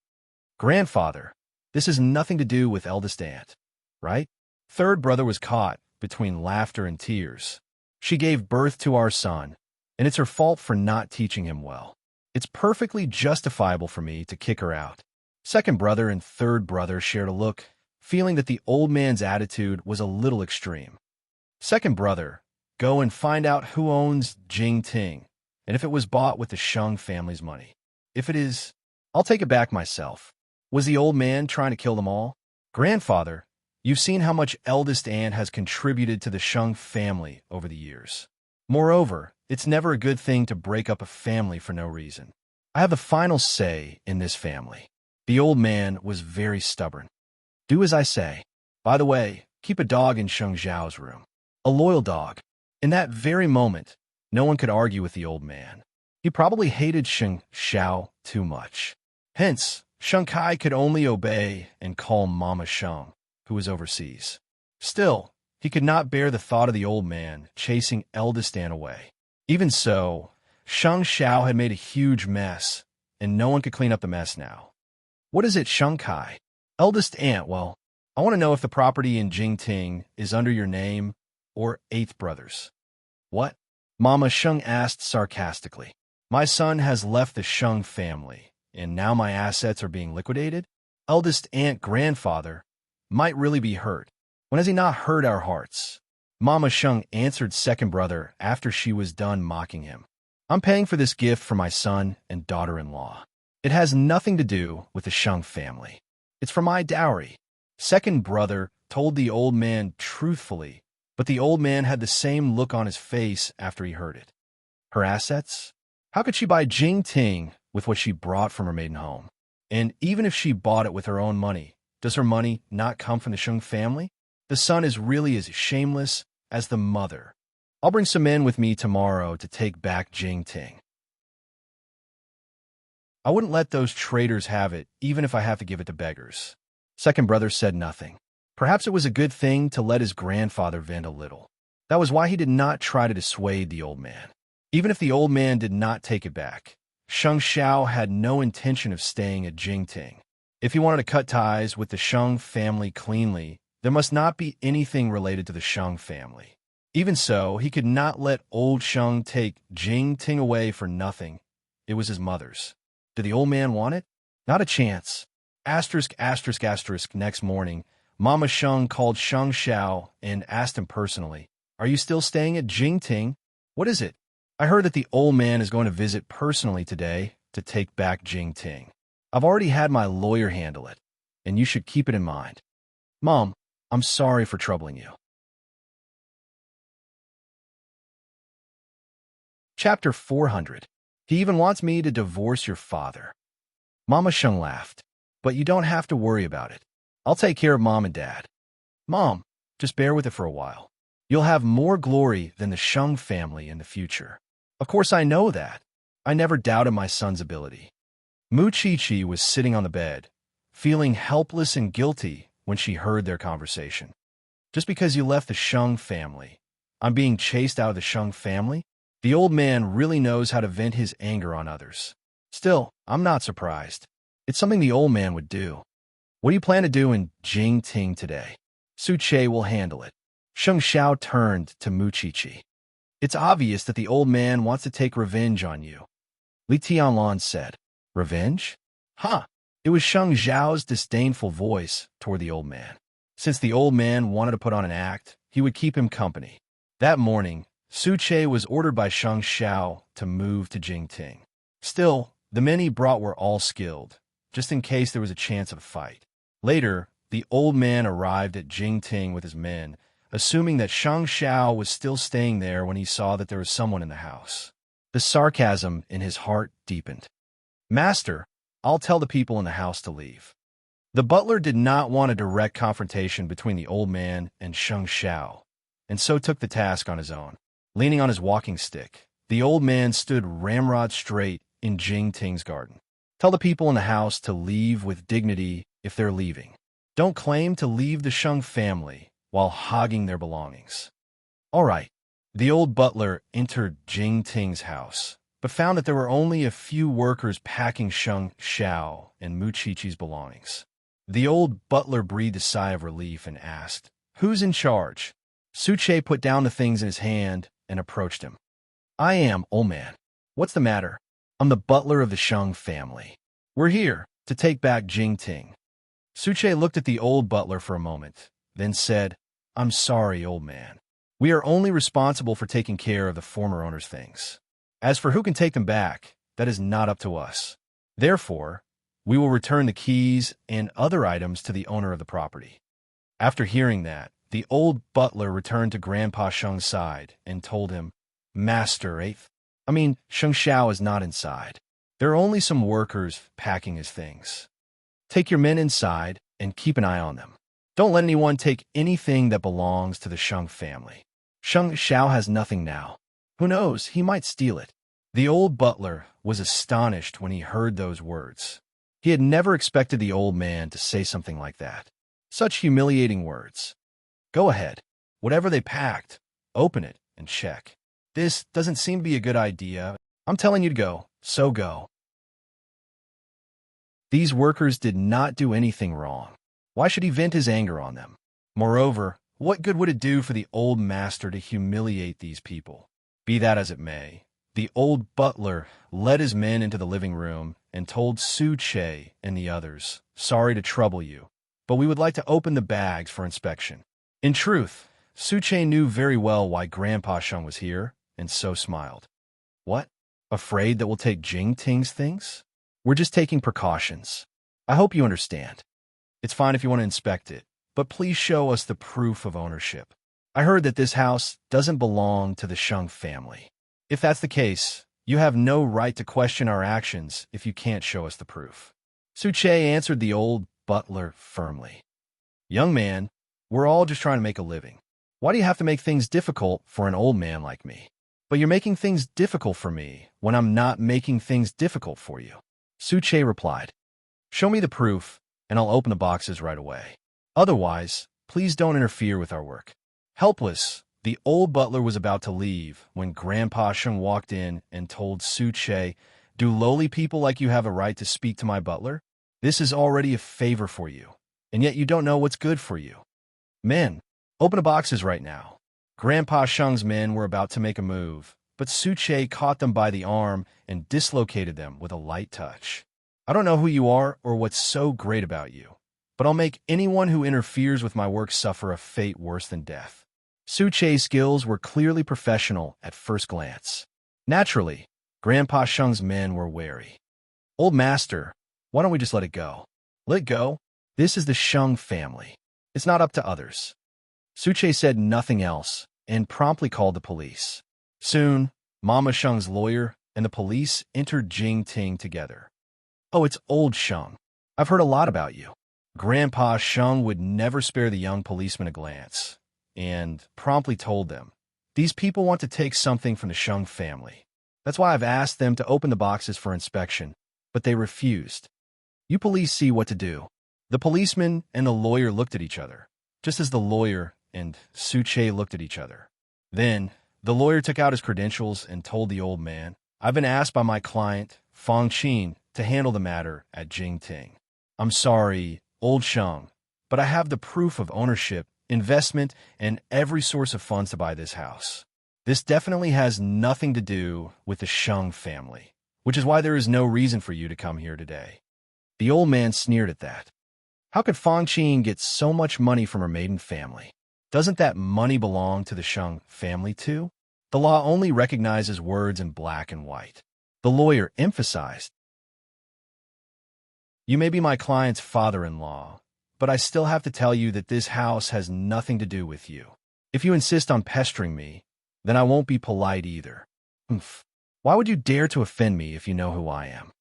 Grandfather, this has nothing to do with eldest aunt, right? Third brother was caught between laughter and tears. She gave birth to our son, and it's her fault for not teaching him well. It's perfectly justifiable for me to kick her out. Second brother and third brother shared a look, feeling that the old man's attitude was a little extreme. Second brother, go and find out who owns Jingting, and if it was bought with the Sheng family's money. If it is, I'll take it back myself. Was the old man trying to kill them all? Grandfather, you've seen how much eldest aunt has contributed to the Sheng family over the years. Moreover, it's never a good thing to break up a family for no reason. I have the final say in this family. The old man was very stubborn. Do as I say. By the way, keep a dog in Sheng Zhao's room. A loyal dog. In that very moment, no one could argue with the old man. He probably hated Sheng Xiao too much. Hence, Sheng Kai could only obey and call Mama Sheng, who was overseas. Still, he could not bear the thought of the old man chasing eldest aunt away. Even so, Sheng Xiao had made a huge mess, and no one could clean up the mess now. What is it, Sheng Kai? Eldest aunt, well, I want to know if the property in Jingting is under your name or eighth brother's. What? Mama Sheng asked sarcastically. My son has left the Sheng family, and now my assets are being liquidated? Eldest aunt grandfather might really be hurt. When has he not hurt our hearts? Mama Sheng answered second brother after she was done mocking him. I'm paying for this gift for my son and daughter-in-law. It has nothing to do with the Sheng family. It's for my dowry. Second brother told the old man truthfully, but the old man had the same look on his face after he heard it. Her assets? How could she buy Jingting with what she brought from her maiden home? And even if she bought it with her own money, does her money not come from the Sheng family? The son is really as shameless as the mother. I'll bring some men with me tomorrow to take back Jingting. I wouldn't let those traitors have it, even if I have to give it to beggars. Second brother said nothing. Perhaps it was a good thing to let his grandfather vent a little. That was why he did not try to dissuade the old man. Even if the old man did not take it back, Sheng Xiao had no intention of staying at Jingting. If he wanted to cut ties with the Sheng family cleanly, there must not be anything related to the Sheng family. Even so, he could not let old Sheng take Jing Ting away for nothing. It was his mother's. Did the old man want it? Not a chance. Asterisk, asterisk, asterisk. Next morning, Mama Sheng called Sheng Xiao and asked him personally, "Are you still staying at Jing Ting? What is it? I heard that the old man is going to visit personally today to take back Jing Ting. I've already had my lawyer handle it, and you should keep it in mind." Mom, I'm sorry for troubling you. Chapter 400. He even wants me to divorce your father. Mama Sheng laughed. But you don't have to worry about it. I'll take care of Mom and Dad. Mom, just bear with it for a while. You'll have more glory than the Sheng family in the future. Of course I know that. I never doubted my son's ability. Mu Chi-Chi was sitting on the bed, feeling helpless and guilty when she heard their conversation. Just because you left the Sheng family, I'm being chased out of the Sheng family? The old man really knows how to vent his anger on others. Still, I'm not surprised. It's something the old man would do. What do you plan to do in Jing Ting today? Su Che will handle it. Sheng Xiao turned to Mu Chi-Chi. It's obvious that the old man wants to take revenge on you. Li Tianlan said. Revenge? Huh. It was Sheng Xiao's disdainful voice toward the old man. Since the old man wanted to put on an act, he would keep him company. That morning, Su Che was ordered by Sheng Xiao to move to Jing Ting. Still, the men he brought were all skilled, just in case there was a chance of a fight. Later, the old man arrived at Jing Ting with his men, assuming that Sheng Xiao was still staying there when he saw that there was someone in the house. The sarcasm in his heart deepened. Master, I'll tell the people in the house to leave. The butler did not want a direct confrontation between the old man and Sheng Xiao, and so took the task on his own. Leaning on his walking stick, the old man stood ramrod straight in Jing Ting's garden. Tell the people in the house to leave with dignity if they're leaving. Don't claim to leave the Sheng family while hogging their belongings. All right. The old butler entered Jing Ting's house, but found that there were only a few workers packing Sheng Xiao and Mu Chi-Chi's belongings. The old butler breathed a sigh of relief and asked, "Who's in charge?" Su Che put down the things in his hand and approached him. "I am, old man. What's the matter? I'm the butler of the Sheng family. We're here to take back Jing Ting." Su Che looked at the old butler for a moment, then said, "I'm sorry, old man. We are only responsible for taking care of the former owner's things. As for who can take them back, that is not up to us. Therefore, we will return the keys and other items to the owner of the property." After hearing that, the old butler returned to Grandpa Sheng's side and told him, "Master, Sheng Xiao is not inside. There are only some workers packing his things. Take your men inside and keep an eye on them. Don't let anyone take anything that belongs to the Sheng family. Sheng Xiao has nothing now. Who knows, he might steal it." The old butler was astonished when he heard those words. He had never expected the old man to say something like that. Such humiliating words. Go ahead. Whatever they packed, open it and check. This doesn't seem to be a good idea. I'm telling you to go, so go. These workers did not do anything wrong. Why should he vent his anger on them? Moreover, what good would it do for the old master to humiliate these people? Be that as it may, the old butler led his men into the living room and told Su Che and the others, "Sorry to trouble you, but we would like to open the bags for inspection." In truth, Su Che knew very well why Grandpa Sheng was here, and so smiled. "What? Afraid that we'll take Jing Ting's things? We're just taking precautions. I hope you understand. It's fine if you want to inspect it, but please show us the proof of ownership. I heard that this house doesn't belong to the Sheng family. If that's the case, you have no right to question our actions if you can't show us the proof." Su Che answered the old butler firmly. "Young man, we're all just trying to make a living. Why do you have to make things difficult for an old man like me? But you're making things difficult for me when I'm not making things difficult for you." Su Che replied, "Show me the proof, and I'll open the boxes right away. Otherwise, please don't interfere with our work." Helpless, the old butler was about to leave when Grandpa Sheng walked in and told Su Che, "Do lowly people like you have a right to speak to my butler?" This is already a favor for you, and yet you don't know what's good for you. Men, open the boxes right now. Grandpa Shung's men were about to make a move, but Suche caught them by the arm and dislocated them with a light touch. I don't know who you are or what's so great about you, but I'll make anyone who interferes with my work suffer a fate worse than death. Suche's skills were clearly professional at first glance. Naturally, Grandpa Shung's men were wary. Old master, why don't we just let it go? Let it go? This is the Shung family. It's not up to others. Suche said nothing else and promptly called the police. Soon, Mama Shung's lawyer and the police entered Jingting together. Oh, it's old Shung. I've heard a lot about you. Grandpa Shung would never spare the young policeman a glance, and promptly told them, these people want to take something from the Shung family. That's why I've asked them to open the boxes for inspection, but they refused. You police see what to do. The policeman and the lawyer looked at each other, just as the lawyer and Suche looked at each other. Then, the lawyer took out his credentials and told the old man, I've been asked by my client, Fong Qin, to handle the matter at Jingting. I'm sorry, old Shung, but I have the proof of ownership, investment, and every source of funds to buy this house. This definitely has nothing to do with the Shung family, which is why there is no reason for you to come here today. The old man sneered at that. How could Fong Qin get so much money from her maiden family? Doesn't that money belong to the Shung family too? The law only recognizes words in black and white. The lawyer emphasized. You may be my client's father-in-law, but I still have to tell you that this house has nothing to do with you. If you insist on pestering me, then I won't be polite either. Why would you dare to offend me if you know who I am?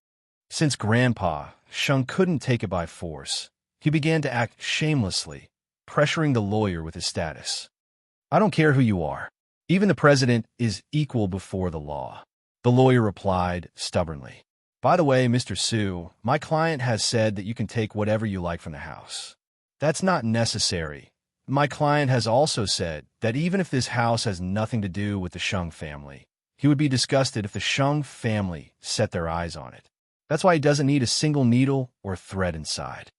Since Grandpa Shung couldn't take it by force, he began to act shamelessly, pressuring the lawyer with his status. I don't care who you are. Even the president is equal before the law. The lawyer replied stubbornly. By the way, Mr. Su, my client has said that you can take whatever you like from the house. That's not necessary. My client has also said that even if this house has nothing to do with the Shung family, he would be disgusted if the Shung family set their eyes on it. That's why he doesn't need a single needle or thread inside.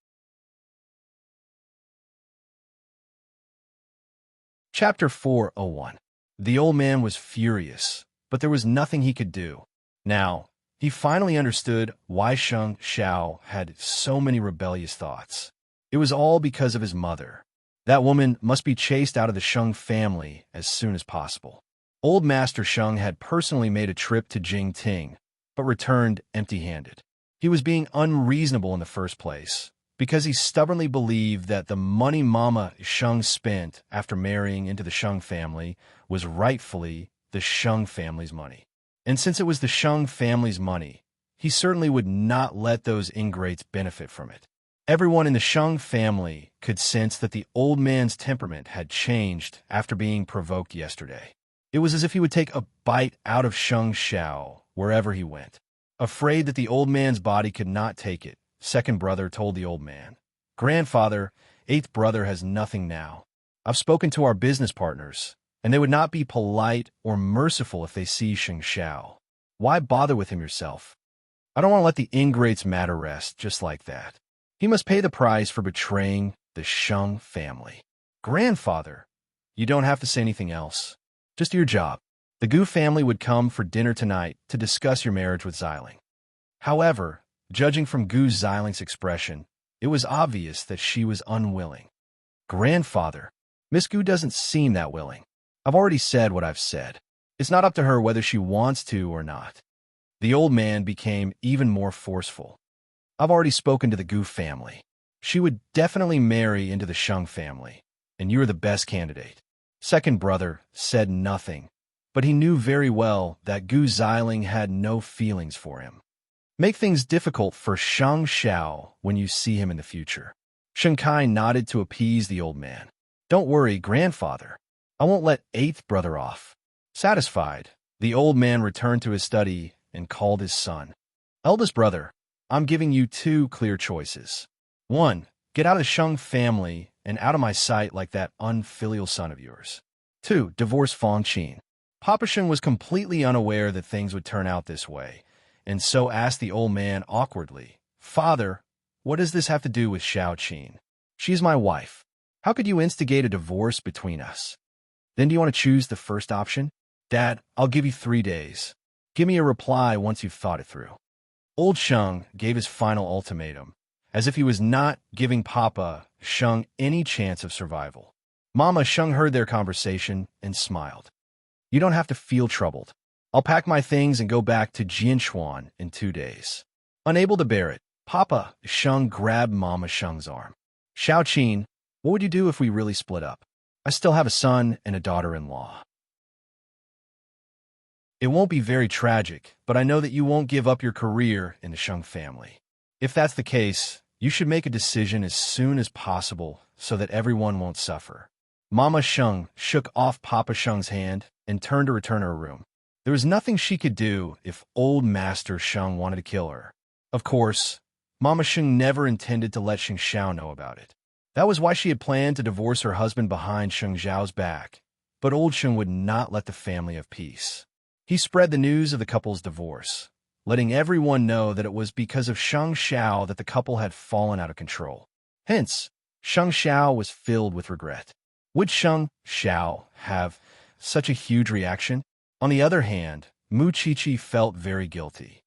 Chapter 401. The old man was furious, but there was nothing he could do. Now, he finally understood why Shung Xiao had so many rebellious thoughts. It was all because of his mother. That woman must be chased out of the Shung family as soon as possible. Old Master Shung had personally made a trip to Jingting, but returned empty-handed. He was being unreasonable in the first place, because he stubbornly believed that the money Mama Shung spent after marrying into the Shung family was rightfully the Shung family's money. And since it was the Shung family's money, he certainly would not let those ingrates benefit from it. Everyone in the Shung family could sense that the old man's temperament had changed after being provoked yesterday. It was as if he would take a bite out of Shung Xiao wherever he went. Afraid that the old man's body could not take it, second brother told the old man, Grandfather, eighth brother has nothing now. I've spoken to our business partners, and they would not be polite or merciful if they see Shung Xiao. Why bother with him yourself? I don't want to let the ingrate's matter rest just like that. He must pay the price for betraying the Shung family. Grandfather, you don't have to say anything else. Just your job. The Gu family would come for dinner tonight to discuss your marriage with Xiling. However, judging from Gu Xiling's expression, it was obvious that she was unwilling. Grandfather, Miss Gu doesn't seem that willing. I've already said what I've said. It's not up to her whether she wants to or not. The old man became even more forceful. I've already spoken to the Gu family. She would definitely marry into the Shung family, and you're the best candidate. Second brother said nothing, but he knew very well that Gu Xiling had no feelings for him. Make things difficult for Shung Xiao when you see him in the future. Sheng Kai nodded to appease the old man. Don't worry, grandfather. I won't let eighth brother off. Satisfied, the old man returned to his study and called his son. Eldest brother, I'm giving you two clear choices. 1. Get out of the Shung family and out of my sight like that unfilial son of yours. 2. Divorce Fong Qin. Papa Sheng was completely unaware that things would turn out this way, and so asked the old man awkwardly, Father, What does this have to do with Xiao Qin? She's my wife. How could you instigate a divorce between us? Then do you want to choose the first option? Dad, I'll give you 3 days. Give me a reply once you've thought it through. Old Sheng gave his final ultimatum, as if he was not giving Papa Sheng any chance of survival. Mama Sheng heard their conversation and smiled. You don't have to feel troubled. I'll pack my things and go back to Jianchuan in 2 days. Unable to bear it, Papa Sheng grabbed Mama Sheng's arm. Xiao Qin, what would you do if we really split up? I still have a son and a daughter-in-law. It won't be very tragic, but I know that you won't give up your career in the Sheng family. If that's the case, you should make a decision as soon as possible so that everyone won't suffer. Mama Sheng shook off Papa Sheng's hand and turned to return to her room. There was nothing she could do if old Master Sheng wanted to kill her. Of course, Mama Sheng never intended to let Sheng Xiao know about it. That was why she had planned to divorce her husband behind Sheng Xiao's back, but old Sheng would not let the family have peace. He spread the news of the couple's divorce, letting everyone know that it was because of Sheng Xiao that the couple had fallen out of control. Hence, Sheng Xiao was filled with regret. Would Sheng Xiao have such a huge reaction? On the other hand, Mu Qiqi felt very guilty.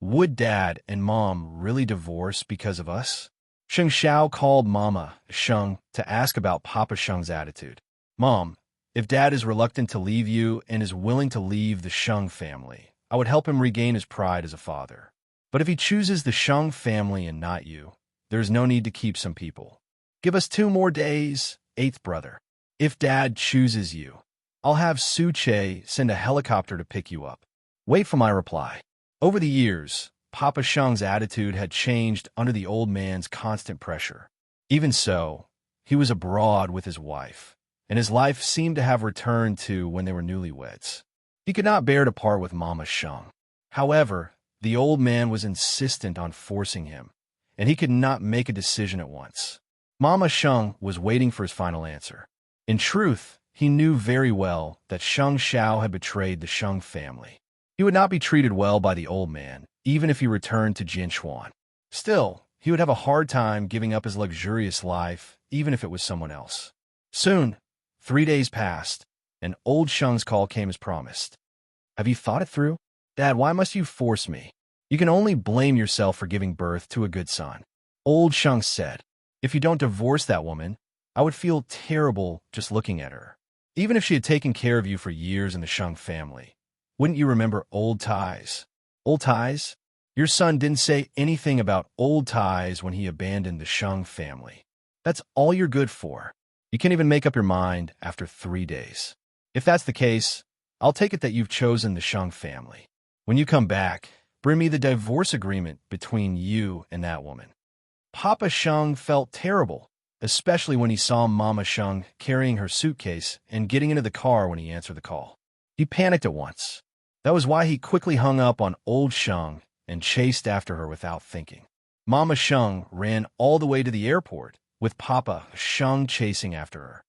Would Dad and Mom really divorce because of us? Sheng Xiao called Mama Sheng to ask about Papa Sheng's attitude. Mom, if Dad is reluctant to leave you and is willing to leave the Sheng family, I would help him regain his pride as a father. But if he chooses the Sheng family and not you, there is no need to keep some people. Give us 2 more days, 8th brother. If Dad chooses you, I'll have Su Che send a helicopter to pick you up. Wait for my reply. Over the years, Papa Sheng's attitude had changed under the old man's constant pressure. Even so, he was abroad with his wife, and his life seemed to have returned to when they were newlyweds. He could not bear to part with Mama Sheng. However, the old man was insistent on forcing him, and he could not make a decision at once. Mama Sheng was waiting for his final answer. In truth, he knew very well that Sheng Xiao had betrayed the Sheng family. He would not be treated well by the old man, even if he returned to Jianchuan. Still, he would have a hard time giving up his luxurious life, even if it was someone else. Soon, 3 days passed, and old Sheng's call came as promised. Have you thought it through? Dad, why must you force me? You can only blame yourself for giving birth to a good son. Old Sheng said, if you don't divorce that woman, I would feel terrible just looking at her. Even if she had taken care of you for years in the Sheng family, wouldn't you remember old ties? Old ties? Your son didn't say anything about old ties when he abandoned the Sheng family. That's all you're good for. You can't even make up your mind after 3 days. If that's the case, I'll take it that you've chosen the Sheng family. When you come back, bring me the divorce agreement between you and that woman. Papa Sheng felt terrible, especially when he saw Mama Sheng carrying her suitcase and getting into the car when he answered the call. He panicked at once. That was why he quickly hung up on old Sheng and chased after her without thinking. Mama Sheng ran all the way to the airport, with Papa Sheng chasing after her.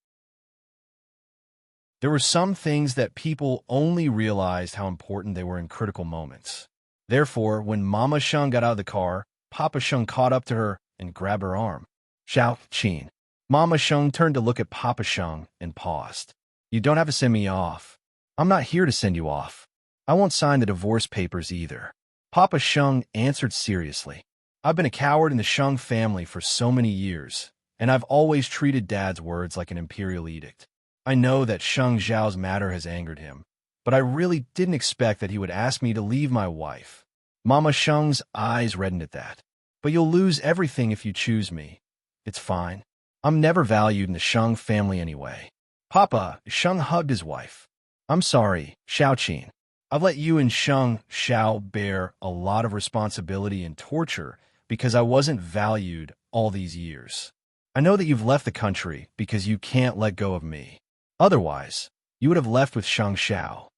There were some things that people only realized how important they were in critical moments. Therefore, when Mama Sheng got out of the car, Papa Sheng caught up to her and grabbed her arm. Xiao Qin. Mama Sheng turned to look at Papa Sheng and paused. You don't have to send me off. I'm not here to send you off. I won't sign the divorce papers either. Papa Sheng answered seriously. I've been a coward in the Sheng family for so many years, and I've always treated Dad's words like an imperial edict. I know that Sheng Xiao's matter has angered him, but I really didn't expect that he would ask me to leave my wife. Mama Sheng's eyes reddened at that. But you'll lose everything if you choose me. It's fine. I'm never valued in the Sheng family anyway. Papa Sheng hugged his wife. I'm sorry, Xiao Qin. I've let you and Sheng Xiao bear a lot of responsibility and torture because I wasn't valued all these years. I know that you've left the country because you can't let go of me. Otherwise, you would have left with Sheng Xiao.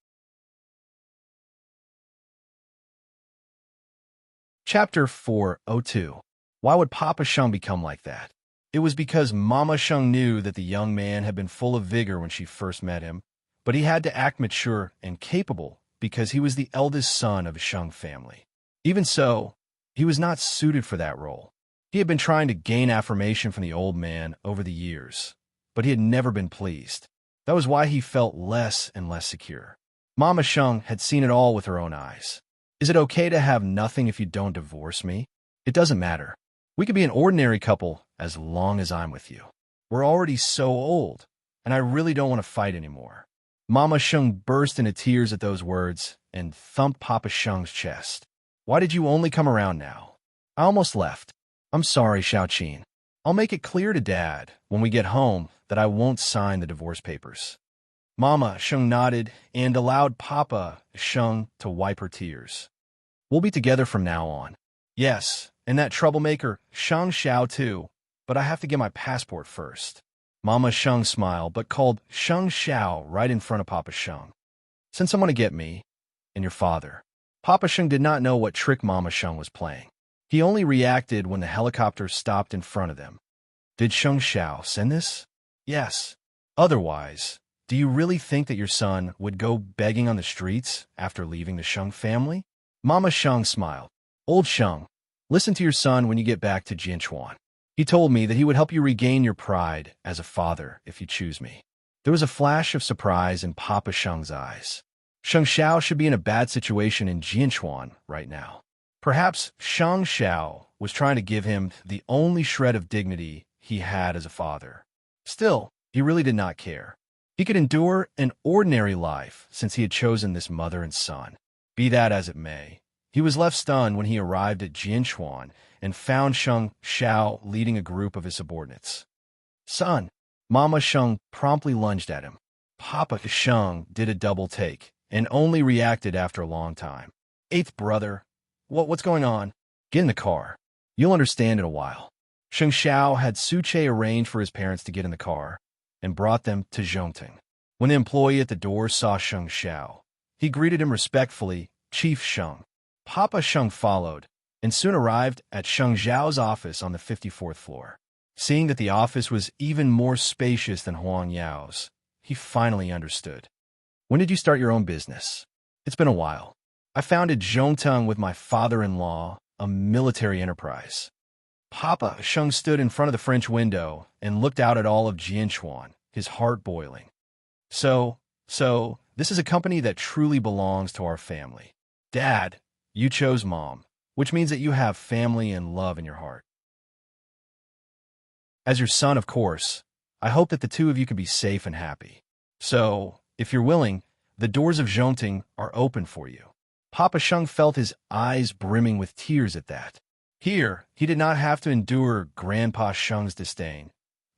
Chapter 402. Why would Papa Sheng become like that? It was because Mama Sheng knew that the young man had been full of vigor when she first met him, but he had to act mature and capable because he was the eldest son of a Sheng family. Even so, he was not suited for that role. He had been trying to gain affirmation from the old man over the years, but he had never been pleased. That was why he felt less and less secure. Mama Sheng had seen it all with her own eyes. Is it okay to have nothing if you don't divorce me? It doesn't matter. We could be an ordinary couple as long as I'm with you. We're already so old, and I really don't want to fight anymore. Mama Sheng burst into tears at those words and thumped Papa Sheng's chest. Why did you only come around now? I almost left. I'm sorry, Xiaoqin. I'll make it clear to Dad when we get home that I won't sign the divorce papers. Mama Sheng nodded and allowed Papa Sheng to wipe her tears. We'll be together from now on. Yes, and that troublemaker, Sheng Xiao too, but I have to get my passport first. Mama Sheng smiled, but called Sheng Xiao right in front of Papa Sheng. Send someone to get me and your father. Papa Sheng did not know what trick Mama Sheng was playing. He only reacted when the helicopter stopped in front of them. Did Sheng Xiao send this? Yes. Otherwise, do you really think that your son would go begging on the streets after leaving the Sheng family? Mama Sheng smiled. Old Sheng, listen to your son when you get back to Jianchuan. He told me that he would help you regain your pride as a father if you choose me. There was a flash of surprise in Papa Sheng's eyes. Sheng Xiao should be in a bad situation in Jianchuan right now. Perhaps Sheng Xiao was trying to give him the only shred of dignity he had as a father. Still, he really did not care. He could endure an ordinary life since he had chosen this mother and son. Be that as it may, he was left stunned when he arrived at Jianchuan and found Sheng Xiao leading a group of his subordinates. Son, Mama Sheng promptly lunged at him. Papa Sheng did a double take and only reacted after a long time. Eighth brother, what's going on? Get in the car. You'll understand in a while. Sheng Xiao had Suche arrange for his parents to get in the car and brought them to Zhongting. When the employee at the door saw Sheng Xiao, he greeted him respectfully, Chief Sheng. Papa Sheng followed, and soon arrived at Sheng Xiao's office on the 54th floor. Seeing that the office was even more spacious than Huang Yao's, he finally understood. When did you start your own business? It's been a while. I founded Zhongteng with my father-in-law, a military enterprise. Papa Sheng stood in front of the French window and looked out at all of Jianchuan, his heart boiling. So, this is a company that truly belongs to our family. Dad, you chose Mom, which means that you have family and love in your heart. As your son, of course, I hope that the two of you can be safe and happy. So, if you're willing, the doors of Zhongting are open for you. Papa Sheng felt his eyes brimming with tears at that. Here, he did not have to endure Grandpa Sheng's disdain,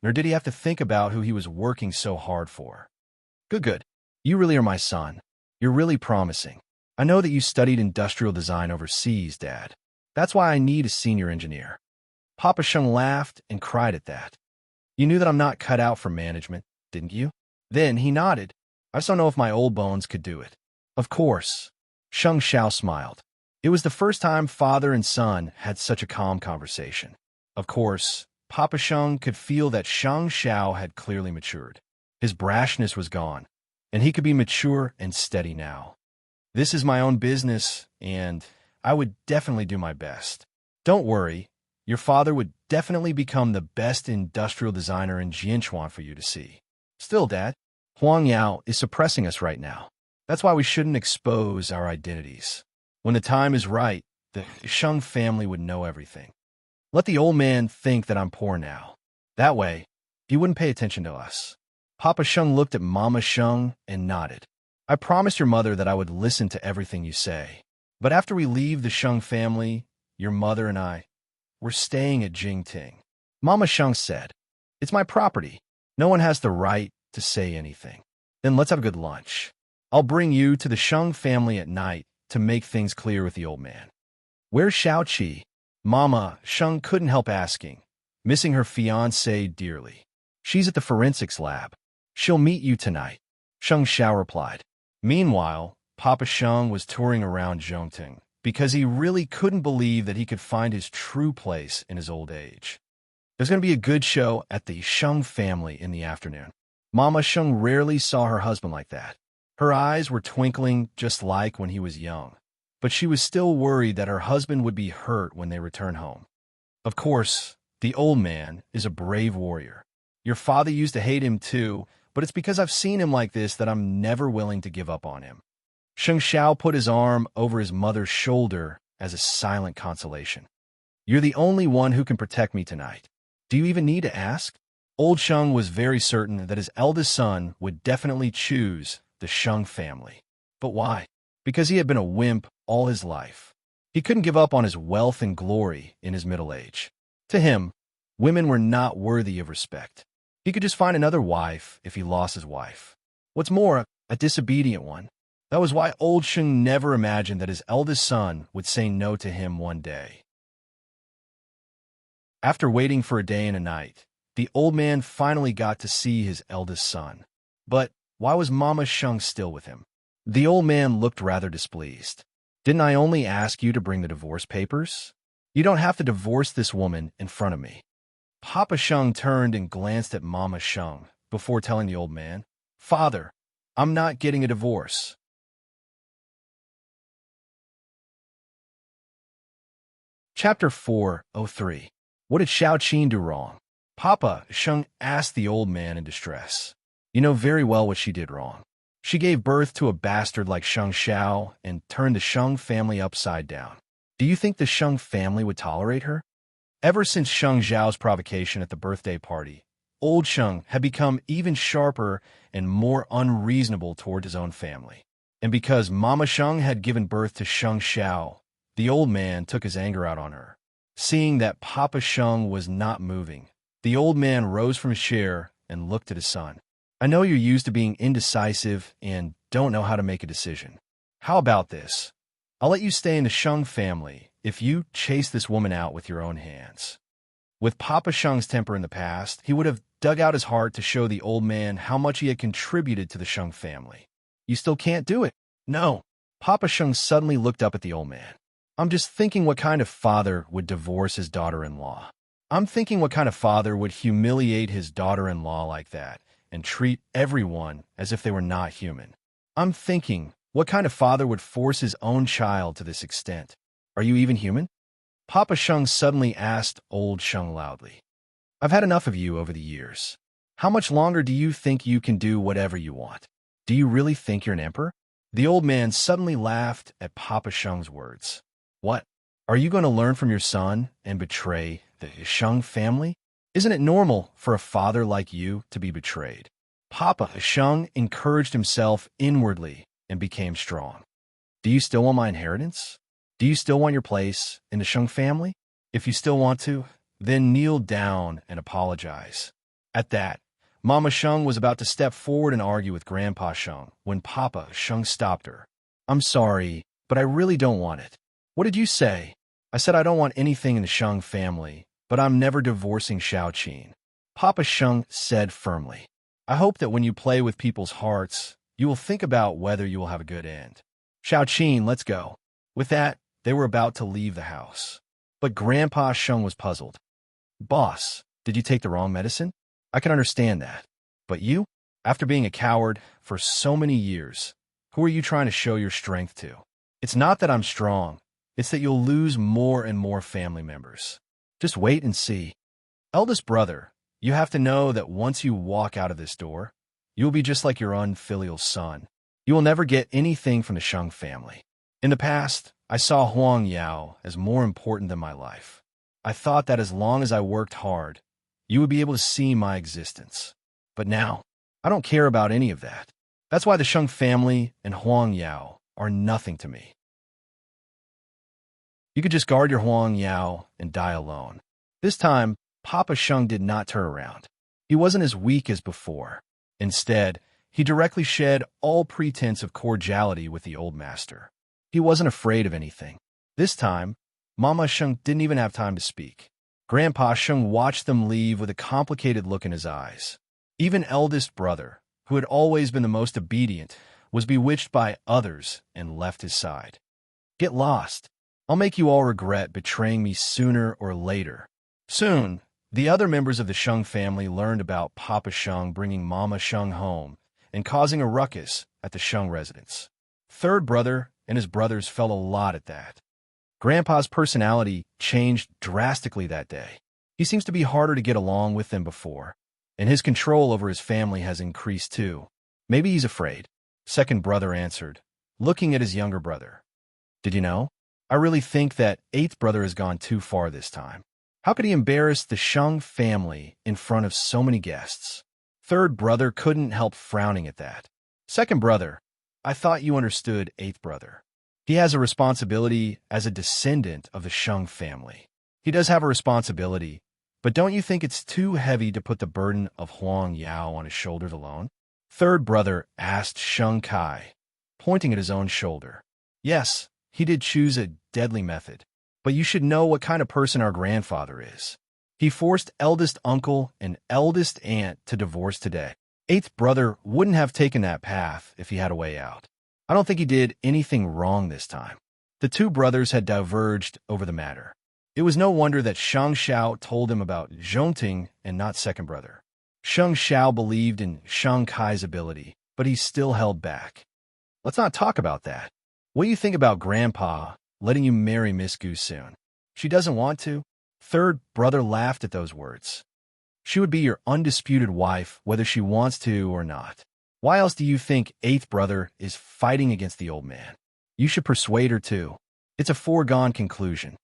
nor did he have to think about who he was working so hard for. Good. You really are my son. You're really promising. I know that you studied industrial design overseas, Dad. That's why I need a senior engineer. Papa Sheng laughed and cried at that. You knew that I'm not cut out for management, didn't you? Then he nodded. I just don't know if my old bones could do it. Of course. Sheng Xiao smiled. It was the first time father and son had such a calm conversation. Of course, Papa Sheng could feel that Sheng Xiao had clearly matured. His brashness was gone, and he could be mature and steady now. This is my own business, and I would definitely do my best. Don't worry, your father would definitely become the best industrial designer in Jianchuan for you to see. Still, Dad, Huang Yao is suppressing us right now. That's why we shouldn't expose our identities. When the time is right, the Sheng family would know everything. Let the old man think that I'm poor now. That way, he wouldn't pay attention to us. Papa Sheng looked at Mama Sheng and nodded. I promised your mother that I would listen to everything you say. But after we leave the Sheng family, your mother and I, we're staying at Jingting. Mama Sheng said, it's my property. No one has the right to say anything. Then let's have a good lunch. I'll bring you to the Sheng family at night to make things clear with the old man. Where's Xiaoqi? Mama Sheng couldn't help asking, missing her fiancé dearly. She's at the forensics lab. She'll meet you tonight. Sheng Xiao replied. Meanwhile, Papa Sheng was touring around Zhongting because he really couldn't believe that he could find his true place in his old age. There's going to be a good show at the Sheng family in the afternoon. Mama Sheng rarely saw her husband like that. Her eyes were twinkling just like when he was young, but she was still worried that her husband would be hurt when they returned home. Of course, the old man is a brave warrior. Your father used to hate him too, but it's because I've seen him like this that I'm never willing to give up on him. Sheng Xiao put his arm over his mother's shoulder as a silent consolation. You're the only one who can protect me tonight. Do you even need to ask? Old Sheng was very certain that his eldest son would definitely choose the Sheng family. But why? Because he had been a wimp all his life. He couldn't give up on his wealth and glory in his middle age. To him, women were not worthy of respect. He could just find another wife if he lost his wife. What's more, a disobedient one. That was why old Sheng never imagined that his eldest son would say no to him one day. After waiting for a day and a night, the old man finally got to see his eldest son. But why was Mama Sheng still with him? The old man looked rather displeased. Didn't I only ask you to bring the divorce papers? You don't have to divorce this woman in front of me. Papa Sheng turned and glanced at Mama Sheng before telling the old man, Father, I'm not getting a divorce. Chapter 4:03. What did Xiao Qin do wrong? Papa Sheng asked the old man in distress. You know very well what she did wrong. She gave birth to a bastard like Sheng Xiao and turned the Sheng family upside down. Do you think the Sheng family would tolerate her? Ever since Sheng Zhao's provocation at the birthday party, old Sheng had become even sharper and more unreasonable toward his own family. And because Mama Sheng had given birth to Sheng Xiao, the old man took his anger out on her. Seeing that Papa Sheng was not moving, the old man rose from his chair and looked at his son. I know you're used to being indecisive and don't know how to make a decision. How about this? I'll let you stay in the Sheng family if you chase this woman out with your own hands. With Papa Sheng's temper in the past, he would have dug out his heart to show the old man how much he had contributed to the Sheng family. You still can't do it. No. Papa Sheng suddenly looked up at the old man. I'm just thinking what kind of father would divorce his daughter-in-law. I'm thinking what kind of father would humiliate his daughter-in-law like that and treat everyone as if they were not human. I'm thinking what kind of father would force his own child to this extent. Are you even human? Papa Sheng suddenly asked old Sheng loudly. I've had enough of you over the years. How much longer do you think you can do whatever you want? Do you really think you're an emperor? The old man suddenly laughed at Papa Sheng's words. What? Are you going to learn from your son and betray the Sheng family? Isn't it normal for a father like you to be betrayed? Papa Sheng encouraged himself inwardly and became strong. Do you still want my inheritance? Do you still want your place in the Sheng family? If you still want to, then kneel down and apologize. At that, Mama Sheng was about to step forward and argue with Grandpa Sheng when Papa Sheng stopped her. I'm sorry, but I really don't want it. What did you say? I said I don't want anything in the Sheng family, but I'm never divorcing Xiao Qin. Papa Sheng said firmly. I hope that when you play with people's hearts, you will think about whether you will have a good end. Xiao Qin, let's go. With that, they were about to leave the house. But Grandpa Sheng was puzzled. Boss, did you take the wrong medicine? I can understand that. But you? After being a coward for so many years, who are you trying to show your strength to? It's not that I'm strong. It's that you'll lose more and more family members. Just wait and see. Eldest brother, you have to know that once you walk out of this door, you will be just like your unfilial son. You will never get anything from the Sheng family. In the past, I saw Huang Yao as more important than my life. I thought that as long as I worked hard, you would be able to see my existence. But now, I don't care about any of that. That's why the Sheng family and Huang Yao are nothing to me. You could just guard your Huang Yao and die alone. This time, Papa Sheng did not turn around. He wasn't as weak as before. Instead, he directly shed all pretense of cordiality with the old master. He wasn't afraid of anything. This time, Mama Sheng didn't even have time to speak. Grandpa Sheng watched them leave with a complicated look in his eyes. Even eldest brother, who had always been the most obedient, was bewitched by others and left his side. Get lost. I'll make you all regret betraying me sooner or later. Soon, the other members of the Sheng family learned about Papa Sheng bringing Mama Sheng home and causing a ruckus at the Sheng residence. Third brother and his brothers felt a lot at that. Grandpa's personality changed drastically that day. He seems to be harder to get along with than before, and his control over his family has increased too. Maybe he's afraid. Second brother answered, looking at his younger brother. Did you know? I really think that eighth brother has gone too far this time. How could he embarrass the Sheng family in front of so many guests? Third brother couldn't help frowning at that. Second brother, I thought you understood eighth brother. He has a responsibility as a descendant of the Sheng family. He does have a responsibility, but don't you think it's too heavy to put the burden of Huang Yao on his shoulders alone? Third brother asked Sheng Kai, pointing at his own shoulder. Yes, he did choose a deadly method, but you should know what kind of person our grandfather is. He forced eldest uncle and eldest aunt to divorce today. Eighth brother wouldn't have taken that path if he had a way out. I don't think he did anything wrong this time. The two brothers had diverged over the matter. It was no wonder that Shang Xiao told him about enchanting and not second brother. Shang Xiao believed in Shang Kai's ability, but he still held back. Let's not talk about that. What do you think about Grandpa letting you marry Miss Gu soon? She doesn't want to? Third brother laughed at those words. She would be your undisputed wife whether she wants to or not. Why else do you think eighth brother is fighting against the old man? You should persuade her too. It's a foregone conclusion.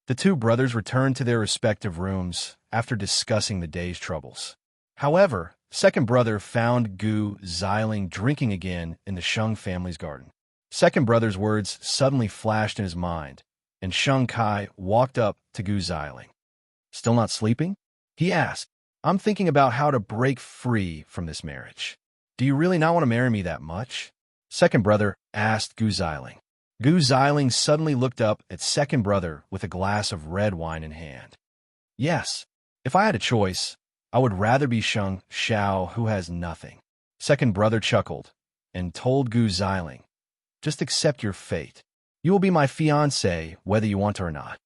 The two brothers returned to their respective rooms after discussing the day's troubles. However, second brother found Gu Xiling drinking again in the Sheng family's garden. Second brother's words suddenly flashed in his mind, and Sheng Kai walked up to Gu Xiling. Still not sleeping? He asked. I'm thinking about how to break free from this marriage. Do you really not want to marry me that much? Second brother asked Gu Xiling. Gu Xiling suddenly looked up at second brother with a glass of red wine in hand. Yes, if I had a choice, I would rather be Sheng Xiao, who has nothing. Second brother chuckled and told Gu Xiling, just accept your fate. You will be my fiancé whether you want to or not.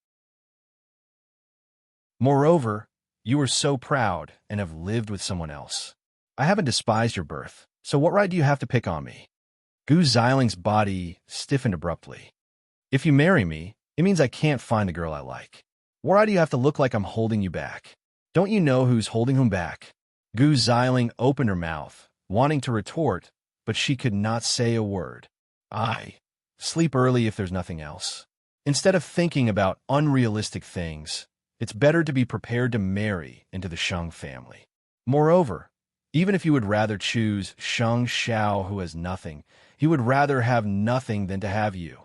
Moreover, you are so proud and have lived with someone else. I haven't despised your birth, so what right do you have to pick on me? Gu Xiling's body stiffened abruptly. If you marry me, it means I can't find the girl I like. Why do you have to look like I'm holding you back? Don't you know who's holding him back? Gu Xiling opened her mouth, wanting to retort, but she could not say a word. Sleep early if there's nothing else. Instead of thinking about unrealistic things, it's better to be prepared to marry into the Sheng family. Moreover, even if you would rather choose Sheng Xiao, who has nothing, he would rather have nothing than to have you.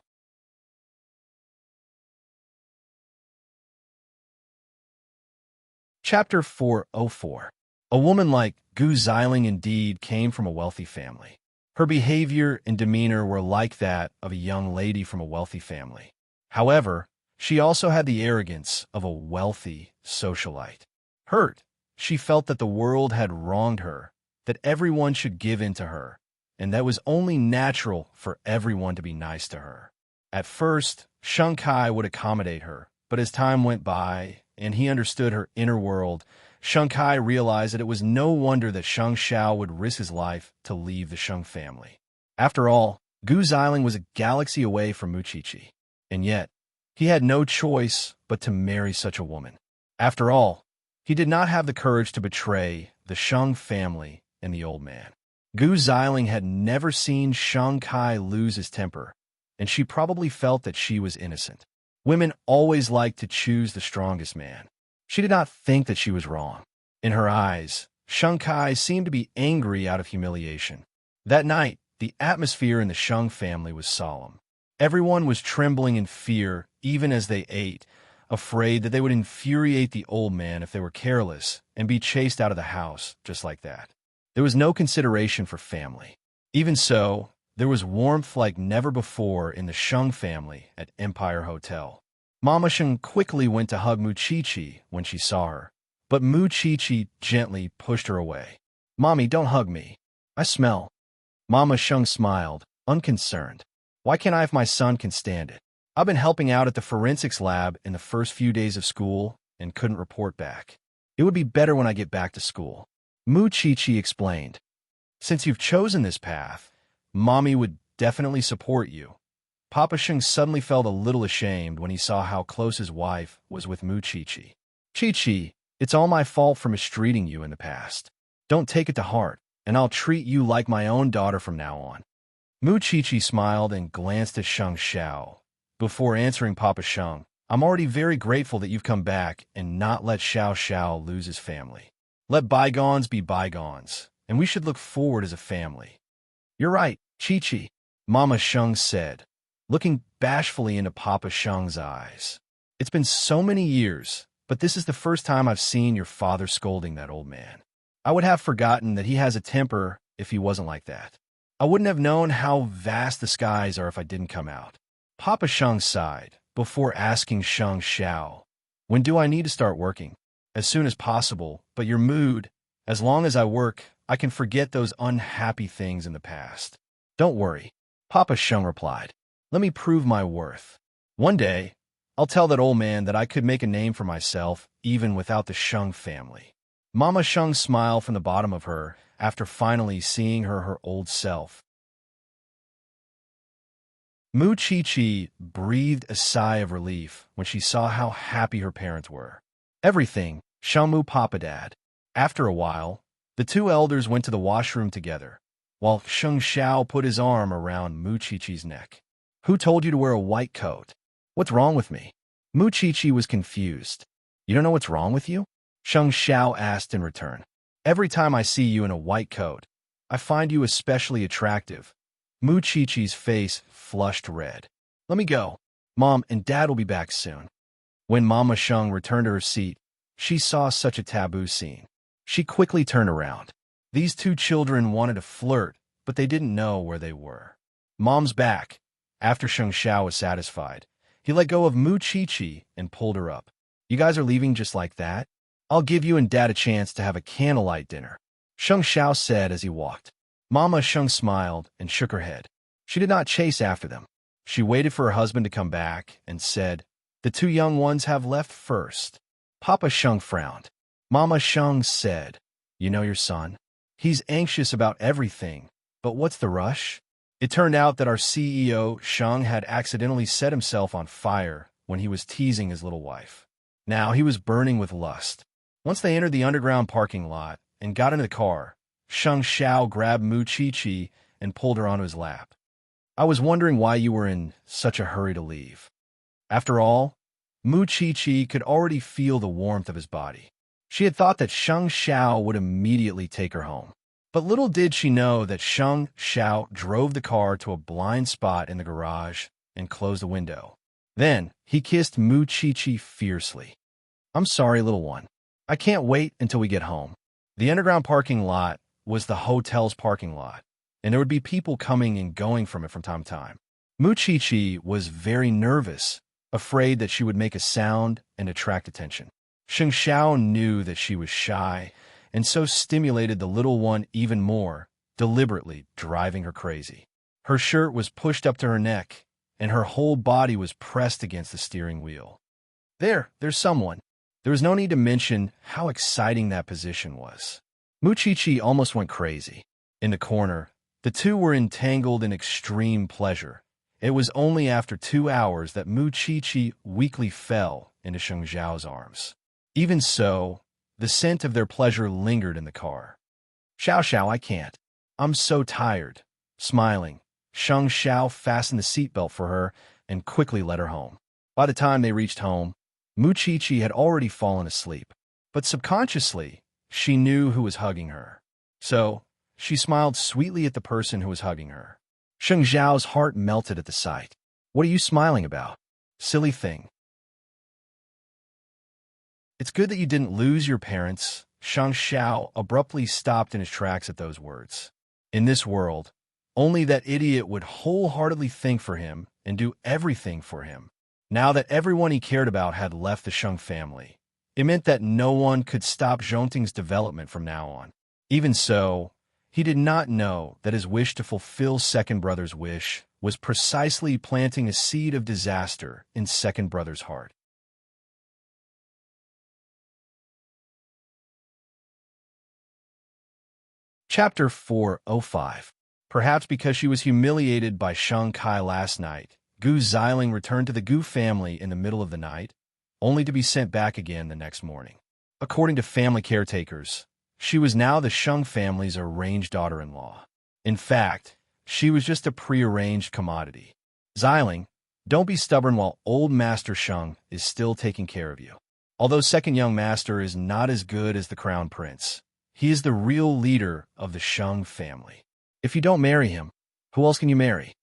Chapter 404. A woman like Gu Xiling indeed came from a wealthy family. Her behavior and demeanor were like that of a young lady from a wealthy family. However, she also had the arrogance of a wealthy socialite. Hurt, she felt that the world had wronged her, that everyone should give in to her, and that it was only natural for everyone to be nice to her. At first, Sheng Kai would accommodate her, but as time went by and he understood her inner world, Sheng Kai realized that it was no wonder that Sheng Xiao would risk his life to leave the Sheng family. After all, Gu Xiling was a galaxy away from Muqiqi, and yet he had no choice but to marry such a woman. After all, he did not have the courage to betray the Sheng family and the old man. Gu Xiling had never seen Sheng Kai lose his temper, and she probably felt that she was innocent. Women always like to choose the strongest man. She did not think that she was wrong. In her eyes, Sheng Kai seemed to be angry out of humiliation. That night, the atmosphere in the Sheng family was solemn. Everyone was trembling in fear even as they ate, afraid that they would infuriate the old man if they were careless and be chased out of the house just like that. There was no consideration for family. Even so, there was warmth like never before in the Sheng family at Empire Hotel. Mama Sheng quickly went to hug Muqiqi when she saw her, but Muqiqi gently pushed her away. Mommy, don't hug me. I smell. Mama Sheng smiled, unconcerned. Why can't I if my son can stand it? I've been helping out at the forensics lab in the first few days of school and couldn't report back. It would be better when I get back to school. Muqiqi explained. Since you've chosen this path, Mommy would definitely support you. Papa Sheng suddenly felt a little ashamed when he saw how close his wife was with Mu Chi-Chi. Chi-Chi, it's all my fault for mistreating you in the past. Don't take it to heart, and I'll treat you like my own daughter from now on. Mu Chi-Chi smiled and glanced at Sheng Xiao. Before answering Papa Sheng, I'm already very grateful that you've come back and not let Xiao Xiao lose his family. Let bygones be bygones, and we should look forward as a family. You're right, Chi-Chi, Mama Sheng said, looking bashfully into Papa Sheng's eyes. It's been so many years, but this is the first time I've seen your father scolding that old man. I would have forgotten that he has a temper if he wasn't like that. I wouldn't have known how vast the skies are if I didn't come out. Papa Sheng sighed before asking Sheng Xiao, when do I need to start working? As soon as possible, but your mood, as long as I work, I can forget those unhappy things in the past. Don't worry, Papa Sheng replied. Let me prove my worth. One day, I'll tell that old man that I could make a name for myself even without the Sheng family. Mama Sheng smiled from the bottom of her after finally seeing her old self. Mu Chi-Chi breathed a sigh of relief when she saw how happy her parents were. Everything, Sheng Mu Papa Dad. After a while, the two elders went to the washroom together, while Sheng Xiao put his arm around Mu Chi-Chi's neck. Who told you to wear a white coat? What's wrong with me? Mu Chi-Chi was confused. You don't know what's wrong with you? Sheng Xiao asked in return. Every time I see you in a white coat, I find you especially attractive. Mu Chi-Chi's face flushed red. Let me go. Mom and Dad will be back soon. When Mama Sheng returned to her seat, she saw such a taboo scene. She quickly turned around. These two children wanted to flirt, but they didn't know where they were. Mom's back. After Sheng Xiao was satisfied, he let go of Mu Chi-Chi and pulled her up. You guys are leaving just like that? I'll give you and Dad a chance to have a candlelight dinner, Sheng Xiao said as he walked. Mama Sheng smiled and shook her head. She did not chase after them. She waited for her husband to come back and said, the two young ones have left first. Papa Sheng frowned. Mama Sheng said, you know your son? He's anxious about everything, but what's the rush? It turned out that our CEO, Sheng, had accidentally set himself on fire when he was teasing his little wife. Now he was burning with lust. Once they entered the underground parking lot and got into the car, Sheng Xiao grabbed Mu Chi-Chi and pulled her onto his lap. I was wondering why you were in such a hurry to leave. After all, Mu Chi-Chi could already feel the warmth of his body. She had thought that Sheng Xiao would immediately take her home. But little did she know that Sheng Xiao drove the car to a blind spot in the garage and closed the window. Then, he kissed Mu Chi-Chi fiercely. I'm sorry, little one. I can't wait until we get home. The underground parking lot was the hotel's parking lot, and there would be people coming and going from it from time to time. Mu Chi-Chi was very nervous, afraid that she would make a sound and attract attention. Sheng Xiao knew that she was shy, and so stimulated the little one even more, deliberately driving her crazy. Her shirt was pushed up to her neck, and her whole body was pressed against the steering wheel. There's someone. There was no need to mention how exciting that position was. Mu Chi-Chi almost went crazy. In the corner, the two were entangled in extreme pleasure. It was only after 2 hours that Mu Chi-Chi weakly fell into Sheng Xiao's arms. Even so, the scent of their pleasure lingered in the car. Xiao Xiao, I can't. I'm so tired. Smiling, Sheng Xiao fastened the seatbelt for her and quickly led her home. By the time they reached home, Mu Chi-Chi had already fallen asleep. But subconsciously, she knew who was hugging her. So, she smiled sweetly at the person who was hugging her. Sheng Xiao's heart melted at the sight. What are you smiling about? Silly thing. It's good that you didn't lose your parents. Sheng Xiao abruptly stopped in his tracks at those words. In this world, only that idiot would wholeheartedly think for him and do everything for him. Now that everyone he cared about had left the Sheng family, it meant that no one could stop Zhongting's development from now on. Even so, he did not know that his wish to fulfill Second Brother's wish was precisely planting a seed of disaster in Second Brother's heart. Chapter 405. Perhaps because she was humiliated by Sheng Kai last night, Gu Xiling returned to the Gu family in the middle of the night, only to be sent back again the next morning. According to family caretakers, she was now the Sheng family's arranged daughter-in-law. In fact, she was just a prearranged commodity. Xiling, don't be stubborn while old Master Sheng is still taking care of you. Although second young master is not as good as the crown prince, he is the real leader of the Sheng family. If you don't marry him, who else can you marry?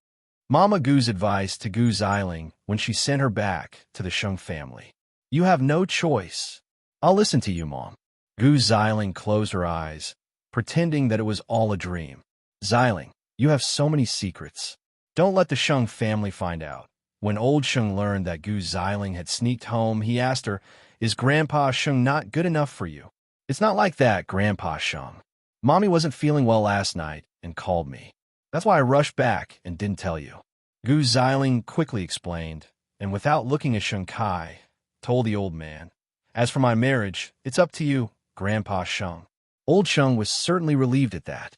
Mama Gu's advice to Gu Xiling when she sent her back to the Sheng family. You have no choice. I'll listen to you, Mom. Gu Xiling closed her eyes, pretending that it was all a dream. Xiling, you have so many secrets. Don't let the Sheng family find out. When old Sheng learned that Gu Xiling had sneaked home, he asked her, "Is Grandpa Sheng not good enough for you?" "It's not like that, Grandpa Sheng. Mommy wasn't feeling well last night and called me. That's why I rushed back and didn't tell you." Gu Xiling quickly explained, and without looking at Sheng Kai, told the old man, "As for my marriage, it's up to you, Grandpa Sheng." Old Sheng was certainly relieved at that.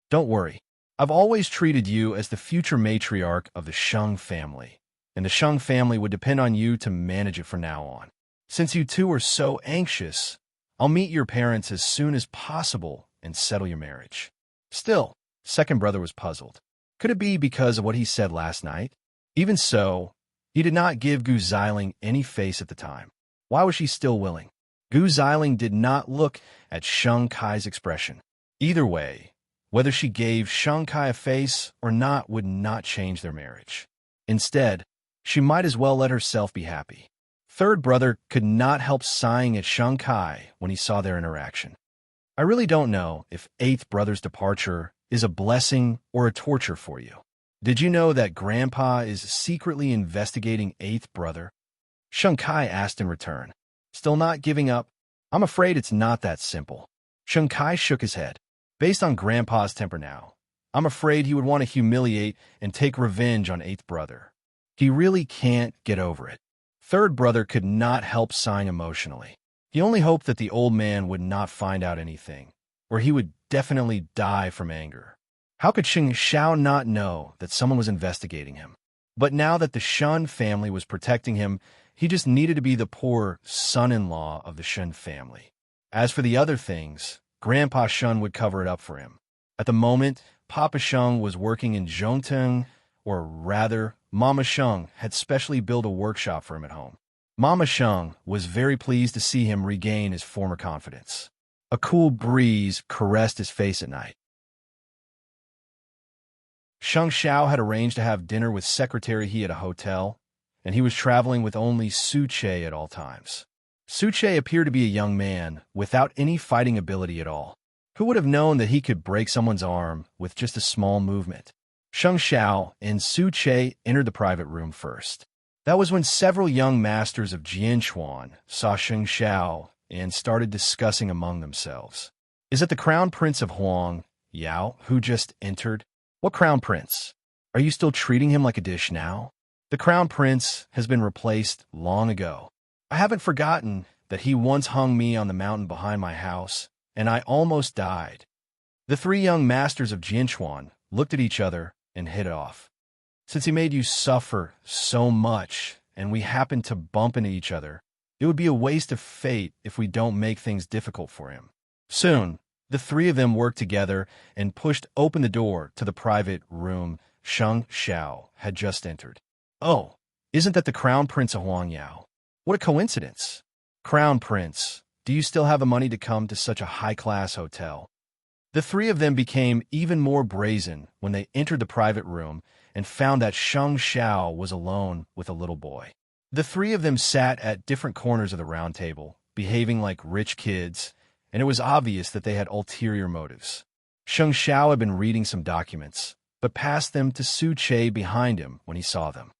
"Don't worry. I've always treated you as the future matriarch of the Sheng family, and the Sheng family would depend on you to manage it from now on. Since you two are so anxious, I'll meet your parents as soon as possible and settle your marriage." Still, second brother was puzzled. Could it be because of what he said last night? Even so, he did not give Gu Xiling any face at the time. Why was she still willing? Gu Xiling did not look at Sheng Kai's expression. Either way, whether she gave Sheng Kai a face or not would not change their marriage. Instead, she might as well let herself be happy. Third brother could not help sighing at Sheng Kai when he saw their interaction. I really don't know if eighth brother's departure is a blessing or a torture for you. Did you know that Grandpa is secretly investigating eighth brother? Sheng Kai asked in return. Still not giving up? I'm afraid it's not that simple. Sheng Kai shook his head. Based on Grandpa's temper now, I'm afraid he would want to humiliate and take revenge on eighth brother. He really can't get over it. Third brother could not help sighing emotionally. He only hoped that the old man would not find out anything, or he would definitely die from anger. How could Xing Xiao not know that someone was investigating him? But now that the Shen family was protecting him, he just needed to be the poor son-in-law of the Shen family. As for the other things, Grandpa Shun would cover it up for him. At the moment, Papa Sheng was working in Zhongteng, or rather, Mama Sheng had specially built a workshop for him at home. Mama Sheng was very pleased to see him regain his former confidence. A cool breeze caressed his face at night. Sheng Xiao had arranged to have dinner with Secretary He at a hotel, and he was traveling with only Su Che at all times. Su Che appeared to be a young man without any fighting ability at all. Who would have known that he could break someone's arm with just a small movement? Sheng Xiao and Su Che entered the private room first. That was when several young masters of Jianchuan saw Sheng Xiao and started discussing among themselves. Is it the Crown Prince of Huang, Yao, who just entered? What Crown Prince? Are you still treating him like a dish now? The Crown Prince has been replaced long ago. I haven't forgotten that he once hung me on the mountain behind my house, and I almost died. The three young masters of Jianchuan looked at each other and hit it off. Since he made you suffer so much, and we happen to bump into each other, it would be a waste of fate if we don't make things difficult for him. Soon, the three of them worked together and pushed open the door to the private room Sheng Xiao had just entered. Oh, isn't that the Crown Prince of Huang Yao? What a coincidence. Crown Prince, do you still have the money to come to such a high-class hotel? The three of them became even more brazen when they entered the private room and found that Sheng Xiao was alone with a little boy. The three of them sat at different corners of the round table, behaving like rich kids, and it was obvious that they had ulterior motives. Sheng Xiao had been reading some documents, but passed them to Su Che behind him when he saw them.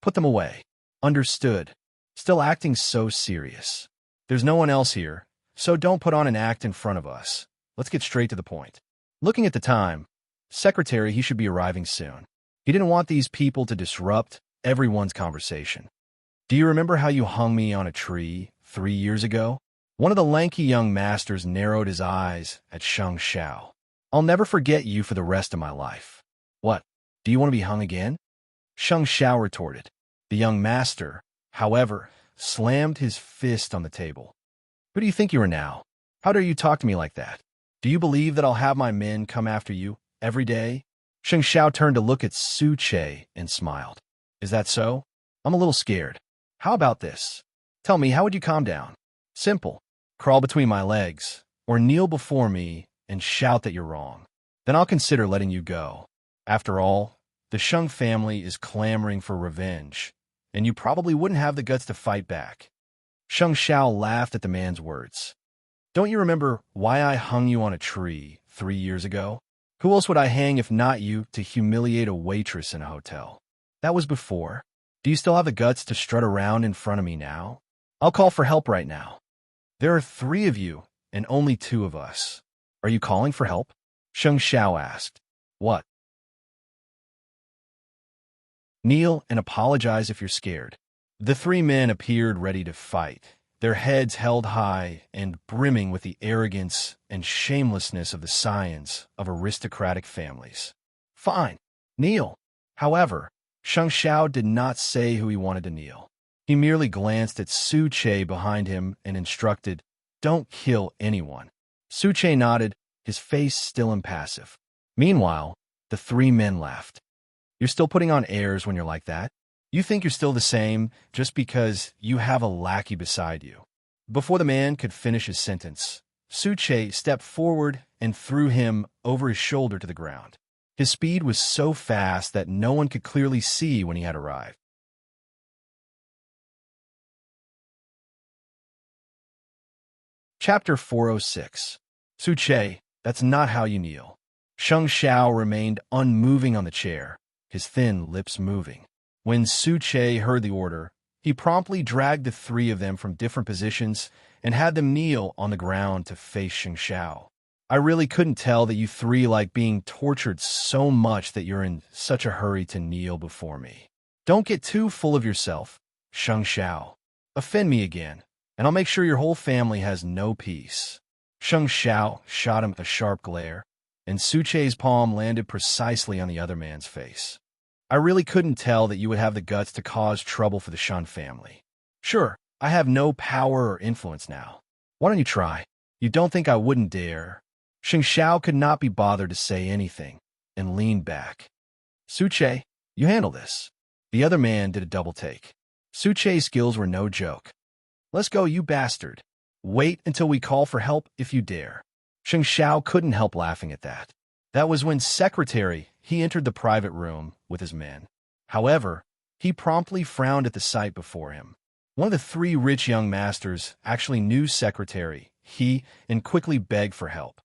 Put them away. Understood. Still acting so serious. There's no one else here, so don't put on an act in front of us. Let's get straight to the point. Looking at the time, Secretary, he should be arriving soon. He didn't want these people to disrupt everyone's conversation. Do you remember how you hung me on a tree 3 years ago? One of the lanky young masters narrowed his eyes at Sheng Xiao. I'll never forget you for the rest of my life. What? Do you want to be hung again? Sheng Xiao retorted. The young master, however, slammed his fist on the table. Who do you think you are now? How dare you talk to me like that? Do you believe that I'll have my men come after you every day? Sheng Xiao turned to look at Su Che and smiled. Is that so? I'm a little scared. How about this? Tell me, how would you calm down? Simple. Crawl between my legs, or kneel before me and shout that you're wrong. Then I'll consider letting you go. After all, the Sheng family is clamoring for revenge, and you probably wouldn't have the guts to fight back. Sheng Xiao laughed at the man's words. Don't you remember why I hung you on a tree 3 years ago? Who else would I hang if not you to humiliate a waitress in a hotel? That was before. Do you still have the guts to strut around in front of me now? I'll call for help right now. There are 3 of you and only 2 of us. Are you calling for help? Sheng Xiao asked. What? Kneel and apologize if you're scared. The 3 men appeared ready to fight, their heads held high and brimming with the arrogance and shamelessness of the scions of aristocratic families. Fine, kneel. However, Sheng Xiao did not say who he wanted to kneel. He merely glanced at Su Che behind him and instructed, Don't kill anyone. Su Che nodded, his face still impassive. Meanwhile, the 3 men laughed. You're still putting on airs when you're like that? You think you're still the same just because you have a lackey beside you. Before the man could finish his sentence, Su Che stepped forward and threw him over his shoulder to the ground. His speed was so fast that no one could clearly see when he had arrived. Chapter 406. Su Che, that's not how you kneel. Sheng Xiao remained unmoving on the chair, his thin lips moving. When Su Che heard the order, he promptly dragged the 3 of them from different positions and had them kneel on the ground to face Sheng Xiao. I really couldn't tell that you 3 like being tortured so much that you're in such a hurry to kneel before me. Don't get too full of yourself, Sheng Xiao. Offend me again, and I'll make sure your whole family has no peace. Sheng Xiao shot him a sharp glare, and Su Che's palm landed precisely on the other man's face. I really couldn't tell that you would have the guts to cause trouble for the Shun family. Sure, I have no power or influence now. Why don't you try? You don't think I wouldn't dare? Sheng Xiao could not be bothered to say anything, and leaned back. Su Che, you handle this. The other man did a double take. Su Che's skills were no joke. Let's go, you bastard. Wait until we call for help if you dare. Sheng Xiao couldn't help laughing at that. That was when he entered the private room with his men. However, he promptly frowned at the sight before him. One of the 3 rich young masters actually knew Secretary He and quickly begged for help.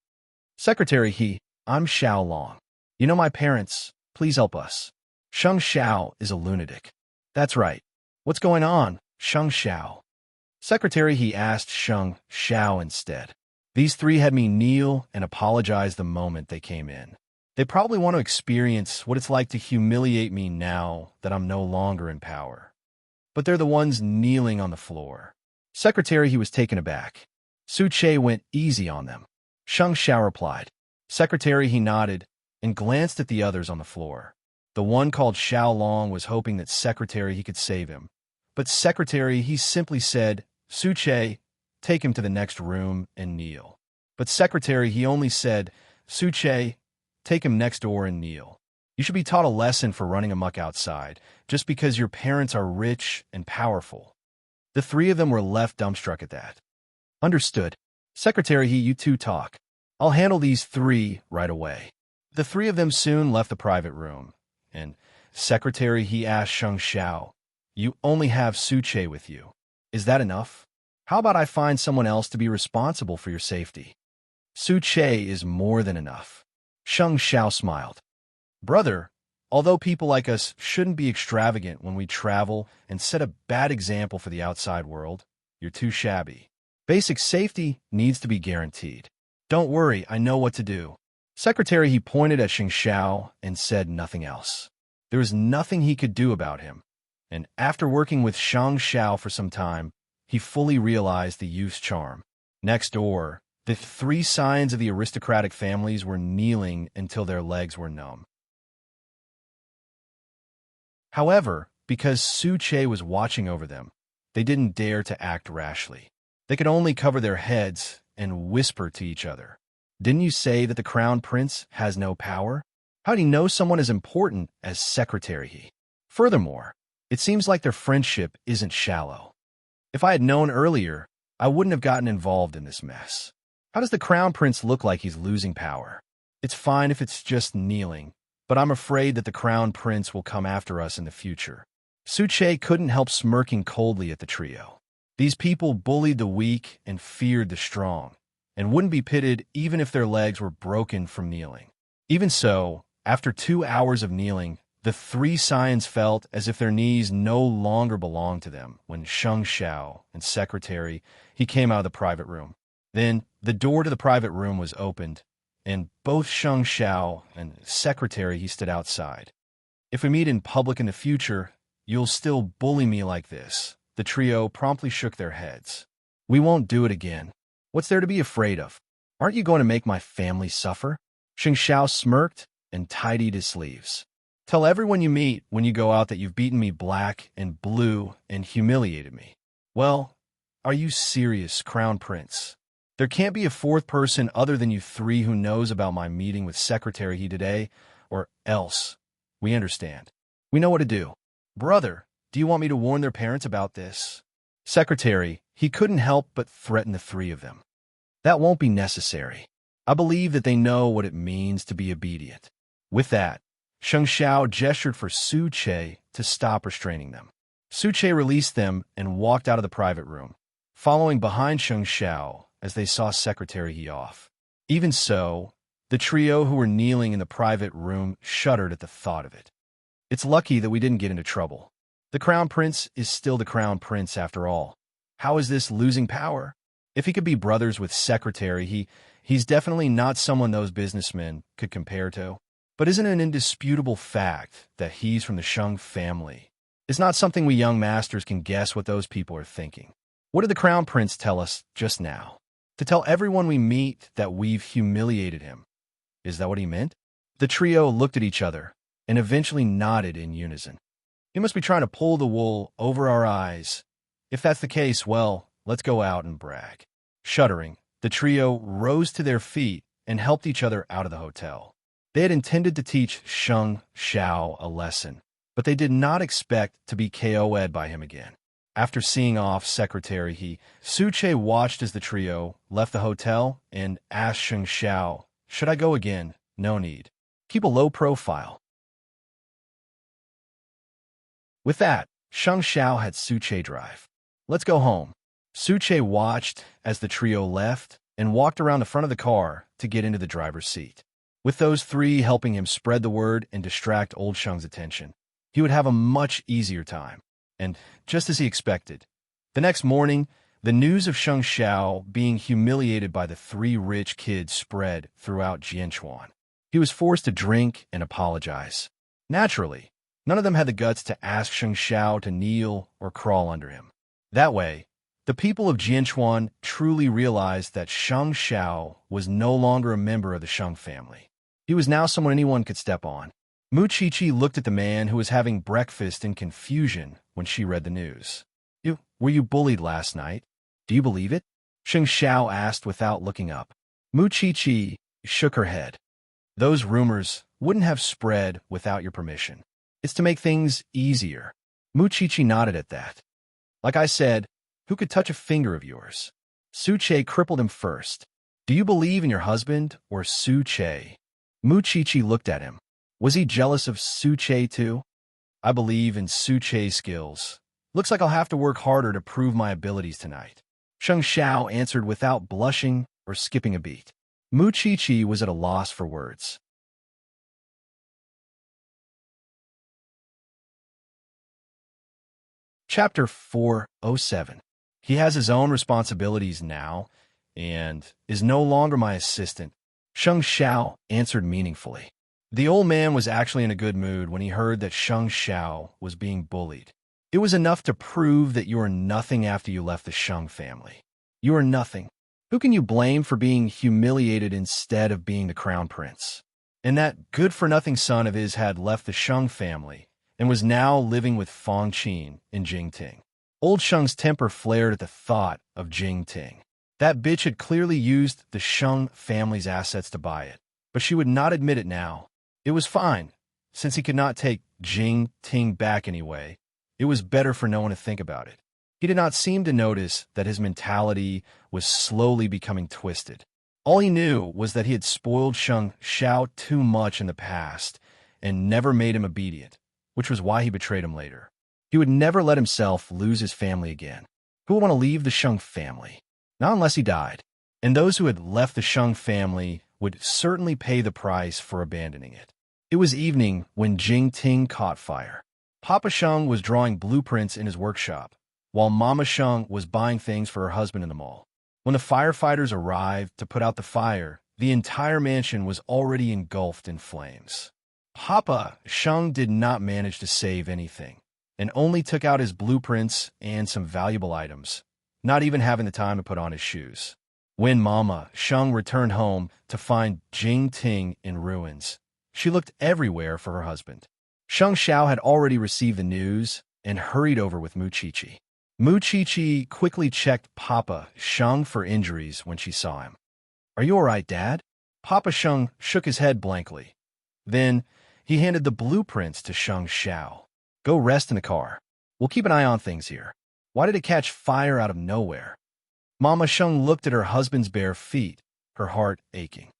Secretary He, I'm Xiao Long. You know my parents, please help us. Sheng Xiao is a lunatic. That's right. What's going on, Sheng Xiao? Secretary He asked Sheng Xiao instead. These 3 had me kneel and apologize the moment they came in. They probably want to experience what it's like to humiliate me now that I'm no longer in power. But they're the ones kneeling on the floor. Secretary He was taken aback. Su Che went easy on them. Sheng Xiao replied. Secretary He nodded and glanced at the others on the floor. The one called Xiao Long was hoping that Secretary He could save him. But Secretary He simply said, Su Che, take him to the next room and kneel. But Secretary He only said, Su Che, take him next door and kneel. You should be taught a lesson for running amok outside, just because your parents are rich and powerful. The 3 of them were left dumbstruck at that. Understood. Secretary He, you 2 talk. I'll handle these 3 right away. The 3 of them soon left the private room, and Secretary He asked Sheng Xiao, You only have Su Che with you. Is that enough? How about I find someone else to be responsible for your safety? Su Che is more than enough. Sheng Xiao smiled. Brother, although people like us shouldn't be extravagant when we travel and set a bad example for the outside world, you're too shabby. Basic safety needs to be guaranteed. Don't worry, I know what to do. Secretary He pointed at Sheng Xiao and said nothing else. There was nothing he could do about him, and after working with Sheng Xiao for some time, he fully realized the youth's charm. Next door, the 3 scions of the aristocratic families were kneeling until their legs were numb. However, because Su Che was watching over them, they didn't dare to act rashly. They could only cover their heads and whisper to each other. Didn't you say that the crown prince has no power? How do you know someone as important as Secretary He? Furthermore, it seems like their friendship isn't shallow. If I had known earlier, I wouldn't have gotten involved in this mess. How does the crown prince look like he's losing power? It's fine if it's just kneeling, but I'm afraid that the crown prince will come after us in the future. Su Che couldn't help smirking coldly at the trio. These people bullied the weak and feared the strong, and wouldn't be pitied even if their legs were broken from kneeling. Even so, after 2 hours of kneeling, the three scions felt as if their knees no longer belonged to them when Sheng Xiao and Secretary He came out of the private room. Then the door to the private room was opened, and both Sheng Xiao and Secretary He stood outside. If we meet in public in the future, you'll still bully me like this. The trio promptly shook their heads. We won't do it again. What's there to be afraid of? Aren't you going to make my family suffer? Sheng Xiao smirked and tidied his sleeves. Tell everyone you meet when you go out that you've beaten me black and blue and humiliated me. Well, are you serious, Crown Prince? There can't be a fourth person other than you three who knows about my meeting with Secretary He today, or else. We understand. We know what to do. Brother, do you want me to warn their parents about this? Secretary, He couldn't help but threaten the three of them. That won't be necessary. I believe that they know what it means to be obedient. With that, Sheng Xiao gestured for Su Che to stop restraining them. Su Che released them and walked out of the private room, following behind Sheng Xiao as they saw Secretary He off. Even so, the trio who were kneeling in the private room shuddered at the thought of it. It's lucky that we didn't get into trouble. The Crown Prince is still the Crown Prince after all. How is this losing power? If he could be brothers with Secretary, he's definitely not someone those businessmen could compare to. But isn't it an indisputable fact that he's from the Sheng family? It's not something we young masters can guess what those people are thinking. What did the Crown Prince tell us just now? To tell everyone we meet that we've humiliated him. Is that what he meant? The trio looked at each other and eventually nodded in unison. He must be trying to pull the wool over our eyes. If that's the case, well, let's go out and brag. Shuddering, the trio rose to their feet and helped each other out of the hotel. They had intended to teach Sheng Xiao a lesson, but they did not expect to be KO'd by him again. After seeing off Secretary Su Che watched as the trio left the hotel and asked Sheng Xiao, "Should I go again?" "No need. Keep a low profile." With that, Sheng Xiao had Su Che drive. "Let's go home." Su Che watched as the trio left and walked around the front of the car to get into the driver's seat. With those three helping him spread the word and distract old Sheng's attention, he would have a much easier time. And just as he expected, the next morning, the news of Sheng Xiao being humiliated by the three rich kids spread throughout Jianchuan. He was forced to drink and apologize. Naturally, none of them had the guts to ask Sheng Xiao to kneel or crawl under him. That way, the people of Jianchuan truly realized that Sheng Xiao was no longer a member of the Sheng family. He was now someone anyone could step on. Mu Chi-Chi looked at the man who was having breakfast in confusion when she read the news. Were you bullied last night? Do you believe it? Sheng Xiao asked without looking up. Mu Chi-Chi shook her head. Those rumors wouldn't have spread without your permission. It's to make things easier. Mu Chi-Chi nodded at that. Like I said, who could touch a finger of yours? Su Che crippled him first. Do you believe in your husband or Su Che? Mu Chi-Chi looked at him. Was he jealous of Su Che too? I believe in Su Che's skills. Looks like I'll have to work harder to prove my abilities tonight. Sheng Xiao answered without blushing or skipping a beat. Mu Chi-Chi was at a loss for words. Chapter 407. He has his own responsibilities now and is no longer my assistant. Sheng Xiao answered meaningfully. The old man was actually in a good mood when he heard that Sheng Xiao was being bullied. It was enough to prove that you are nothing after you left the Sheng family. You are nothing. Who can you blame for being humiliated instead of being the crown prince? And that good-for-nothing son of his had left the Sheng family and was now living with Fong Qin and Jing Ting. Old Sheng's temper flared at the thought of Jing Ting. That bitch had clearly used the Sheng family's assets to buy it, but she would not admit it now. It was fine. Since he could not take Jing Ting back anyway, it was better for no one to think about it. He did not seem to notice that his mentality was slowly becoming twisted. All he knew was that he had spoiled Sheng Xiao too much in the past and never made him obedient, which was why he betrayed him later. He would never let himself lose his family again. Who would want to leave the Sheng family? Not unless he died. And those who had left the Sheng family would certainly pay the price for abandoning it. It was evening when Jing Ting caught fire. Papa Sheng was drawing blueprints in his workshop, while Mama Sheng was buying things for her husband in the mall. When the firefighters arrived to put out the fire, the entire mansion was already engulfed in flames. Papa Sheng did not manage to save anything, and only took out his blueprints and some valuable items, not even having the time to put on his shoes. When Mama Sheng returned home to find Jing Ting in ruins, she looked everywhere for her husband. Sheng Xiao had already received the news and hurried over with Mu Qiqi. Mu Qiqi quickly checked Papa Sheng for injuries when she saw him. "Are you all right, Dad?" Papa Sheng shook his head blankly. Then he handed the blueprints to Sheng Xiao. "Go rest in the car. We'll keep an eye on things here." Why did it catch fire out of nowhere? Mama Sheng looked at her husband's bare feet, her heart aching.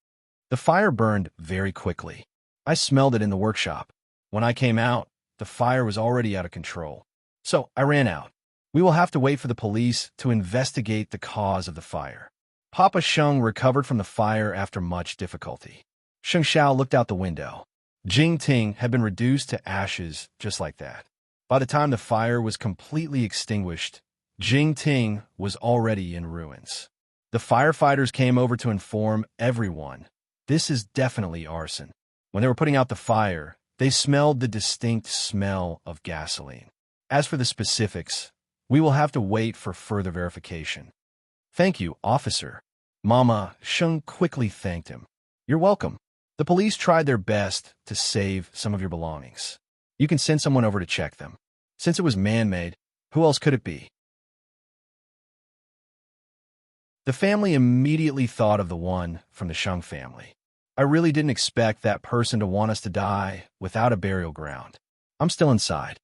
The fire burned very quickly. I smelled it in the workshop. When I came out, the fire was already out of control. So I ran out. We will have to wait for the police to investigate the cause of the fire. Papa Sheng recovered from the fire after much difficulty. Sheng Xiao looked out the window. Jing Ting had been reduced to ashes just like that. By the time the fire was completely extinguished, Jing Ting was already in ruins. The firefighters came over to inform everyone, this is definitely arson. When they were putting out the fire, they smelled the distinct smell of gasoline. As for the specifics, we will have to wait for further verification. "Thank you, officer." Mama Sheng quickly thanked him. "You're welcome. The police tried their best to save some of your belongings. You can send someone over to check them. Since it was man-made, who else could it be?" The family immediately thought of the one from the Sheng family. "I really didn't expect that person to want us to die without a burial ground. I'm still inside.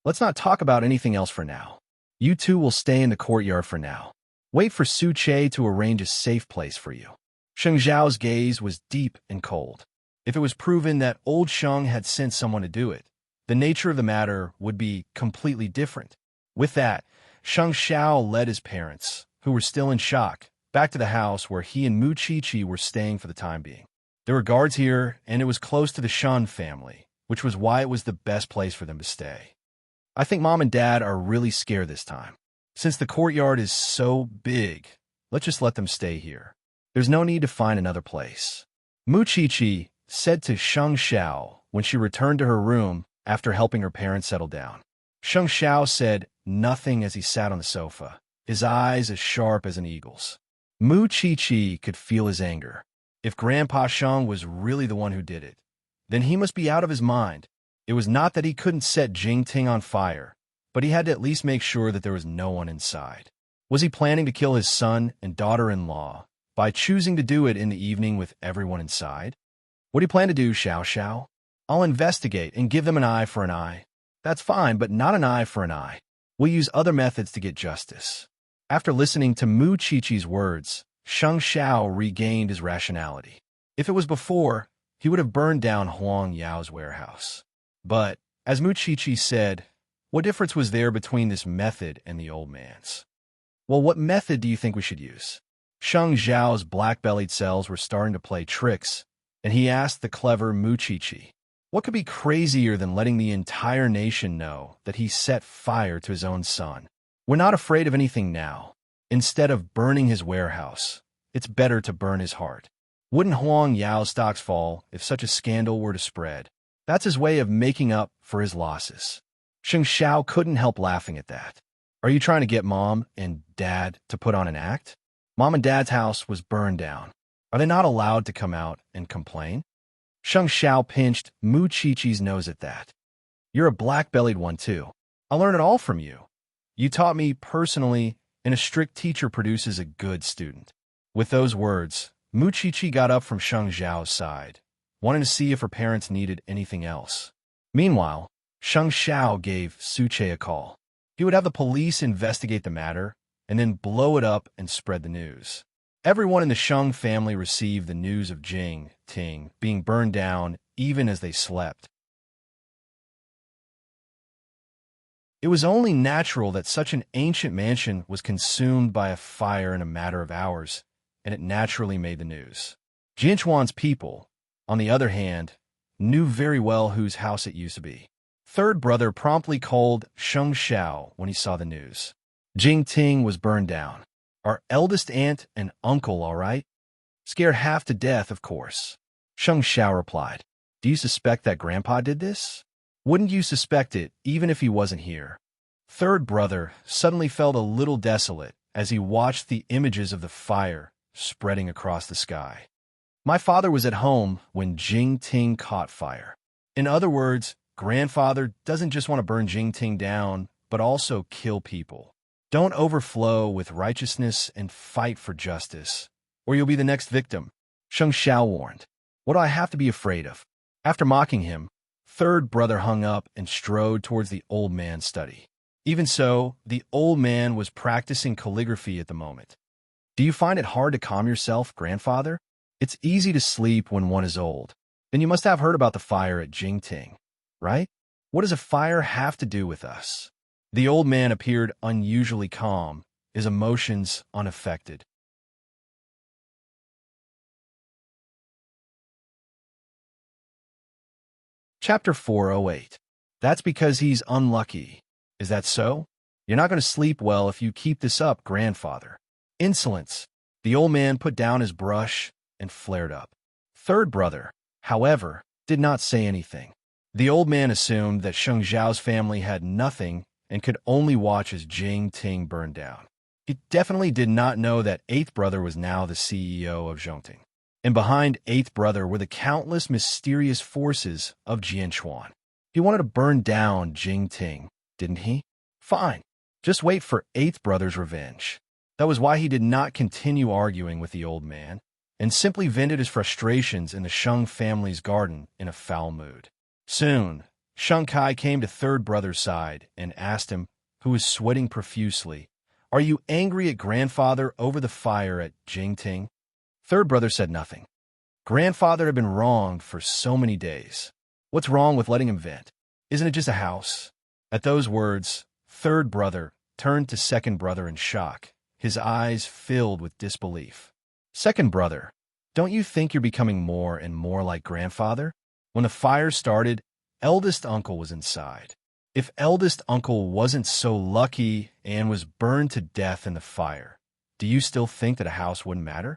Let's not talk about anything else for now. You two will stay in the courtyard for now. Wait for Su Che to arrange a safe place for you." Sheng Zhao's gaze was deep and cold. If it was proven that old Sheng had sent someone to do it, the nature of the matter would be completely different. With that, Sheng Xiao led his parents, who were still in shock, back to the house where he and Mu Qiqi were staying for the time being. There were guards here, and it was close to the Shan family, which was why it was the best place for them to stay. I think Mom and Dad are really scared this time. Since the courtyard is so big, let's just let them stay here. There's no need to find another place. Mu Qiqi said to Sheng Xiao when she returned to her room after helping her parents settle down. Sheng Xiao said nothing as he sat on the sofa, his eyes as sharp as an eagle's. Mu Qiqi could feel his anger. If Grandpa Sheng was really the one who did it, then he must be out of his mind. It was not that he couldn't set Jing Ting on fire, but he had to at least make sure that there was no one inside. Was he planning to kill his son and daughter-in-law by choosing to do it in the evening with everyone inside? What do you plan to do, Xiao Xiao? I'll investigate and give them an eye for an eye. That's fine, but not an eye for an eye. We'll use other methods to get justice. After listening to Mu Qiqi's words, Sheng Xiao regained his rationality. If it was before, he would have burned down Huang Yao's warehouse. But, as Mu Qiqi said, what difference was there between this method and the old man's? Well, what method do you think we should use? Sheng Zhao's black-bellied cells were starting to play tricks, and he asked the clever Mu Qiqi, what could be crazier than letting the entire nation know that he set fire to his own son? We're not afraid of anything now. Instead of burning his warehouse, it's better to burn his heart. Wouldn't Huang Yao's stocks fall if such a scandal were to spread? That's his way of making up for his losses. Sheng Xiao couldn't help laughing at that. Are you trying to get Mom and Dad to put on an act? Mom and Dad's house was burned down. Are they not allowed to come out and complain? Sheng Xiao pinched Mu Qiqi's nose at that. You're a black-bellied one, too. I learned it all from you. You taught me personally, and a strict teacher produces a good student." With those words, Muchichi got up from Sheng Xiao's side, wanting to see if her parents needed anything else. Meanwhile, Sheng Xiao gave Suche a call. He would have the police investigate the matter, and then blow it up and spread the news. Everyone in the Sheng family received the news of Jing Ting being burned down even as they slept. It was only natural that such an ancient mansion was consumed by a fire in a matter of hours, and it naturally made the news. Jinchuan's people, on the other hand, knew very well whose house it used to be. Third brother promptly called Sheng Xiao when he saw the news. Jing Ting was burned down. Our eldest aunt and uncle, all right? Scared half to death, of course. Sheng Xiao replied, "Do you suspect that Grandpa did this? Wouldn't you suspect it even if he wasn't here?" Third brother suddenly felt a little desolate as he watched the images of the fire spreading across the sky. "My father was at home when Jing Ting caught fire." In other words, Grandfather doesn't just want to burn Jing Ting down, but also kill people. Don't overflow with righteousness and fight for justice, or you'll be the next victim, Sheng Xiao warned. "What do I have to be afraid of?" After mocking him, third brother hung up and strode towards the old man's study. Even so, the old man was practicing calligraphy at the moment. "Do you find it hard to calm yourself, Grandfather? It's easy to sleep when one is old. Then you must have heard about the fire at Jingting, right? What does a fire have to do with us?" The old man appeared unusually calm, his emotions unaffected. Chapter 408. That's because he's unlucky. Is that so? You're not going to sleep well if you keep this up, Grandfather. Insolence. The old man put down his brush and flared up. Third brother, however, did not say anything. The old man assumed that Sheng Xiao's family had nothing and could only watch as Jing Ting burned down. He definitely did not know that eighth brother was now the CEO of Zhongting. And behind eighth brother were the countless mysterious forces of Jianchuan. He wanted to burn down Jing Ting, didn't he? Fine. Just wait for eighth brother's revenge. That was why he did not continue arguing with the old man, and simply vented his frustrations in the Sheng family's garden in a foul mood. Soon, Sheng Kai came to third brother's side and asked him, who was sweating profusely, "Are you angry at Grandfather over the fire at Jingting?" Third brother said nothing. Grandfather had been wronged for so many days. What's wrong with letting him vent? Isn't it just a house? At those words, third brother turned to second brother in shock, his eyes filled with disbelief. "Second brother, don't you think you're becoming more and more like Grandfather? When the fire started, eldest uncle was inside. If eldest uncle wasn't so lucky and was burned to death in the fire, do you still think that a house wouldn't matter?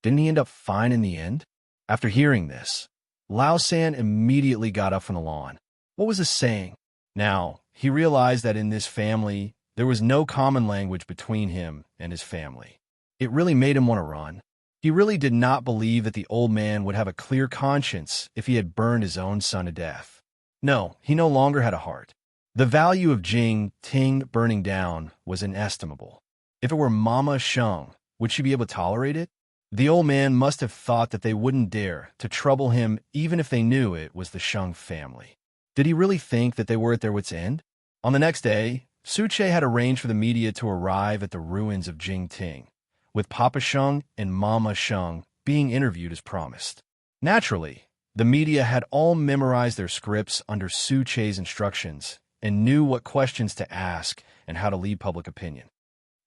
Didn't he end up fine in the end?" After hearing this, Lao San immediately got up from the lawn. What was this saying? Now, he realized that in this family, there was no common language between him and his family. It really made him want to run. He really did not believe that the old man would have a clear conscience if he had burned his own son to death. No, he no longer had a heart. The value of Jing Ting burning down was inestimable. If it were Mama Sheng, would she be able to tolerate it? The old man must have thought that they wouldn't dare to trouble him even if they knew it was the Sheng family. Did he really think that they were at their wits' end? On the next day, Suche had arranged for the media to arrive at the ruins of Jingting, with Papa Sheng and Mama Sheng being interviewed as promised. Naturally, the media had all memorized their scripts under Suche's instructions and knew what questions to ask and how to lead public opinion.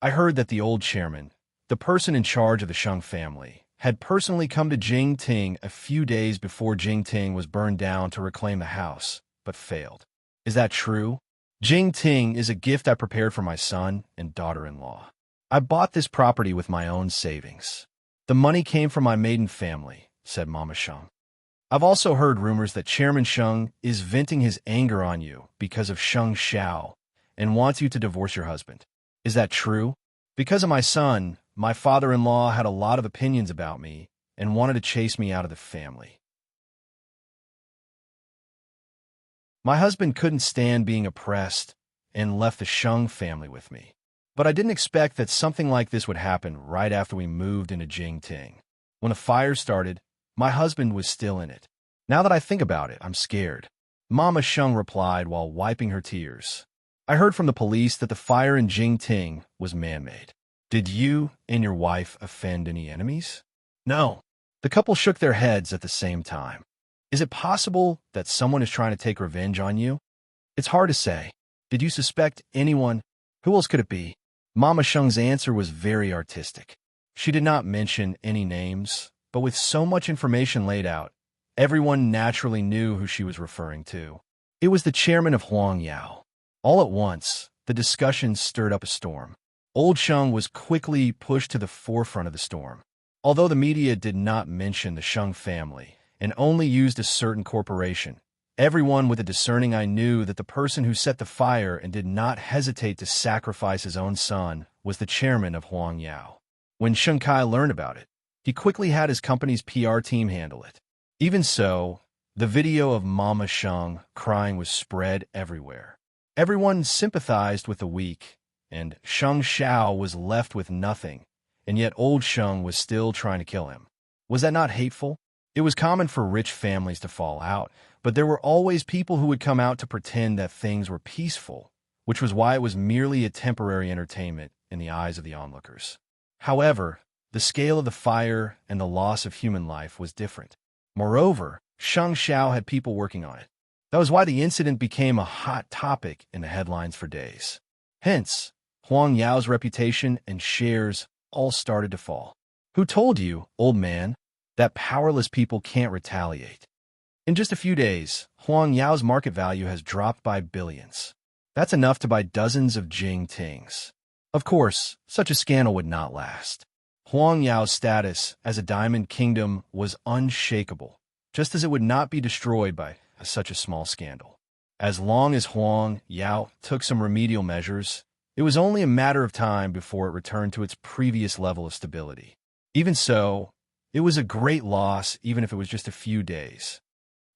I heard that the old chairman, the person in charge of the Sheng family, had personally come to Jingting a few days before Jingting was burned down to reclaim the house, but failed. Is that true? Jingting is a gift I prepared for my son and daughter-in-law. I bought this property with my own savings. The money came from my maiden family, said Mama Sheng. I've also heard rumors that Chairman Sheng is venting his anger on you because of Sheng Xiao and wants you to divorce your husband. Is that true? Because of my son, my father-in-law had a lot of opinions about me and wanted to chase me out of the family. My husband couldn't stand being oppressed and left the Sheng family with me. But I didn't expect that something like this would happen right after we moved into Jingting. When the fire started, my husband was still in it. Now that I think about it, I'm scared. Mama Sheng replied while wiping her tears. I heard from the police that the fire in Jingting was man-made. Did you and your wife offend any enemies? No. The couple shook their heads at the same time. Is it possible that someone is trying to take revenge on you? It's hard to say. Did you suspect anyone? Who else could it be? Mama Sheng's answer was very artistic. She did not mention any names, but with so much information laid out, everyone naturally knew who she was referring to. It was the chairman of Huang Yao. All at once, the discussion stirred up a storm. Old Sheng was quickly pushed to the forefront of the storm. Although the media did not mention the Sheng family and only used a certain corporation, everyone with a discerning eye knew that the person who set the fire and did not hesitate to sacrifice his own son was the chairman of Huang Yao. When Sheng Kai learned about it, he quickly had his company's PR team handle it. Even so, the video of Mama Sheng crying was spread everywhere. Everyone sympathized with the weak, and Sheng Xiao was left with nothing, and yet old Sheng was still trying to kill him. Was that not hateful? It was common for rich families to fall out, but there were always people who would come out to pretend that things were peaceful, which was why it was merely a temporary entertainment in the eyes of the onlookers. However, the scale of the fire and the loss of human life was different. Moreover, Sheng Xiao had people working on it. That was why the incident became a hot topic in the headlines for days. Hence, Huang Yao's reputation and shares all started to fall. Who told you, old man, that powerless people can't retaliate? In just a few days, Huang Yao's market value has dropped by billions. That's enough to buy dozens of Jingtings. Of course, such a scandal would not last. Huang Yao's status as a diamond kingdom was unshakable, just as it would not be destroyed by such a small scandal. As long as Huang Yao took some remedial measures, it was only a matter of time before it returned to its previous level of stability. Even so, it was a great loss even if it was just a few days.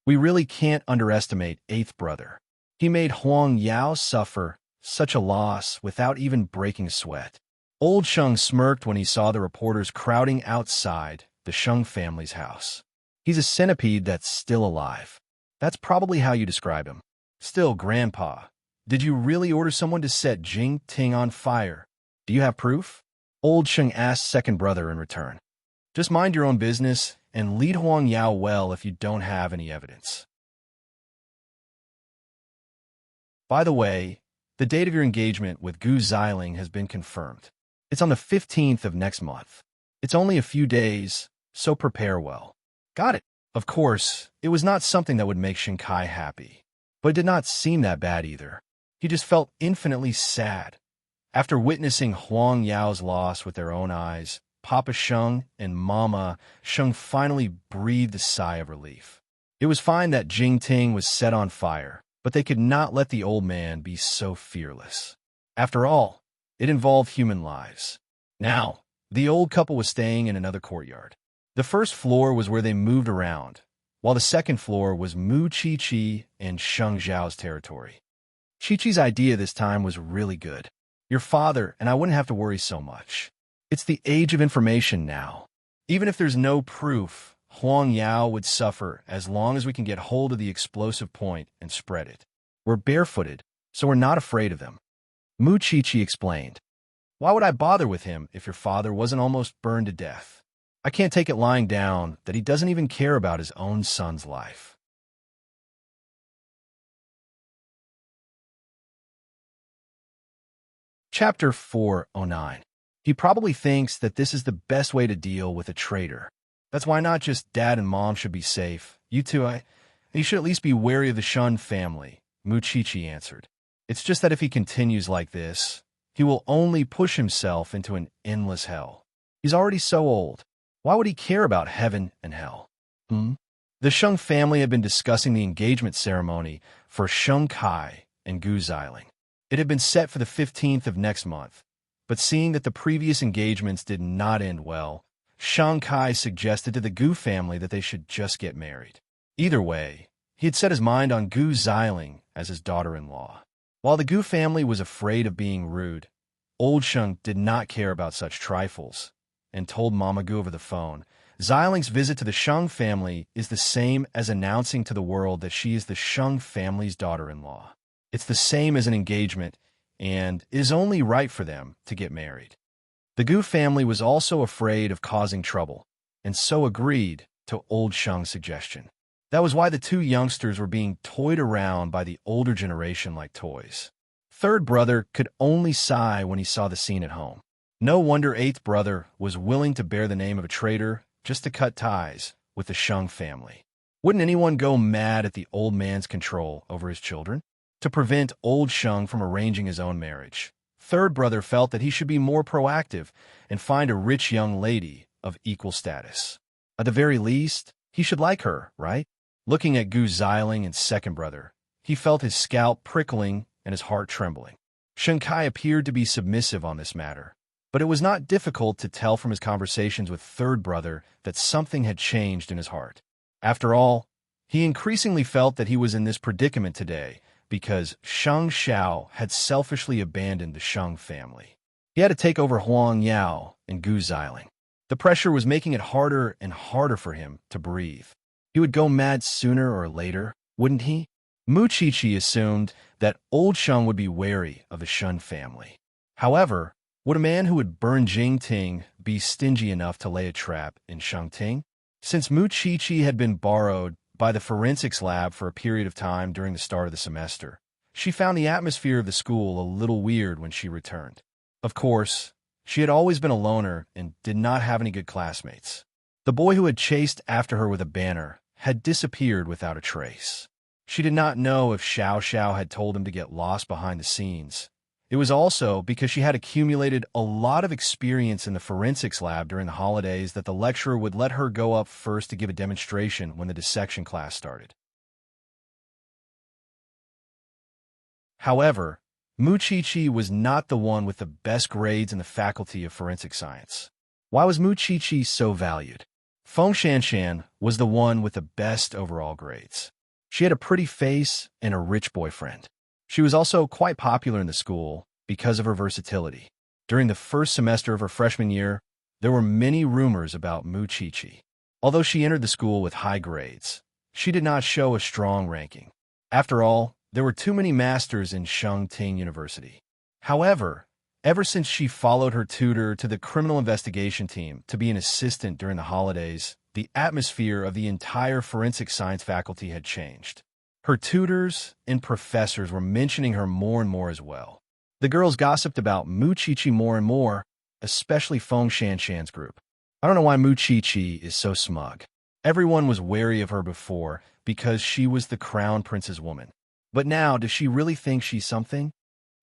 We really can't underestimate Eighth Brother. He made Huang Yao suffer such a loss without even breaking a sweat. Old Sheng smirked when he saw the reporters crowding outside the Sheng family's house. He's a centipede that's still alive. That's probably how you describe him. Still, Grandpa, did you really order someone to set Jing Ting on fire? Do you have proof? Old Sheng asked second brother in return. Just mind your own business and lead Huang Yao well if you don't have any evidence. By the way, the date of your engagement with Gu Xiling has been confirmed. It's on the 15th of next month. It's only a few days, so prepare well. Got it. Of course, it was not something that would make Sheng Kai happy, but it did not seem that bad either. He just felt infinitely sad. After witnessing Huang Yao's loss with their own eyes, Papa Sheng and Mama Sheng finally breathed a sigh of relief. It was fine that Jingting was set on fire, but they could not let the old man be so fearless. After all, it involved human lives. Now, the old couple was staying in another courtyard. The first floor was where they moved around, while the second floor was Mu Chi-Chi and Sheng Zhao's territory. Chi-Chi's idea this time was really good. Your father and I wouldn't have to worry so much. It's the age of information now. Even if there's no proof, Huang Yao would suffer as long as we can get hold of the explosive point and spread it. We're barefooted, so we're not afraid of them. Mu Chi-Chi explained. Why would I bother with him if your father wasn't almost burned to death? I can't take it lying down that he doesn't even care about his own son's life. Chapter 409. He probably thinks that this is the best way to deal with a traitor. That's why not just Dad and Mom should be safe. You two, you should at least be wary of the Shun family, Mu Chi-Chi answered. It's just that if he continues like this, he will only push himself into an endless hell. He's already so old. Why would he care about heaven and hell? The Sheng family had been discussing the engagement ceremony for Sheng Kai and Gu Xiling. It had been set for the 15th of next month, but seeing that the previous engagements did not end well, Sheng Kai suggested to the Gu family that they should just get married. Either way, He had set his mind on Gu Xiling as his daughter-in-law. While the Gu family was afraid of being rude, old Sheng did not care about such trifles and told Mama Gu over the phone, Xiling's visit to the Sheng family is the same as announcing to the world that she is the Sheng family's daughter-in-law. It's the same as an engagement, and it is only right for them to get married. The Gu family was also afraid of causing trouble, and so agreed to old Sheng's suggestion. That was why the two youngsters were being toyed around by the older generation like toys. Third brother could only sigh when he saw the scene at home. No wonder eighth brother was willing to bear the name of a traitor just to cut ties with the Sheng family. Wouldn't anyone go mad at the old man's control over his children? To prevent old Sheng from arranging his own marriage, third brother felt that he should be more proactive and find a rich young lady of equal status. At the very least, he should like her, right? Looking at Gu Xiling and second brother, he felt his scalp prickling and his heart trembling. Shen Kai appeared to be submissive on this matter, but it was not difficult to tell from his conversations with third brother that something had changed in his heart. After all, he increasingly felt that he was in this predicament today because Sheng Xiao had selfishly abandoned the Sheng family. He had to take over Huang Yao and Gu Xiling. The pressure was making it harder and harder for him to breathe. He would go mad sooner or later, wouldn't he? Mu Qiqi assumed that old Sheng would be wary of the Shun family. However, would a man who would burn Jingting be stingy enough to lay a trap in Shengting? Since Mu Qiqi had been borrowed by the forensics lab for a period of time during the start of the semester, she found the atmosphere of the school a little weird when she returned. Of course, she had always been a loner and did not have any good classmates. The boy who had chased after her with a banner had disappeared without a trace. She did not know if Xiao Xiao had told him to get lost behind the scenes. It was also because she had accumulated a lot of experience in the forensics lab during the holidays that the lecturer would let her go up first to give a demonstration when the dissection class started. However, Mu Qiqi was not the one with the best grades in the faculty of forensic science. Why was Mu Qiqi so valued? Feng Shanshan was the one with the best overall grades. She had a pretty face and a rich boyfriend. She was also quite popular in the school because of her versatility. During the first semester of her freshman year, there were many rumors about Mu Qiqi. Although she entered the school with high grades, she did not show a strong ranking. After all, there were too many masters in Shengting University. However, ever since she followed her tutor to the criminal investigation team to be an assistant during the holidays, the atmosphere of the entire forensic science faculty had changed. Her tutors and professors were mentioning her more and more as well. The girls gossiped about Mu Qiqi more and more, especially Feng Shanshan's group. I don't know why Mu Qiqi is so smug. Everyone was wary of her before because she was the crown prince's woman. But now, does she really think she's something?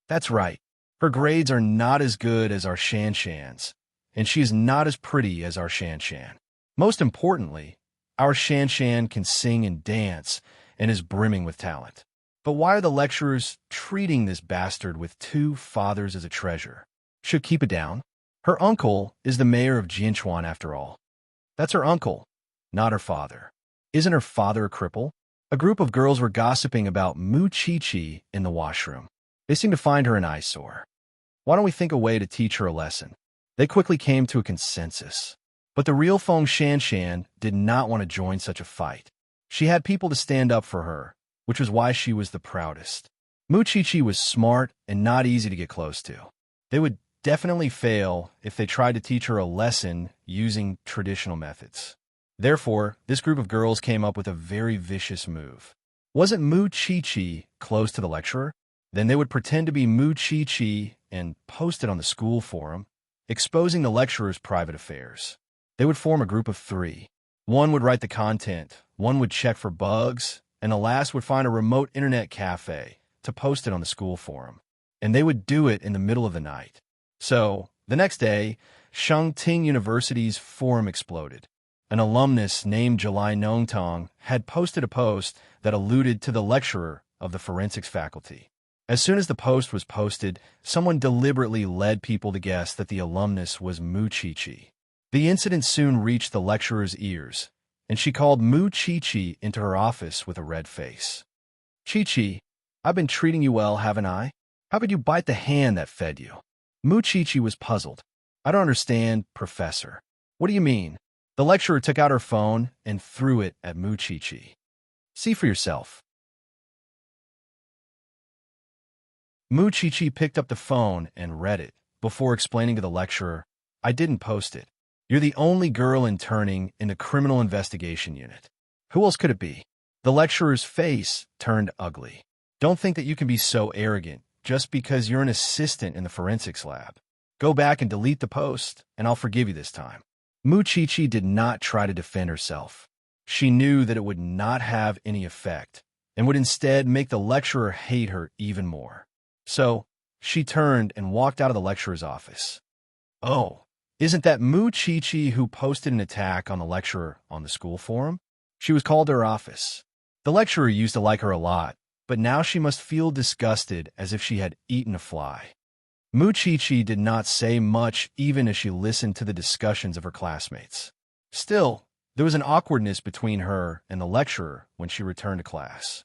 That's right. Her grades are not as good as our Shanshan's, and she is not as pretty as our Shanshan. Most importantly, our Shanshan can sing and dance and is brimming with talent. But why are the lecturers treating this bastard with two fathers as a treasure? Should keep it down. Her uncle is the mayor of Jinchuan after all. That's her uncle, not her father. Isn't her father a cripple? A group of girls were gossiping about Mu Qiqi in the washroom. They seemed to find her an eyesore. Why don't we think a way to teach her a lesson? They quickly came to a consensus. But the real Feng Shanshan did not want to join such a fight. She had people to stand up for her, which was why she was the proudest. Mu Qiqi was smart and not easy to get close to. They would definitely fail if they tried to teach her a lesson using traditional methods. Therefore, this group of girls came up with a very vicious move. Wasn't Mu Qiqi close to the lecturer? Then they would pretend to be Mu Qiqi and post it on the school forum, exposing the lecturer's private affairs. They would form a group of three. One would write the content, one would check for bugs, and the last would find a remote internet cafe to post it on the school forum. And they would do it in the middle of the night. So, the next day, Shengting University's forum exploded. An alumnus named July Nongtong had posted a post that alluded to the lecturer of the forensics faculty. As soon as the post was posted, someone deliberately led people to guess that the alumnus was Mu Qiqi. The incident soon reached the lecturer's ears, and she called Mu Chi-Chi into her office with a red face. Chi-Chi, I've been treating you well, haven't I? How could you bite the hand that fed you? Mu Chi-Chi was puzzled. I don't understand, Professor. What do you mean? The lecturer took out her phone and threw it at Mu Chi-Chi. See for yourself. Mu Chi-Chi picked up the phone and read it, before explaining to the lecturer, I didn't post it. You're the only girl interning in the criminal investigation unit. Who else could it be? The lecturer's face turned ugly. Don't think that you can be so arrogant just because you're an assistant in the forensics lab. Go back and delete the post, and I'll forgive you this time. Mu Chi-Chi did not try to defend herself. She knew that it would not have any effect, and would instead make the lecturer hate her even more. So, she turned and walked out of the lecturer's office. Oh, isn't that Mu Chi-Chi who posted an attack on the lecturer on the school forum? She was called to her office. The lecturer used to like her a lot, but now she must feel disgusted as if she had eaten a fly. Mu Chi-Chi did not say much even as she listened to the discussions of her classmates. Still, there was an awkwardness between her and the lecturer when she returned to class.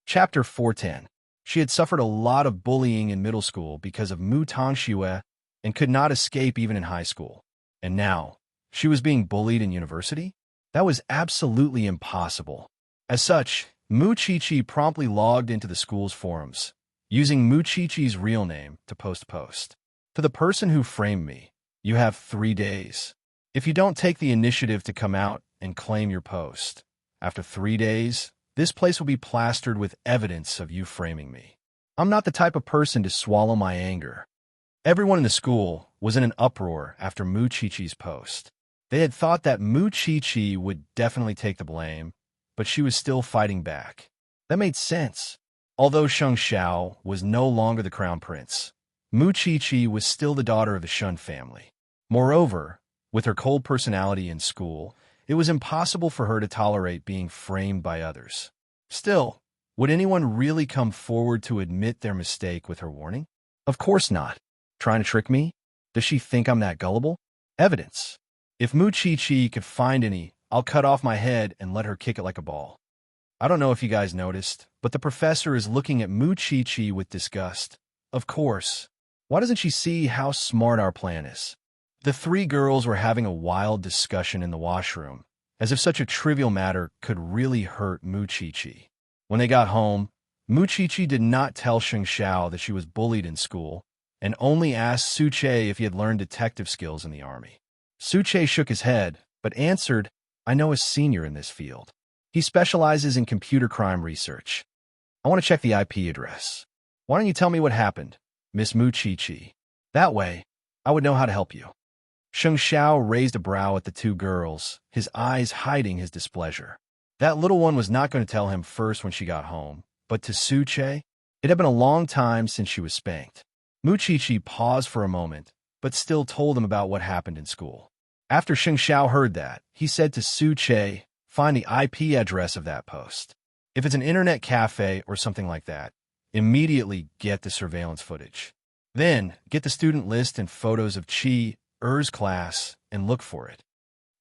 Chapter 410. She had suffered a lot of bullying in middle school because of Mu Tongxue and could not escape even in high school. And now, she was being bullied in university? That was absolutely impossible. As such, Mu Chi-Chi promptly logged into the school's forums, using Mu Chi-Chi's real name to post. To the person who framed me, you have 3 days. If you don't take the initiative to come out and claim your post, after 3 days, this place will be plastered with evidence of you framing me. I'm not the type of person to swallow my anger. Everyone in the school was in an uproar after Mu Chi-Chi's post. They had thought that Mu Chi-Chi would definitely take the blame, but she was still fighting back. That made sense. Although Sheng Xiao was no longer the crown prince, Mu Chi-Chi was still the daughter of the Shun family. Moreover, with her cold personality in school, it was impossible for her to tolerate being framed by others. Still, would anyone really come forward to admit their mistake with her warning? Of course not. Trying to trick me? Does she think I'm that gullible? Evidence. If Mu Chi-Chi could find any, I'll cut off my head and let her kick it like a ball. I don't know if you guys noticed, but the professor is looking at Mu Chi-Chi with disgust. Of course. Why doesn't she see how smart our plan is? The 3 girls were having a wild discussion in the washroom, as if such a trivial matter could really hurt Mu Chi-Chi. When they got home, Mu Chi-Chi did not tell Sheng Xiao that she was bullied in school, and only asked Su Che if he had learned detective skills in the army. Su Che shook his head, but answered, I know a senior in this field. He specializes in computer crime research. I want to check the IP address. Why don't you tell me what happened, Miss Mu Chi-Chi? That way, I would know how to help you. Sheng Xiao raised a brow at the 2 girls, his eyes hiding his displeasure. That little one was not going to tell him first when she got home, but to Su Che, it had been a long time since she was spanked. Mu Chi-Chi paused for a moment, but still told him about what happened in school. After Sheng Xiao heard that, he said to Su Che, find the IP address of that post. If it's an internet cafe or something like that, immediately get the surveillance footage. Then, get the student list and photos of Chi Er's class and look for it.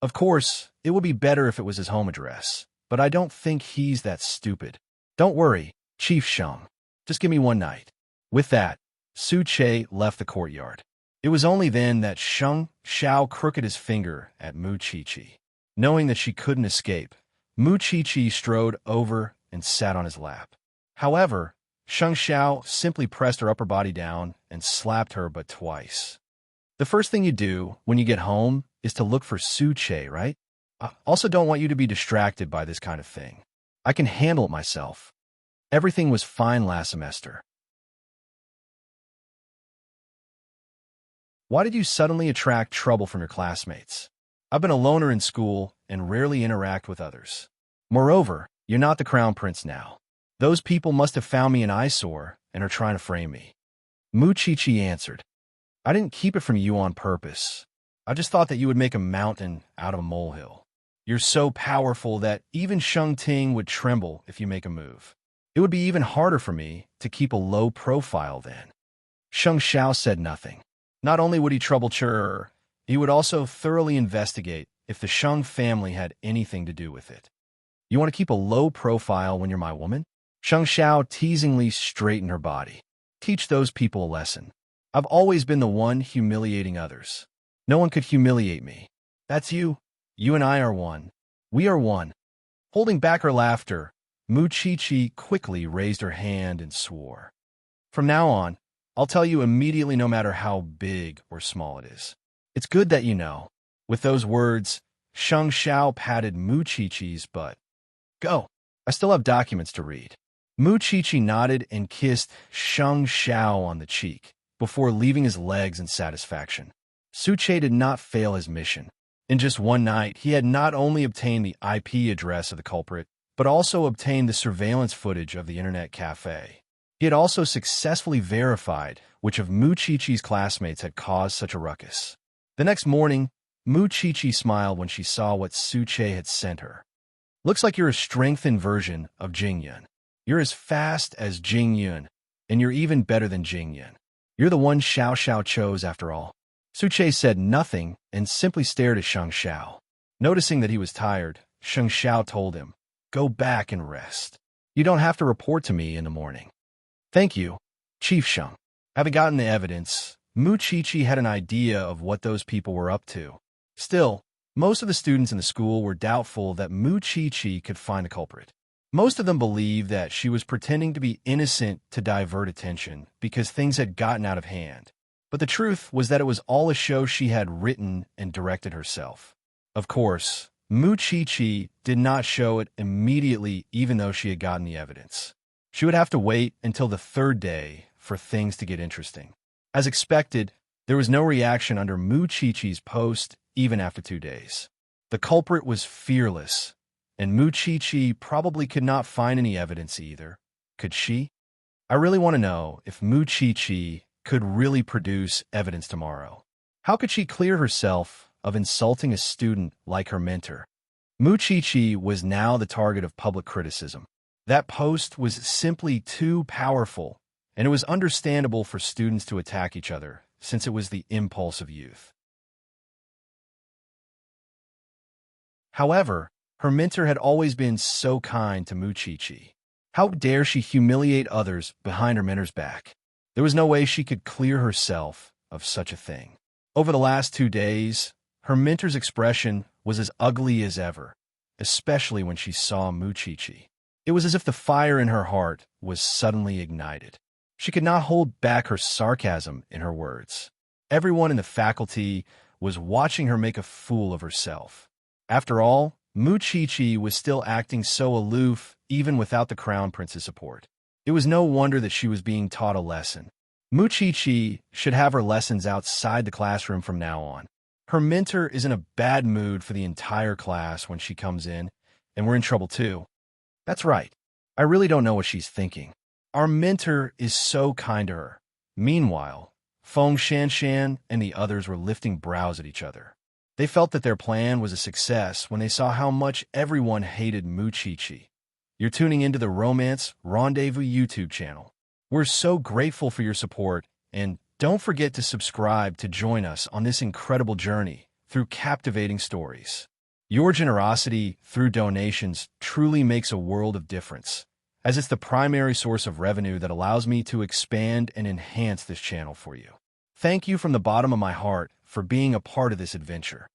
Of course, it would be better if it was his home address, but I don't think he's that stupid. Don't worry, Chief Sheng. Just give me 1 night. With that, Su Che left the courtyard. It was only then that Sheng Xiao crooked his finger at Mu Chi-Chi. Knowing that she couldn't escape, Mu Chi-Chi strode over and sat on his lap. However, Sheng Xiao simply pressed her upper body down and slapped her but twice. The first thing you do when you get home is to look for Su Che, right? I also don't want you to be distracted by this kind of thing. I can handle it myself. Everything was fine last semester. Why did you suddenly attract trouble from your classmates? I've been a loner in school and rarely interact with others. Moreover, you're not the crown prince now. Those people must have found me an eyesore and are trying to frame me. Mu Chi-Chi answered, I didn't keep it from you on purpose. I just thought that you would make a mountain out of a molehill. You're so powerful that even Sheng Ting would tremble if you make a move. It would be even harder for me to keep a low profile then. Sheng Xiao said nothing. Not only would he troubleshoot her, he would also thoroughly investigate if the Sheng family had anything to do with it. You want to keep a low profile when you're my woman? Sheng Xiao teasingly straightened her body. Teach those people a lesson. I've always been the one humiliating others. No one could humiliate me. That's you. You and I are one. We are one. Holding back her laughter, Mu Chi quickly raised her hand and swore. From now on, I'll tell you immediately no matter how big or small it is. It's good that you know. With those words, Sheng Xiao patted Mu Chi's butt. Go. I still have documents to read. Mu Chi nodded and kissed Sheng Xiao on the cheek before leaving his legs in satisfaction. Suche did not fail his mission. In just one night, he had not only obtained the IP address of the culprit, but also obtained the surveillance footage of the internet cafe. He had also successfully verified which of Mu Chi's classmates had caused such a ruckus. The next morning, Mu Chi smiled when she saw what Suche had sent her. Looks like you're a strengthened version of Jingyun. You're as fast as Jingyun, and you're even better than Jingyun. You're the one Xiao Xiao chose after all. Suche said nothing and simply stared at Sheng Xiao. Noticing that he was tired, Sheng Xiao told him, Go back and rest. You don't have to report to me in the morning. Thank you, Chief Sheng. Having gotten the evidence, Mu Chi had an idea of what those people were up to. Still, most of the students in the school were doubtful that Mu Chi could find the culprit. Most of them believed that she was pretending to be innocent to divert attention because things had gotten out of hand. But the truth was that it was all a show she had written and directed herself. Of course, Mu Chi did not show it immediately even though she had gotten the evidence. She would have to wait until the third day for things to get interesting. As expected, there was no reaction under Mu Chi's post even after 2 days. The culprit was fearless, and Mu Chi probably could not find any evidence either. Could she? I really want to know if Mu Chi could really produce evidence tomorrow. How could she clear herself of insulting a student like her mentor? Mu Chi was now the target of public criticism. That post was simply too powerful, and it was understandable for students to attack each other, since it was the impulse of youth. However, her mentor had always been so kind to Mu Chi. How dare she humiliate others behind her mentor's back? There was no way she could clear herself of such a thing. Over the last 2 days, her mentor's expression was as ugly as ever, especially when she saw Mu Chi. It was as if the fire in her heart was suddenly ignited. She could not hold back her sarcasm in her words. Everyone in the faculty was watching her make a fool of herself. After all, Mu Chi was still acting so aloof even without the Crown Prince's support. It was no wonder that she was being taught a lesson. Mu Chi should have her lessons outside the classroom from now on. Her mentor is in a bad mood for the entire class when she comes in, and we're in trouble too. That's right. I really don't know what she's thinking. Our mentor is so kind to her. Meanwhile, Feng Shanshan and the others were lifting brows at each other. They felt that their plan was a success when they saw how much everyone hated Mu Chi. You're tuning into the Romance Rendezvous YouTube channel. We're so grateful for your support, and don't forget to subscribe to join us on this incredible journey through captivating stories. Your generosity through donations truly makes a world of difference, as it's the primary source of revenue that allows me to expand and enhance this channel for you. Thank you from the bottom of my heart for being a part of this adventure.